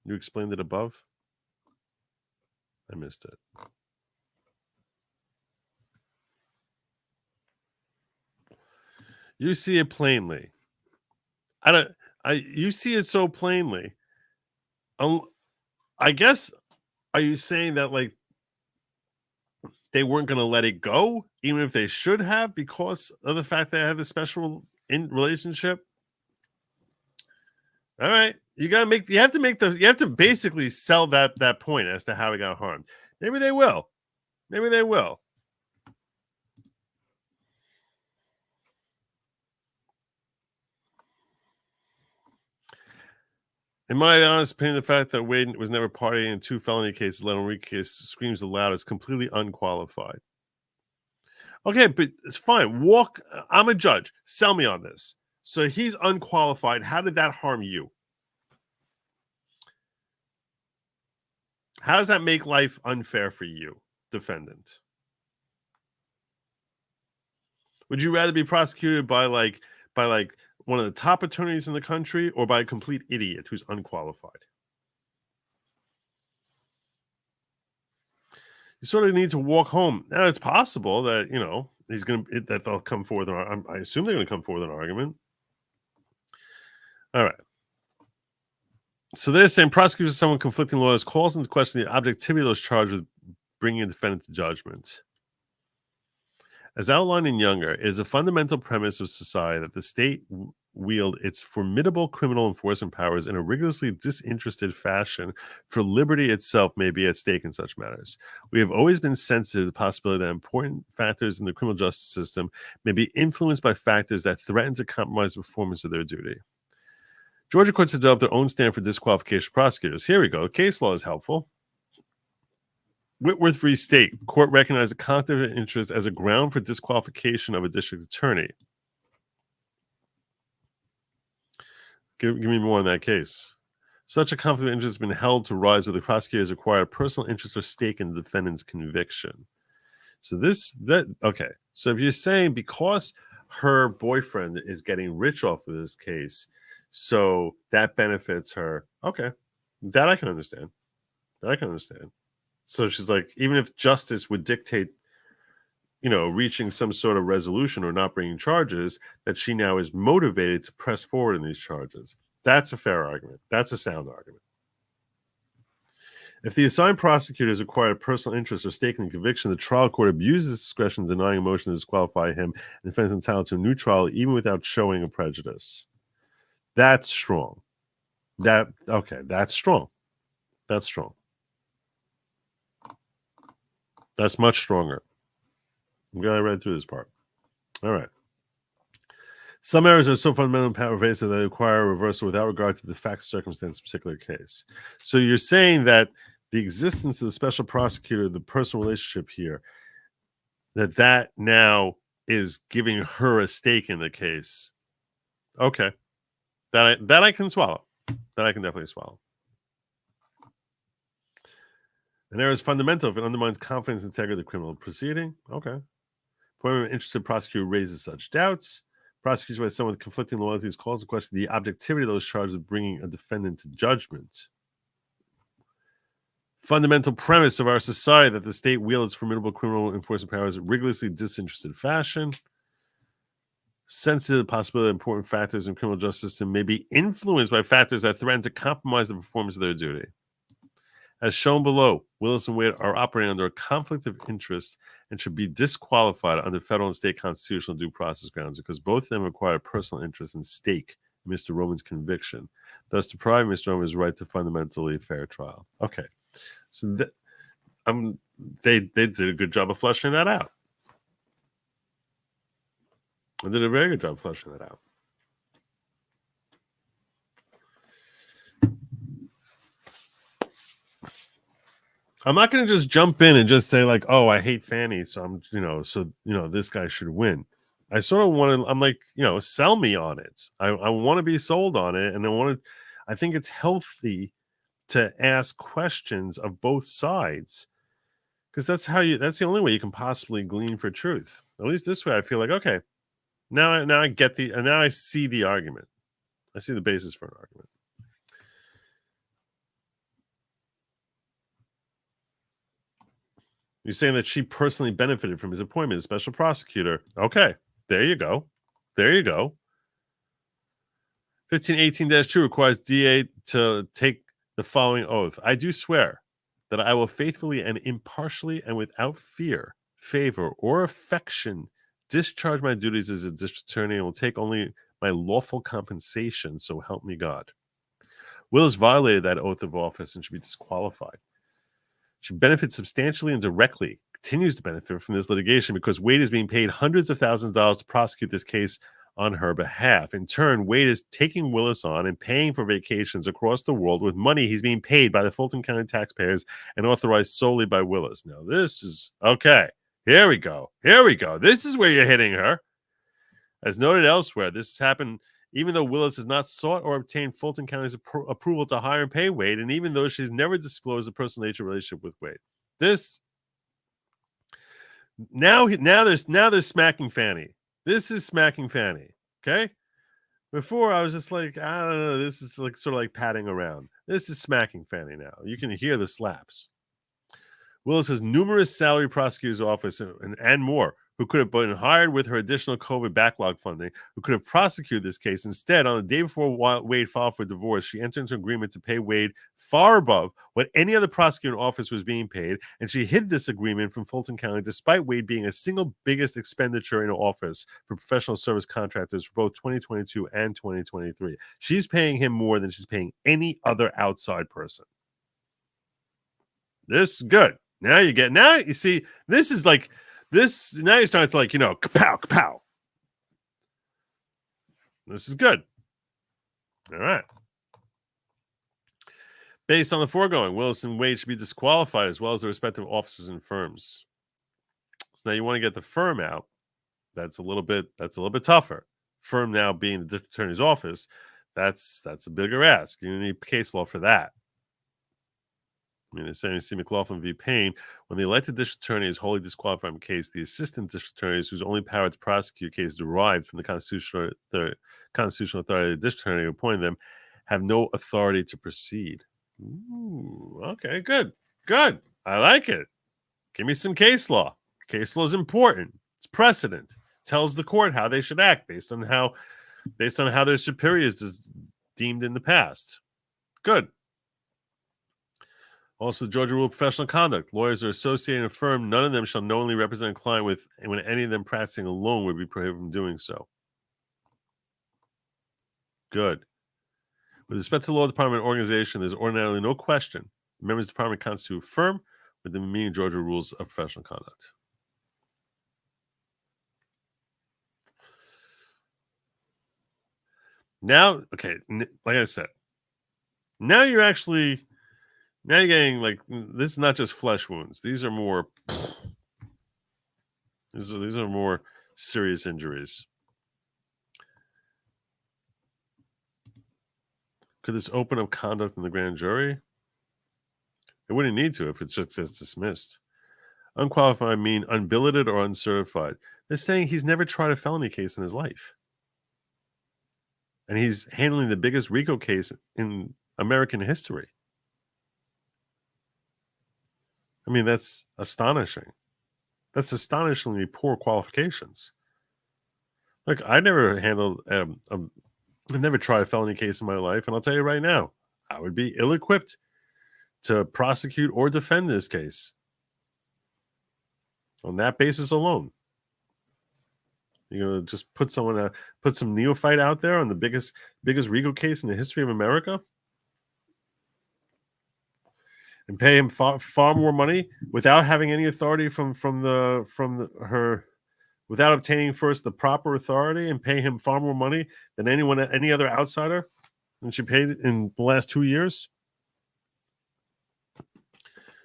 You explained it above? I missed it. You see it plainly. You see it so plainly. I guess, are you saying that like they weren't going to let it go, even if they should have, because of the fact that they have a special relationship? All right, you have to basically sell that point as to how he got harmed. Maybe they will. Maybe they will. In my honest opinion, the fact that Wade was never party in 2 felony cases, let alone case, screams the loudest, completely unqualified. Okay, but it's fine. I'm a judge. Sell me on this. So he's unqualified. How did that harm you? How does that make life unfair for you, defendant? Would you rather be prosecuted by one of the top attorneys in the country or by a complete idiot who's unqualified? You sort of need to walk home. Now, it's possible that, that they'll come forward. I assume they're going to come forward with an argument. All right. So they're saying prosecutors, someone conflicting lawyers, calls into question the objectivity of those charged with bringing a defendant to judgment. As outlined in Younger, it is a fundamental premise of society that the state wield its formidable criminal enforcement powers in a rigorously disinterested fashion, for liberty itself may be at stake in such matters. We have always been sensitive to the possibility that important factors in the criminal justice system may be influenced by factors that threaten to compromise the performance of their duty. Georgia courts have developed their own stand for disqualification of prosecutors. Here we go. Case law is helpful. Whitworth v. State, court recognized a conflict of interest as a ground for disqualification of a district attorney. Give me more on that case. Such a conflict of interest has been held to rise where the prosecutor has acquired a personal interest or stake in the defendant's conviction. So okay. So if you're saying because her boyfriend is getting rich off of this case, so that benefits her, okay, that I can understand. So she's like, even if justice would dictate, reaching some sort of resolution or not bringing charges, that she now is motivated to press forward in these charges. That's a fair argument. That's a sound argument. If the assigned prosecutor has acquired a personal interest or stake in the conviction, the trial court abuses discretion, denying a motion to disqualify him, and the defendant is entitled to a new trial even without showing a prejudice. That's strong. That's strong. That's strong. That's much stronger. I'm glad I read through this part. All right. Some errors are so fundamental and pervasive that they require a reversal without regard to the facts, circumstance, of a particular case. So you're saying that the existence of the special prosecutor, the personal relationship here, that now is giving her a stake in the case. Okay. That I can swallow. That I can definitely swallow. An error is fundamental if it undermines confidence and integrity of the criminal proceeding. Okay. Point of an interested prosecutor raises such doubts. Prosecution by someone with conflicting loyalties calls into question the objectivity of those charges of bringing a defendant to judgment. Fundamental premise of our society that the state wields formidable criminal enforcement powers in rigorously disinterested fashion. Sensitive to the possibility that important factors in criminal justice system may be influenced by factors that threaten to compromise the performance of their duty. As shown below, Willis and Wade are operating under a conflict of interest and should be disqualified under federal and state constitutional due process grounds because both of them acquire personal interest and stake in Mr. Roman's conviction, thus depriving Mr. Roman of his right to fundamentally fair trial. Okay, so they did a good job of fleshing that out. I did a very good job fleshing that out. I'm not going to just jump in and just say like, "Oh, I hate Fanny, so I'm, this guy should win." I sort of want to. I'm like, sell me on it. I want to be sold on it, and I think it's healthy to ask questions of both sides, because that's the only way you can possibly glean for truth. At least this way, I feel like, okay, now I get now I see the argument. I see the basis for an argument. You're saying that she personally benefited from his appointment as special prosecutor. Okay, there you go. There you go. 1518-2 requires DA to take the following oath. I do swear that I will faithfully and impartially and without fear, favor, or affection discharge my duties as a district attorney and will take only my lawful compensation, so help me God. Willis violated that oath of office and should be disqualified. She benefits substantially and directly, continues to benefit from this litigation because Wade is being paid hundreds of thousands of dollars to prosecute this case on her behalf. In turn, Wade is taking Willis on and paying for vacations across the world with money he's being paid by the Fulton County taxpayers and authorized solely by Willis. Now, this is okay. Here we go. Here we go. This is where you're hitting her. As noted elsewhere, this has happened even though Willis has not sought or obtained Fulton County's approval to hire and pay Wade, and even though she's never disclosed a personal nature relationship with Wade. This now they're smacking Fanny. This is smacking Fanny. Okay. Before I was just like, I don't know. This is like sort of like patting around. This is smacking Fanny now. You can hear the slaps. Willis has numerous salary prosecutor's office and more who could have been hired with her additional COVID backlog funding, who could have prosecuted this case. Instead, on the day before Wade filed for divorce, she entered into an agreement to pay Wade far above what any other prosecuting office was being paid, and she hid this agreement from Fulton County, despite Wade being a single biggest expenditure in her office for professional service contractors for both 2022 and 2023. She's paying him more than she's paying any other outside person. This is good. Now you see, this is like, this, now you're starting to like, kapow, kapow. This is good. All right. Based on the foregoing, Willis and Wade should be disqualified as well as their respective offices and firms. So now you want to get the firm out. That's a little bit tougher. Firm now being the district attorney's office, that's a bigger ask. You need case law for that. I mean, they're saying, see McLaughlin v. Payne, when the elected district attorney is wholly disqualified from a case, the assistant district attorneys whose only power to prosecute a case derived from the constitutional authority of the district attorney who appointed them have no authority to proceed. Ooh, okay, good. I like it. Give me some case law. Case law is important. It's precedent. Tells the court how they should act based on how their superiors is deemed in the past. Good. Also, the Georgia Rule of Professional Conduct. Lawyers are associated in a firm. None of them shall knowingly represent a client when any of them practicing alone would be prohibited from doing so. Good. With respect to the law department organization, there's ordinarily no question. The members of the department constitute a firm with the meaning Georgia Rules of Professional Conduct. Now, okay, like I said, now you're getting like, this is not just flesh wounds. These are more serious injuries. Could this open up conduct in the grand jury? It wouldn't need to if it's just dismissed. Unqualified mean unbilleted or uncertified. They're saying he's never tried a felony case in his life. And he's handling the biggest RICO case in American history. I mean, that's astonishing. That's astonishingly poor qualifications. Look, I never handled, I've never tried a felony case in my life, and I'll tell you right now, I would be ill-equipped to prosecute or defend this case on that basis alone. You're gonna just put some neophyte out there on the biggest RICO case in the history of America, and pay him far more money without having any authority from her without obtaining first the proper authority and pay him far more money than any other outsider than she paid in the last 2 years?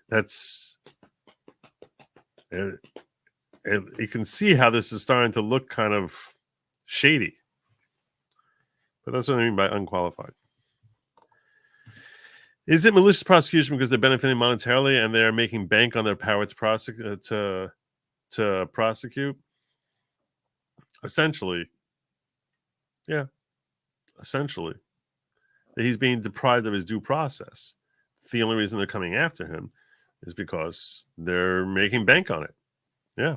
That's you can see how this is starting to look kind of shady. But that's what I mean by unqualified. Is it malicious prosecution because they're benefiting monetarily and they're making bank on their power to prosecute? Essentially, yeah. Essentially, he's being deprived of his due process. The only reason they're coming after him is because they're making bank on it. Yeah.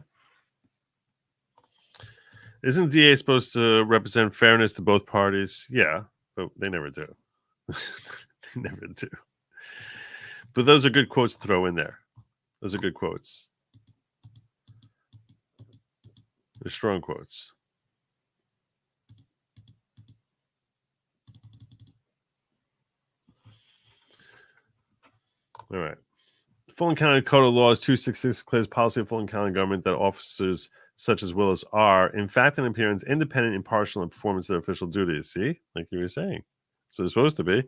Isn't DA supposed to represent fairness to both parties? Yeah, but they never do. They never do. But those are good quotes to throw in there. Those are good quotes. They're strong quotes. All right. Fulton County Code of Laws 266 declares policy of Fulton County government that officers such as Willis are, in fact, in appearance, independent, impartial, and performance of their official duties. See, like you were saying, that's what it's supposed to be.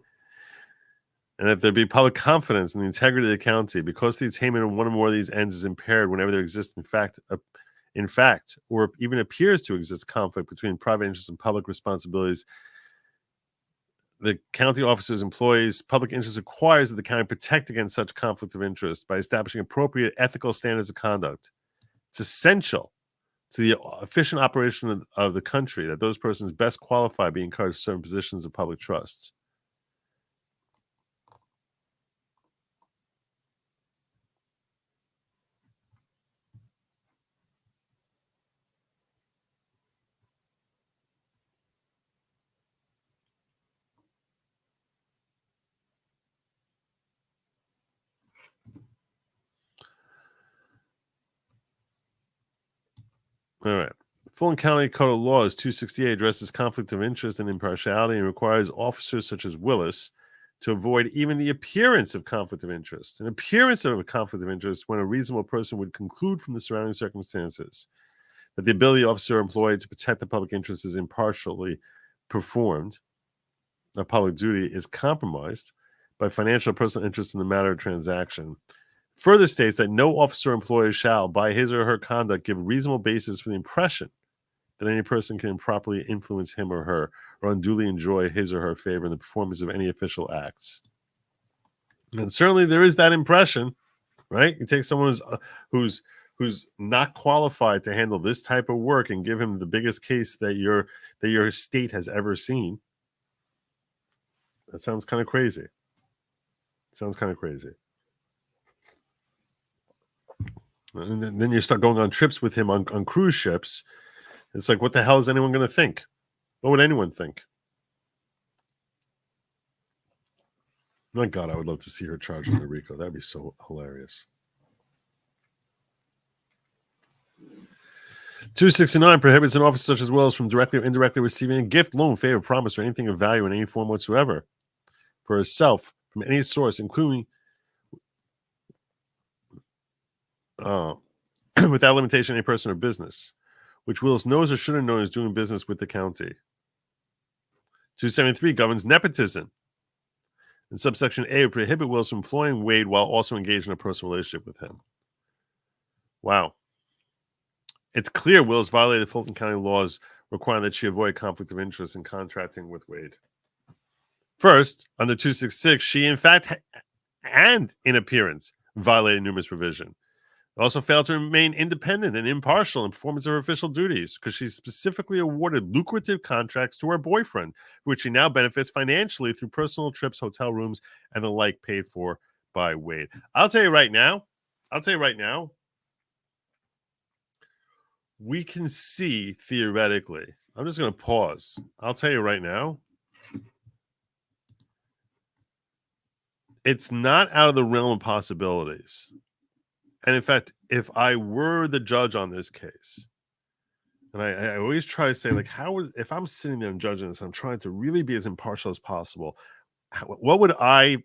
And that there be public confidence in the integrity of the county because the attainment of one or more of these ends is impaired whenever there exists, in fact, or even appears to exist conflict between private interests and public responsibilities. The county officers' employees' public interest requires that the county protect against such conflict of interest by establishing appropriate ethical standards of conduct. It's essential to the efficient operation of the country that those persons best qualified be encouraged to certain positions of public trust. All right. Fulton County Code of Laws 268 addresses conflict of interest and impartiality and requires officers such as Willis to avoid even the appearance of conflict of interest. An appearance of a conflict of interest when a reasonable person would conclude from the surrounding circumstances that the ability of the officer employed to protect the public interest is impartially performed, a public duty is compromised by financial or personal interest in the matter of transaction. Further states that no officer or employee shall, by his or her conduct, give reasonable basis for the impression that any person can improperly influence him or her or unduly enjoy his or her favor in the performance of any official acts. And certainly there is that impression, right? You take someone who's not qualified to handle this type of work and give him the biggest case that your state has ever seen. That sounds kind of crazy. Sounds kind of crazy. And then you start going on trips with him on cruise ships. It's like, what the hell is anyone going to think? What would anyone think? My God, I would love to see her charge under RICO. That'd be so hilarious. 269 prohibits an officer such as Willis from directly or indirectly receiving a gift, loan, favor, promise, or anything of value in any form whatsoever for herself from any source, including without limitation any person or business, which Willis knows or should have known is doing business with the county. 273 governs nepotism. And subsection A would prohibit Willis from employing Wade while also engaged in a personal relationship with him. Wow. It's clear Willis violated Fulton County laws requiring that she avoid conflict of interest in contracting with Wade. First, under 266, she in fact and in appearance violated numerous provisions. Also failed to remain independent and impartial in performance of her official duties because she specifically awarded lucrative contracts to her boyfriend, which she now benefits financially through personal trips, hotel rooms, and the like paid for by Wade. I'll tell you right now, we can see theoretically. I'm just going to pause. I'll tell you right now, it's not out of the realm of possibilities. And in fact, if I were the judge on this case, and I always try to say, like, if I'm sitting there and judging this, I'm trying to really be as impartial as possible. What would I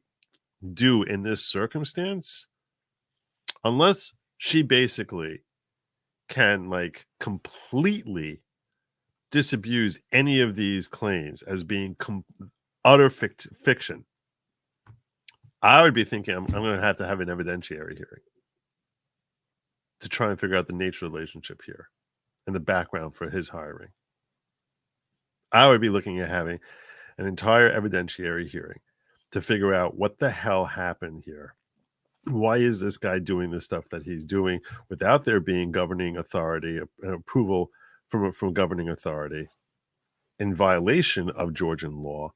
do in this circumstance? Unless she basically can like completely disabuse any of these claims as being utter fiction, I would be thinking I'm going to have an evidentiary hearing to try and figure out the nature of the relationship here and the background for his hiring. I would be looking at having an entire evidentiary hearing to figure out what the hell happened here. Why is this guy doing the stuff that he's doing without there being governing authority, approval from governing authority, in violation of Georgian law?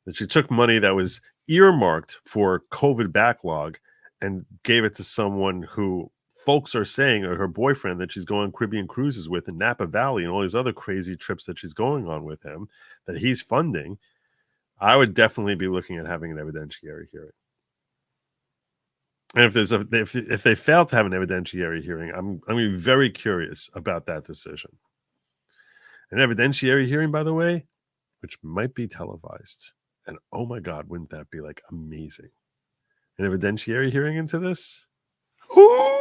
That she took money that was earmarked for COVID backlog and gave it to someone who folks are saying are her boyfriend that she's going Caribbean cruises with in Napa Valley and all these other crazy trips that she's going on with him that he's funding. I would definitely be looking at having an evidentiary hearing. And if they fail to have an evidentiary hearing, I'm going to be very curious about that decision. An evidentiary hearing, by the way, which might be televised. And oh my God, wouldn't that be like amazing? An evidentiary hearing into this? Ooh!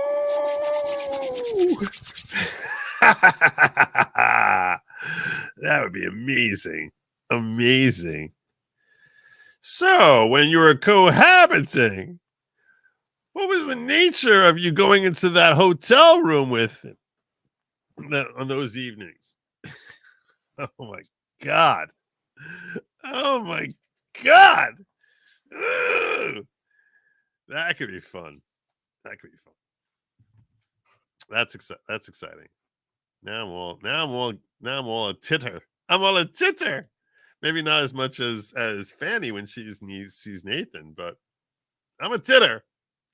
That would be amazing. Amazing. So when you were cohabiting, what was the nature of you going into that hotel room with him on those evenings? Oh my God. Oh my God. Ugh. That could be fun. That could be fun. That's exciting. Now I'm all a titter. I'm all a titter. Maybe not as much as Fanny when she sees Nathan, but I'm a titter.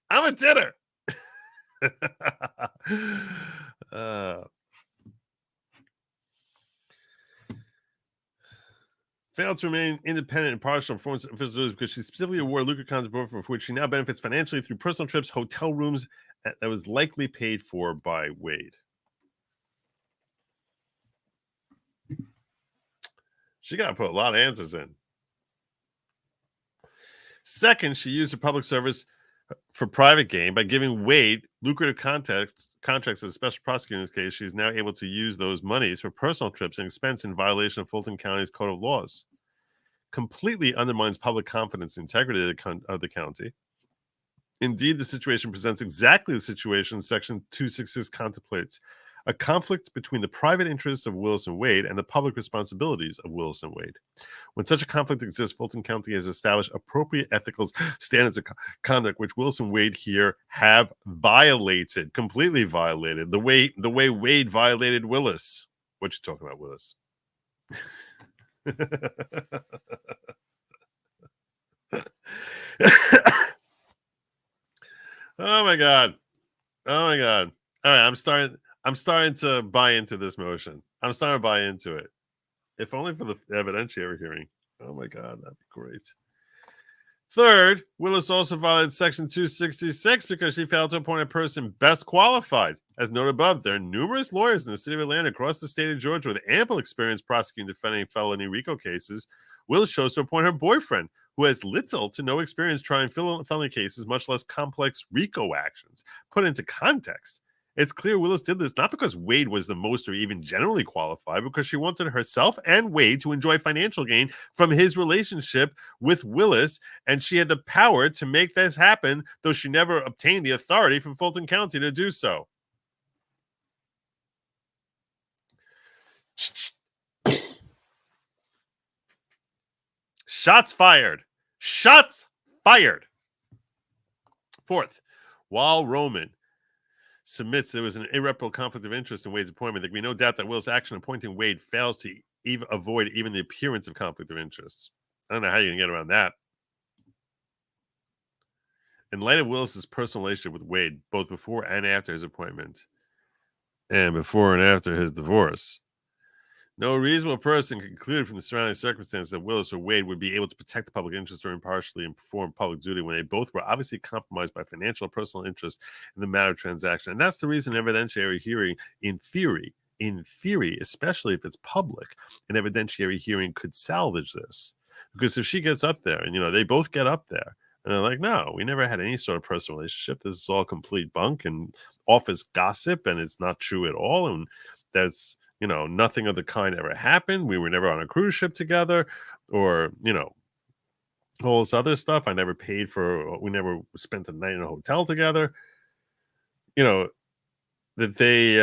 I'm a titter. Failed to remain independent and partial performance officials because she specifically awarded lucrative contract for which she now benefits financially through personal trips, hotel rooms that was likely paid for by Wade. She got to put a lot of answers in. Second, she used her public service for private gain by giving Wade lucrative contracts as a special prosecutor. In this case, she is now able to use those monies for personal trips and expense in violation of Fulton County's Code of Laws. Completely undermines public confidence and integrity of the county. Indeed, the situation presents exactly the situation Section 266 contemplates: a conflict between the private interests of Willis and Wade and the public responsibilities of Willis and Wade. When such a conflict exists, Fulton County has established appropriate ethical standards of conduct, which Willis and Wade here have violated, completely violated, the way Wade violated Willis. What you talking about, Willis? Oh my God. Oh my God. All right, I'm starting to buy into this motion. I'm starting to buy into it. If only for the evidentiary hearing. Oh my God, that'd be great. Third, Willis also violated Section 266 because she failed to appoint a person best qualified. As noted above, there are numerous lawyers in the city of Atlanta across the state of Georgia with ample experience prosecuting and defending felony RICO cases. Willis chose to appoint her boyfriend, who has little to no experience trying felony cases, much less complex RICO actions. Put into context, it's clear Willis did this not because Wade was the most or even generally qualified, because she wanted herself and Wade to enjoy financial gain from his relationship with Willis, and she had the power to make this happen, though she never obtained the authority from Fulton County to do so. Shots fired. Shots fired. Fourth, while Roman submits there was an irreparable conflict of interest in Wade's appointment, there can be no doubt that Willis' action appointing Wade fails to avoid even the appearance of conflict of interest. I don't know how you can get around that. In light of Willis's personal relationship with Wade, both before and after his appointment, and before and after his divorce, no reasonable person can conclude from the surrounding circumstances that Willis or Wade would be able to protect the public interest or impartially and perform public duty when they both were obviously compromised by financial or personal interest in the matter of transaction. And that's the reason evidentiary hearing, in theory, especially if it's public, an evidentiary hearing could salvage this. Because if she gets up there, and they both get up there, And they're like, no, we never had any sort of personal relationship. This is all complete bunk and office gossip, and it's not true at all. And that's, nothing of the kind ever happened. We were never on a cruise ship together, or, all this other stuff. We never spent the night in a hotel together. That they,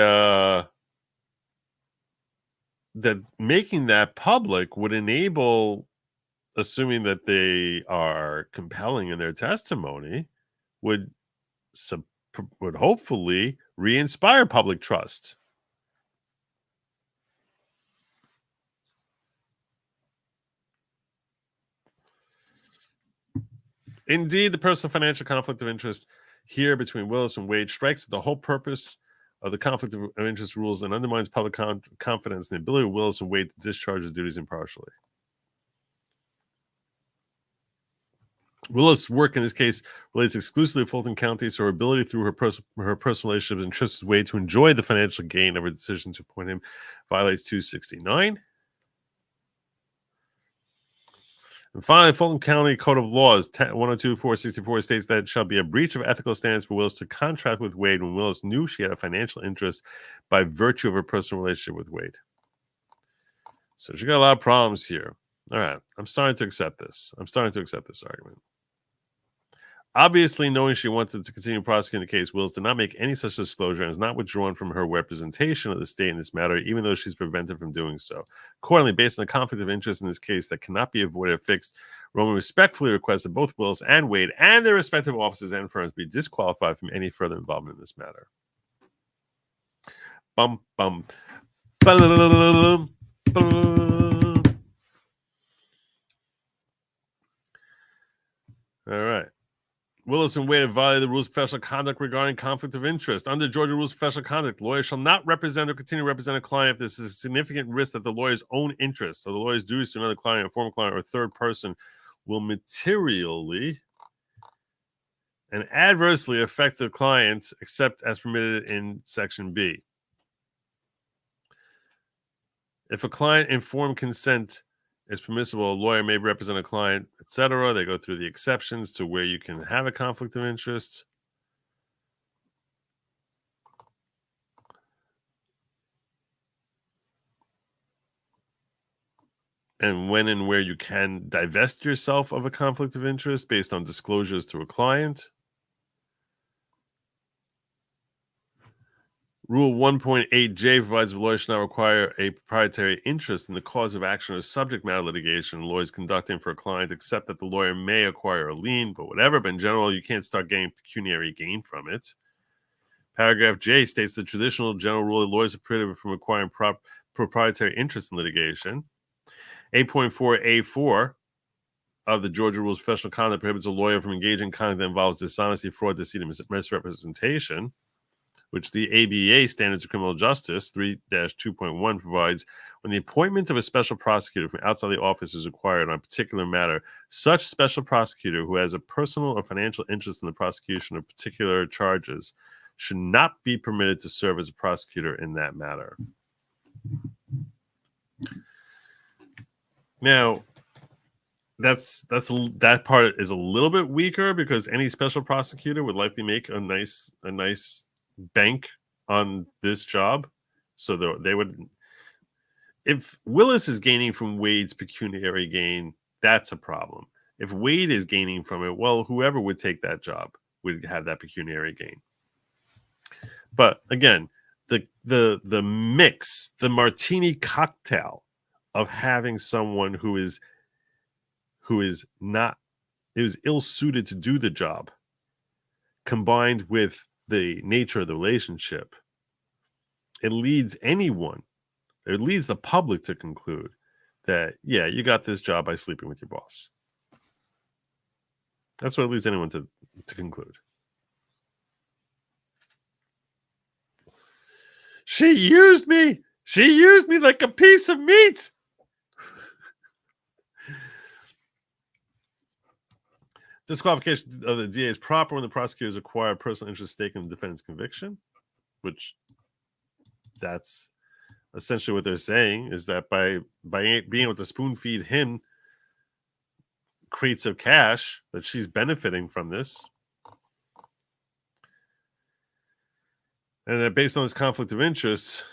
that making that public would enable, assuming that they are compelling in their testimony, would hopefully re-inspire public trust. Indeed, the personal financial conflict of interest here between Willis and Wade strikes at the whole purpose of the conflict of interest rules and undermines public confidence in the ability of Willis and Wade to discharge their duties impartially. Willis' work in this case relates exclusively to Fulton County, so her ability through her personal relationships and trips with Wade to enjoy the financial gain of her decision to appoint him violates 269. And finally, Fulton County Code of Laws 102-464 states that it shall be a breach of ethical standards for Willis to contract with Wade when Willis knew she had a financial interest by virtue of her personal relationship with Wade. So she got a lot of problems here. All right, I'm starting to accept this. Argument. Obviously, knowing she wanted to continue prosecuting the case, Willis did not make any such disclosure and is not withdrawn from her representation of the state in this matter, even though she's prevented from doing so. Accordingly, based on the conflict of interest in this case that cannot be avoided or fixed, Roman respectfully requests that both Willis and Wade and their respective offices and firms be disqualified from any further involvement in this matter. Bum, bum. Ba-da-da-da-da-da. Ba-da-da-da-da. All right. Willis and Wade have violated the rules of professional conduct regarding conflict of interest. Under Georgia rules of professional conduct, lawyers shall not represent or continue to represent a client if this is a significant risk that the lawyer's own interests, so the lawyer's duties to another client, a former client, or a third person will materially and adversely affect the client, except as permitted in Section B. If a client informed consent is permissible, a lawyer may represent a client, etc. They go through the exceptions to where you can have a conflict of interest. And when and where you can divest yourself of a conflict of interest based on disclosures to a client. Rule 1.8J provides the lawyer shall not require a proprietary interest in the cause of action or subject matter litigation lawyers conducting for a client, except that the lawyer may acquire a lien, but whatever. But in general, you can't start getting pecuniary gain from it. Paragraph J states the traditional general rule that lawyers are prohibited from acquiring proprietary interest in litigation. 8.4A4 of the Georgia Rules of Professional Conduct prohibits a lawyer from engaging in conduct that involves dishonesty, fraud, deceit, and misrepresentation, which the ABA Standards of Criminal Justice 3-2.1 provides. When the appointment of a special prosecutor from outside the office is required on a particular matter, such special prosecutor who has a personal or financial interest in the prosecution of particular charges should not be permitted to serve as a prosecutor in that matter. Now, that part is a little bit weaker because any special prosecutor would likely make a nice bank on this job. So they would, if Willis is gaining from Wade's pecuniary gain, that's a problem. If Wade is gaining from it, well, whoever would take that job would have that pecuniary gain. But again, the mix, the martini cocktail of having someone who is ill-suited to do the job, combined with the nature of the relationship, it leads the public to conclude that, yeah, you got this job by sleeping with your boss. That's what it leads anyone to conclude. She used me like a piece of meat. Disqualification of the DA is proper when the prosecutors acquire a personal interest stake in the defendant's conviction, which that's essentially what they're saying, is that by being able to spoon feed him crates of cash, that she's benefiting from this. And that based on this conflict of interest,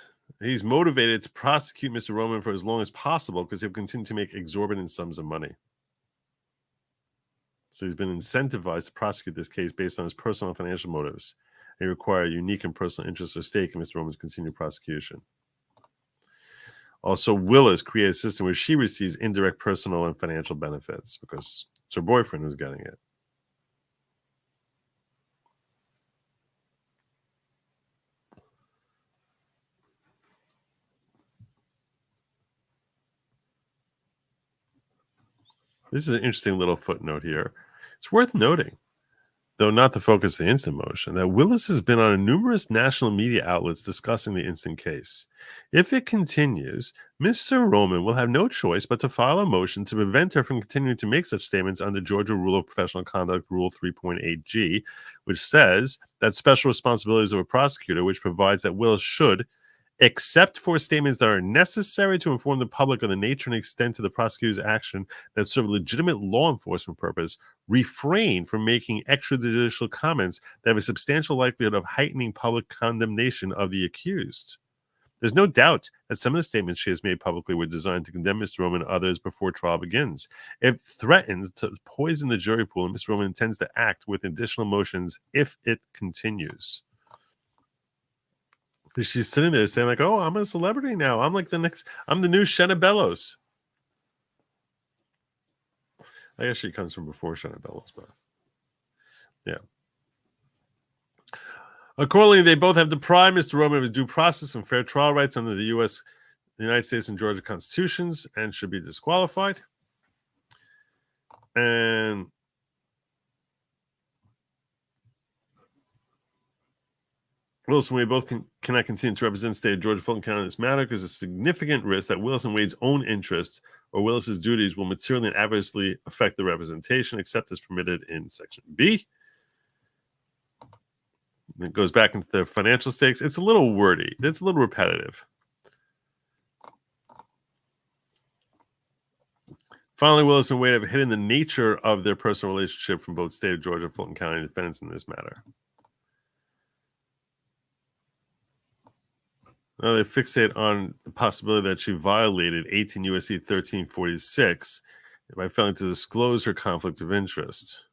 he's motivated to prosecute Mr. Roman for as long as possible because he'll continue to make exorbitant sums of money. So he's been incentivized to prosecute this case based on his personal and financial motives. They require a unique and personal interest or stake in Mr. Roman's continued prosecution. Also, Willis created a system where she receives indirect personal and financial benefits because it's her boyfriend who's getting it. This is an interesting little footnote here. It's worth noting, though not the focus of the instant motion, that Willis has been on numerous national media outlets discussing the instant case. If it continues, Mr. Roman will have no choice but to file a motion to prevent her from continuing to make such statements under Georgia Rule of Professional Conduct, Rule 3.8G, which says that special responsibilities of a prosecutor, which provides that Willis should, except for statements that are necessary to inform the public of the nature and extent of the prosecutor's action that serve a legitimate law enforcement purpose, refrain from making extrajudicial comments that have a substantial likelihood of heightening public condemnation of the accused. There's no doubt that some of the statements she has made publicly were designed to condemn Mr. Roman and others before trial begins. It threatens to poison the jury pool, and Mr. Roman intends to act with additional motions if it continues. She's sitting there saying like, oh, I'm a celebrity now. I'm like I'm the new Shenna Bellows. I guess she comes from before Shenna Bellows, but yeah. Accordingly, they both have deprived Mr. Roman of his due process and fair trial rights under the United States and Georgia constitutions and should be disqualified. And Willis and Wade both cannot continue to represent the state of Georgia, Fulton County in this matter because there's a significant risk that Willis and Wade's own interests or Willis's duties will materially and adversely affect the representation, except as permitted in Section B. And it goes back into the financial stakes. It's a little wordy. It's a little repetitive. Finally, Willis and Wade have hidden the nature of their personal relationship from both state of Georgia and Fulton County defendants in this matter. Now they fixate on the possibility that she violated 18 U.S.C. 1346 by failing to disclose her conflict of interest.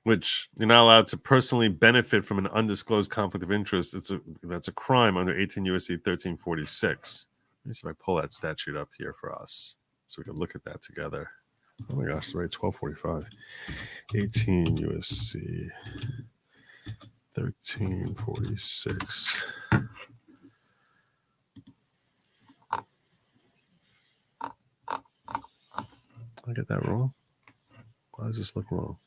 Which you're not allowed to personally benefit from an undisclosed conflict of interest. That's a crime under 18 U.S.C. 1346. Let me see if I pull that statute up here for us so we can look at that together. Oh my gosh, right, 1245. 18 U.S.C. 1346. Did I get that wrong? Why does this look wrong?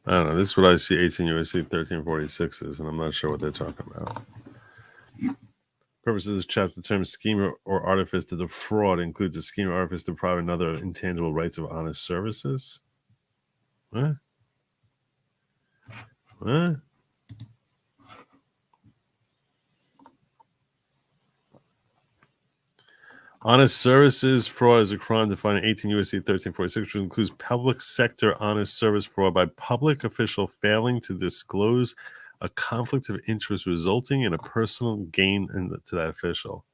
I don't know. This is what I see 18 U.S.C. 1346 is, and I'm not sure what they're talking about. Purpose of this chapter, the term scheme or artifice to defraud includes a scheme or artifice to deprive another of intangible rights of honest services. What? What? Honest services fraud is a crime defined in 18 U.S.C. 1346, which includes public sector honest service fraud by public official failing to disclose a conflict of interest resulting in a personal gain to that official.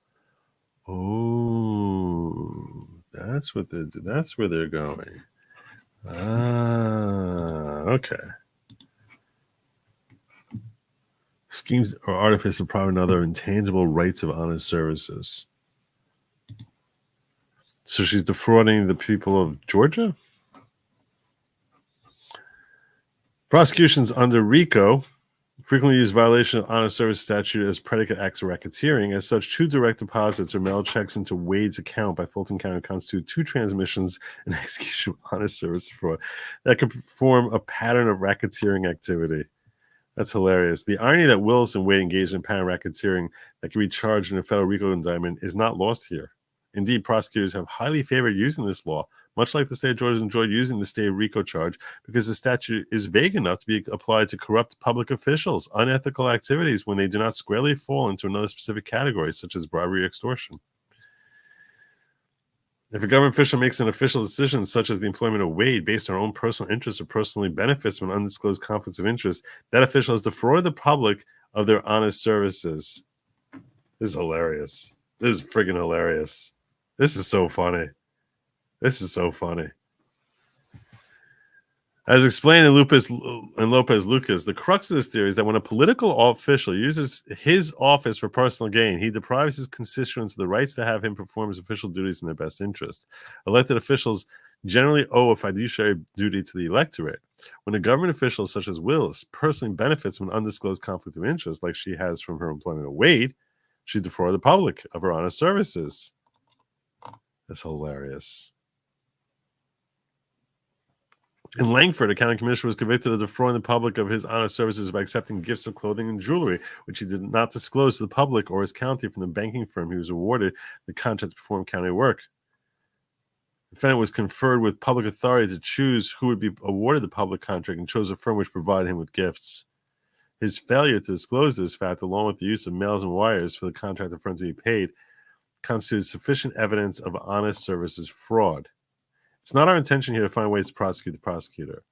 Oh, that's where they're going. Okay. Schemes or artifice to deprive another of intangible rights of honest services. So she's defrauding the people of Georgia? Prosecutions under RICO Frequently used violation of honest service statute as predicate acts of racketeering. As such, 2 direct deposits or mail checks into Wade's account by Fulton County constitute 2 transmissions and execution of honest service fraud that could form a pattern of racketeering activity. That's hilarious. The irony that Willis and Wade engaged in pattern racketeering that can be charged in a federal RICO indictment is not lost here. Indeed, prosecutors have highly favored using this law, much like the state of Georgia enjoyed using the state RICO charge, because the statute is vague enough to be applied to corrupt public officials' unethical activities when they do not squarely fall into another specific category, such as bribery or extortion. If a government official makes an official decision, such as the employment of Wade, based on her own personal interests or personally benefits from undisclosed conflicts of interest, that official has defrauded the public of their honest services. This is hilarious. This is friggin' hilarious. This is so funny. This is so funny. As explained in Lopez Lucas, the crux of this theory is that when a political official uses his office for personal gain, he deprives his constituents of the rights to have him perform his official duties in their best interest. Elected officials generally owe a fiduciary duty to the electorate. When a government official such as Willis personally benefits from an undisclosed conflict of interest, like she has from her employment of Wade, she defrauded the public of her honest services. That's hilarious. In Langford, a county commissioner was convicted of defrauding the public of his honest services by accepting gifts of clothing and jewelry, which he did not disclose to the public or his county from the banking firm he was awarded the contract to perform county work. The defendant was conferred with public authority to choose who would be awarded the public contract and chose a firm which provided him with gifts. His failure to disclose this fact, along with the use of mails and wires for the contractor firm to be paid, constitutes sufficient evidence of honest services fraud. It's not our intention here to find ways to prosecute the prosecutor,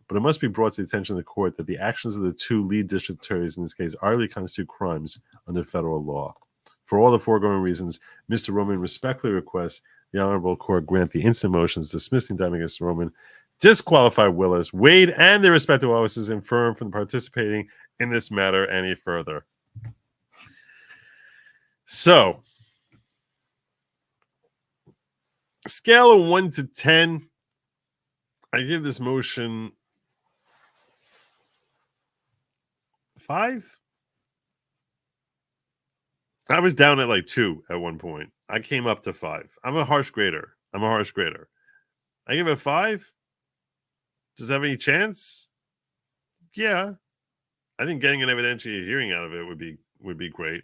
but it must be brought to the attention of the court that the actions of the 2 lead district attorneys in this case arguably constitute crimes under federal law. For all the foregoing reasons, Mr. Roman respectfully requests the Honorable Court grant the instant motions dismissing indictment against Roman, disqualify Willis, Wade, and their respective officers and firm from participating in this matter any further. So, scale of 1 to 10, I give this motion 5. I was down at like 2 at one point. I came up to 5. I'm a harsh grader. I give it 5. Does it have any chance? Yeah. I think getting an evidentiary hearing out of it would be great.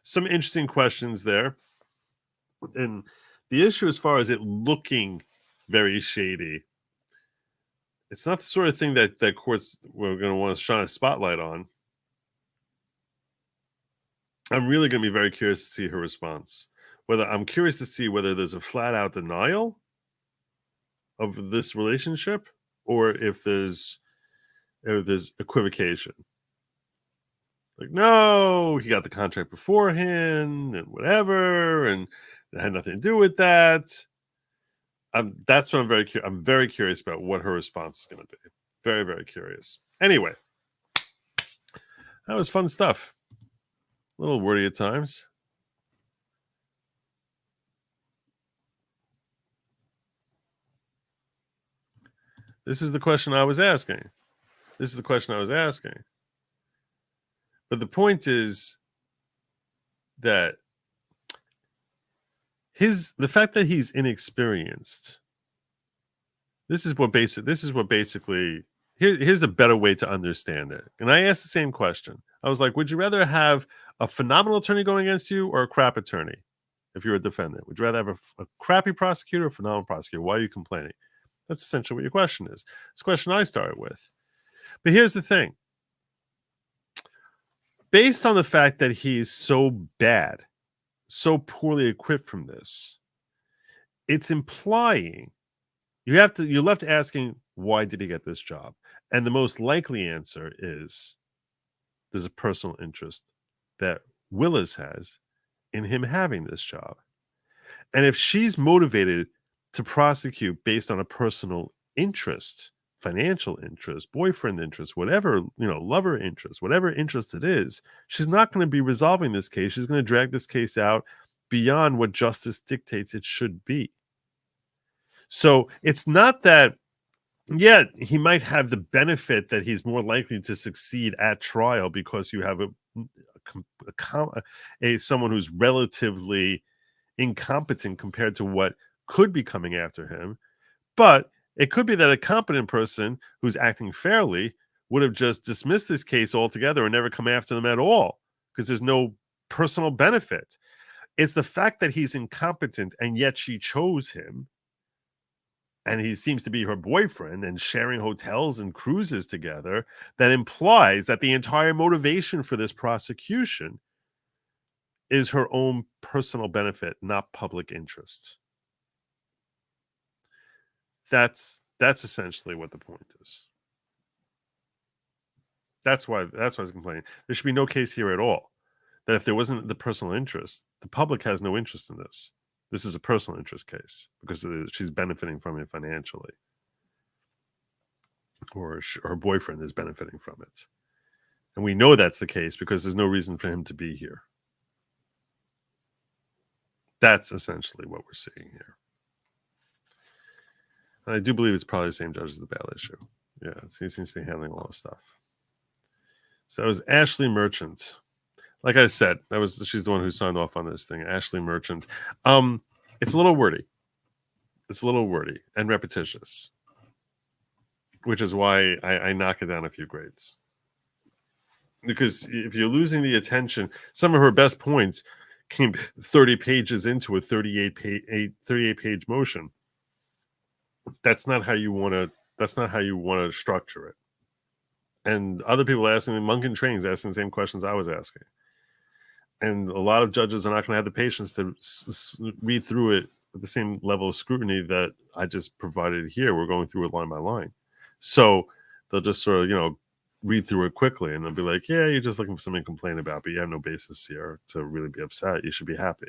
Some interesting questions there. And the issue as far as it looking very shady, it's not the sort of thing that courts were going to want to shine a spotlight on. I'm really going to be very curious to see her response. I'm curious to see whether there's a flat-out denial of this relationship or if there's equivocation. Like, no, he got the contract beforehand and whatever, and it had nothing to do with that. That's what I'm very curious about what her response is going to be. Very, very curious. Anyway, that was fun stuff. A little wordy at times. This is the question I was asking. But the point is that the fact that he's inexperienced. This is what basically here's a better way to understand it. And I asked the same question. I was like, would you rather have a phenomenal attorney going against you or a crap attorney if you're a defendant? Would you rather have a crappy prosecutor or a phenomenal prosecutor? Why are you complaining? That's essentially what your question is. It's a question I started with. But here's the thing. Based on the fact that he's so bad, so poorly equipped from this, it's implying you're left asking, why did he get this job? And the most likely answer is there's a personal interest that Willis has in him having this job. And if she's motivated to prosecute based on a personal interest, financial interest, boyfriend interest, whatever, lover interest, whatever interest it is, she's not going to be resolving this case. She's going to drag this case out beyond what justice dictates it should be. So it's not that Yet he might have the benefit that he's more likely to succeed at trial because you have someone who's relatively incompetent compared to what could be coming after him. But it could be that a competent person who's acting fairly would have just dismissed this case altogether and never come after them at all because there's no personal benefit. It's the fact that he's incompetent and yet she chose him, and he seems to be her boyfriend and sharing hotels and cruises together, that implies that the entire motivation for this prosecution is her own personal benefit, not public interest. That's essentially what the point is. That's why I was complaining. There should be no case here at all. That if there wasn't the personal interest, the public has no interest in this. This is a personal interest case because she's benefiting from it financially, or her boyfriend is benefiting from it. And we know that's the case because there's no reason for him to be here. That's essentially what we're seeing here. And I do believe it's probably the same judge as the bail issue. Yeah, so he seems to be handling a lot of stuff. So it was Ashley Merchant. Like I said, she's the one who signed off on this thing, Ashley Merchant. It's a little wordy. It's a little wordy and repetitious, which is why I knock it down a few grades. Because if you're losing the attention, some of her best points came 30 pages into a 38-page motion. That's not how you want to structure it. And other people asking, Monken Training's asking the same questions I was asking. And a lot of judges are not going to have the patience to read through it with the same level of scrutiny that I just provided here. We're going through it line by line. So they'll just sort of, read through it quickly, and they'll be like, yeah, you're just looking for something to complain about, but you have no basis here to really be upset. You should be happy.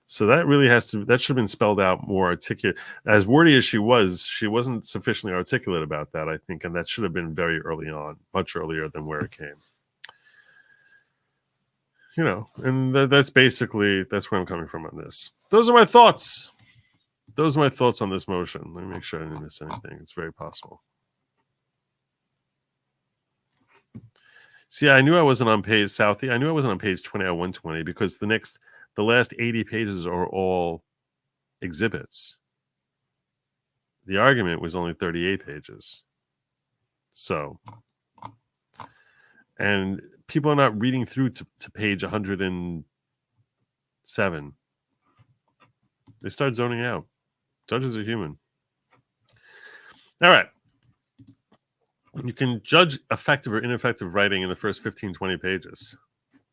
So that really that should have been spelled out more articulate. As wordy as she wasn't sufficiently articulate about that, I think, and that should have been very early on, much earlier than where it came. And that's where I'm coming from on this. Those are my thoughts. Those are my thoughts on this motion. Let me make sure I didn't miss anything. It's very possible. See, I knew I wasn't on page Southie. I knew I wasn't on page 20 or 120 because the last 80 pages are all exhibits. The argument was only 38 pages. So, and people are not reading through to page 107. They start zoning out. Judges are human. All right. You can judge effective or ineffective writing in the first 15, 20 pages.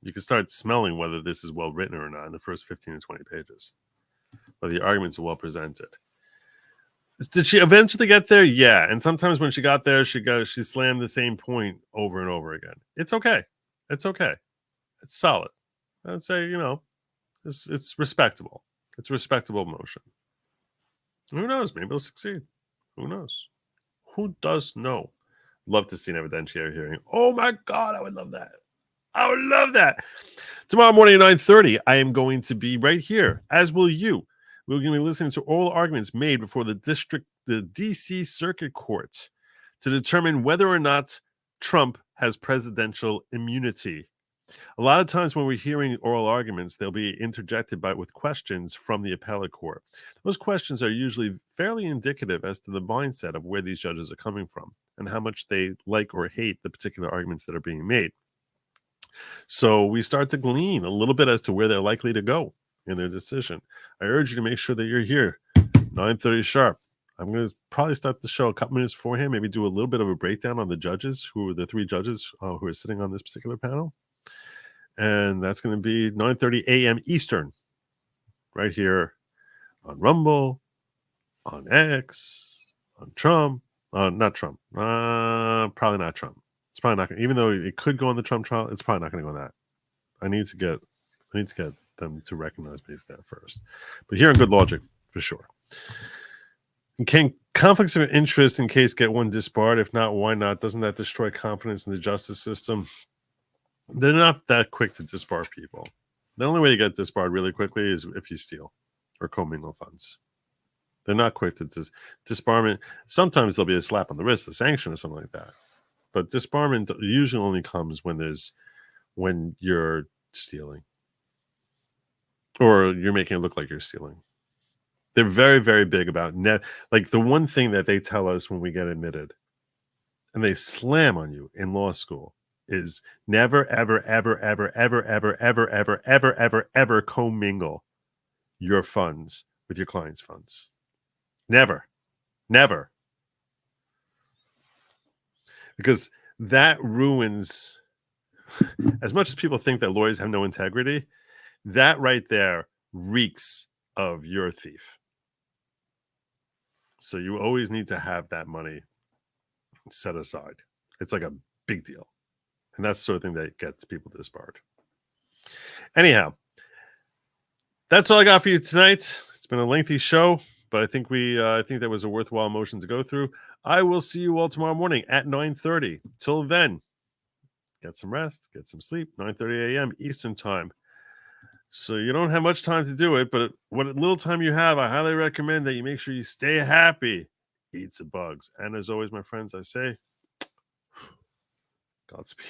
You can start smelling whether this is well written or not in the first 15 to 20 pages. Whether the arguments are well presented. Did she eventually get there? Yeah. And sometimes when she got there, she slammed the same point over and over again. It's okay. It's okay. It's solid. I'd say, it's respectable. It's a respectable motion. Who knows? Maybe it'll succeed. Who knows? Who does know? Love to see an evidentiary hearing. Oh my God, I would love that. I would love that. Tomorrow morning at 9:30, I am going to be right here, as will you. We're going to be listening to oral arguments made before the DC Circuit Court to determine whether or not Trump has presidential immunity. A lot of times when we're hearing oral arguments, they'll be interjected with questions from the appellate court. Those questions are usually fairly indicative as to the mindset of where these judges are coming from and how much they like or hate the particular arguments that are being made. So we start to glean a little bit as to where they're likely to go in their decision. I urge you to make sure that you're here, 9:30 sharp. I'm going to probably start the show a couple minutes beforehand, maybe do a little bit of a breakdown on the judges, who are the three judges who are sitting on this particular panel. And that's going to be 9:30 a.m. Eastern, right here on Rumble, on X, on Trump. Not Trump. Probably not Trump. It's probably not going to, even though it could go on the Trump trial, it's probably not going to go on that. I need to get them to recognize me there first. But here on Good Lawgic, for sure. Can conflicts of interest in case get one disbarred? If not, why not? Doesn't that destroy confidence in the justice system? They're not that quick to disbar people. The only way to get disbarred really quickly is if you steal or commingle funds. They're not quick to disbarment. Sometimes there'll be a slap on the wrist, a sanction or something like that. But disbarment usually only comes when you're stealing or you're making it look like you're stealing. They're very, very big about like the one thing that they tell us when we get admitted and they slam on you in law school is never, ever, ever, ever, ever, ever, ever, ever, ever, ever, ever commingle your funds with your client's funds. Never. Never. Because that ruins, as much as people think that lawyers have no integrity, that right there reeks of you're a thief. So you always need to have that money set aside. It's like a big deal. And that's the sort of thing that gets people disbarred. Anyhow, that's all I got for you tonight. It's been a lengthy show, but I think that was a worthwhile motion to go through. I will see you all tomorrow morning at 9:30. Till then, get some rest, get some sleep. 9:30 a.m. Eastern time. So you don't have much time to do it, but what little time you have, I highly recommend that you make sure you stay happy, eat some bugs. And as always, my friends, I say, Godspeed.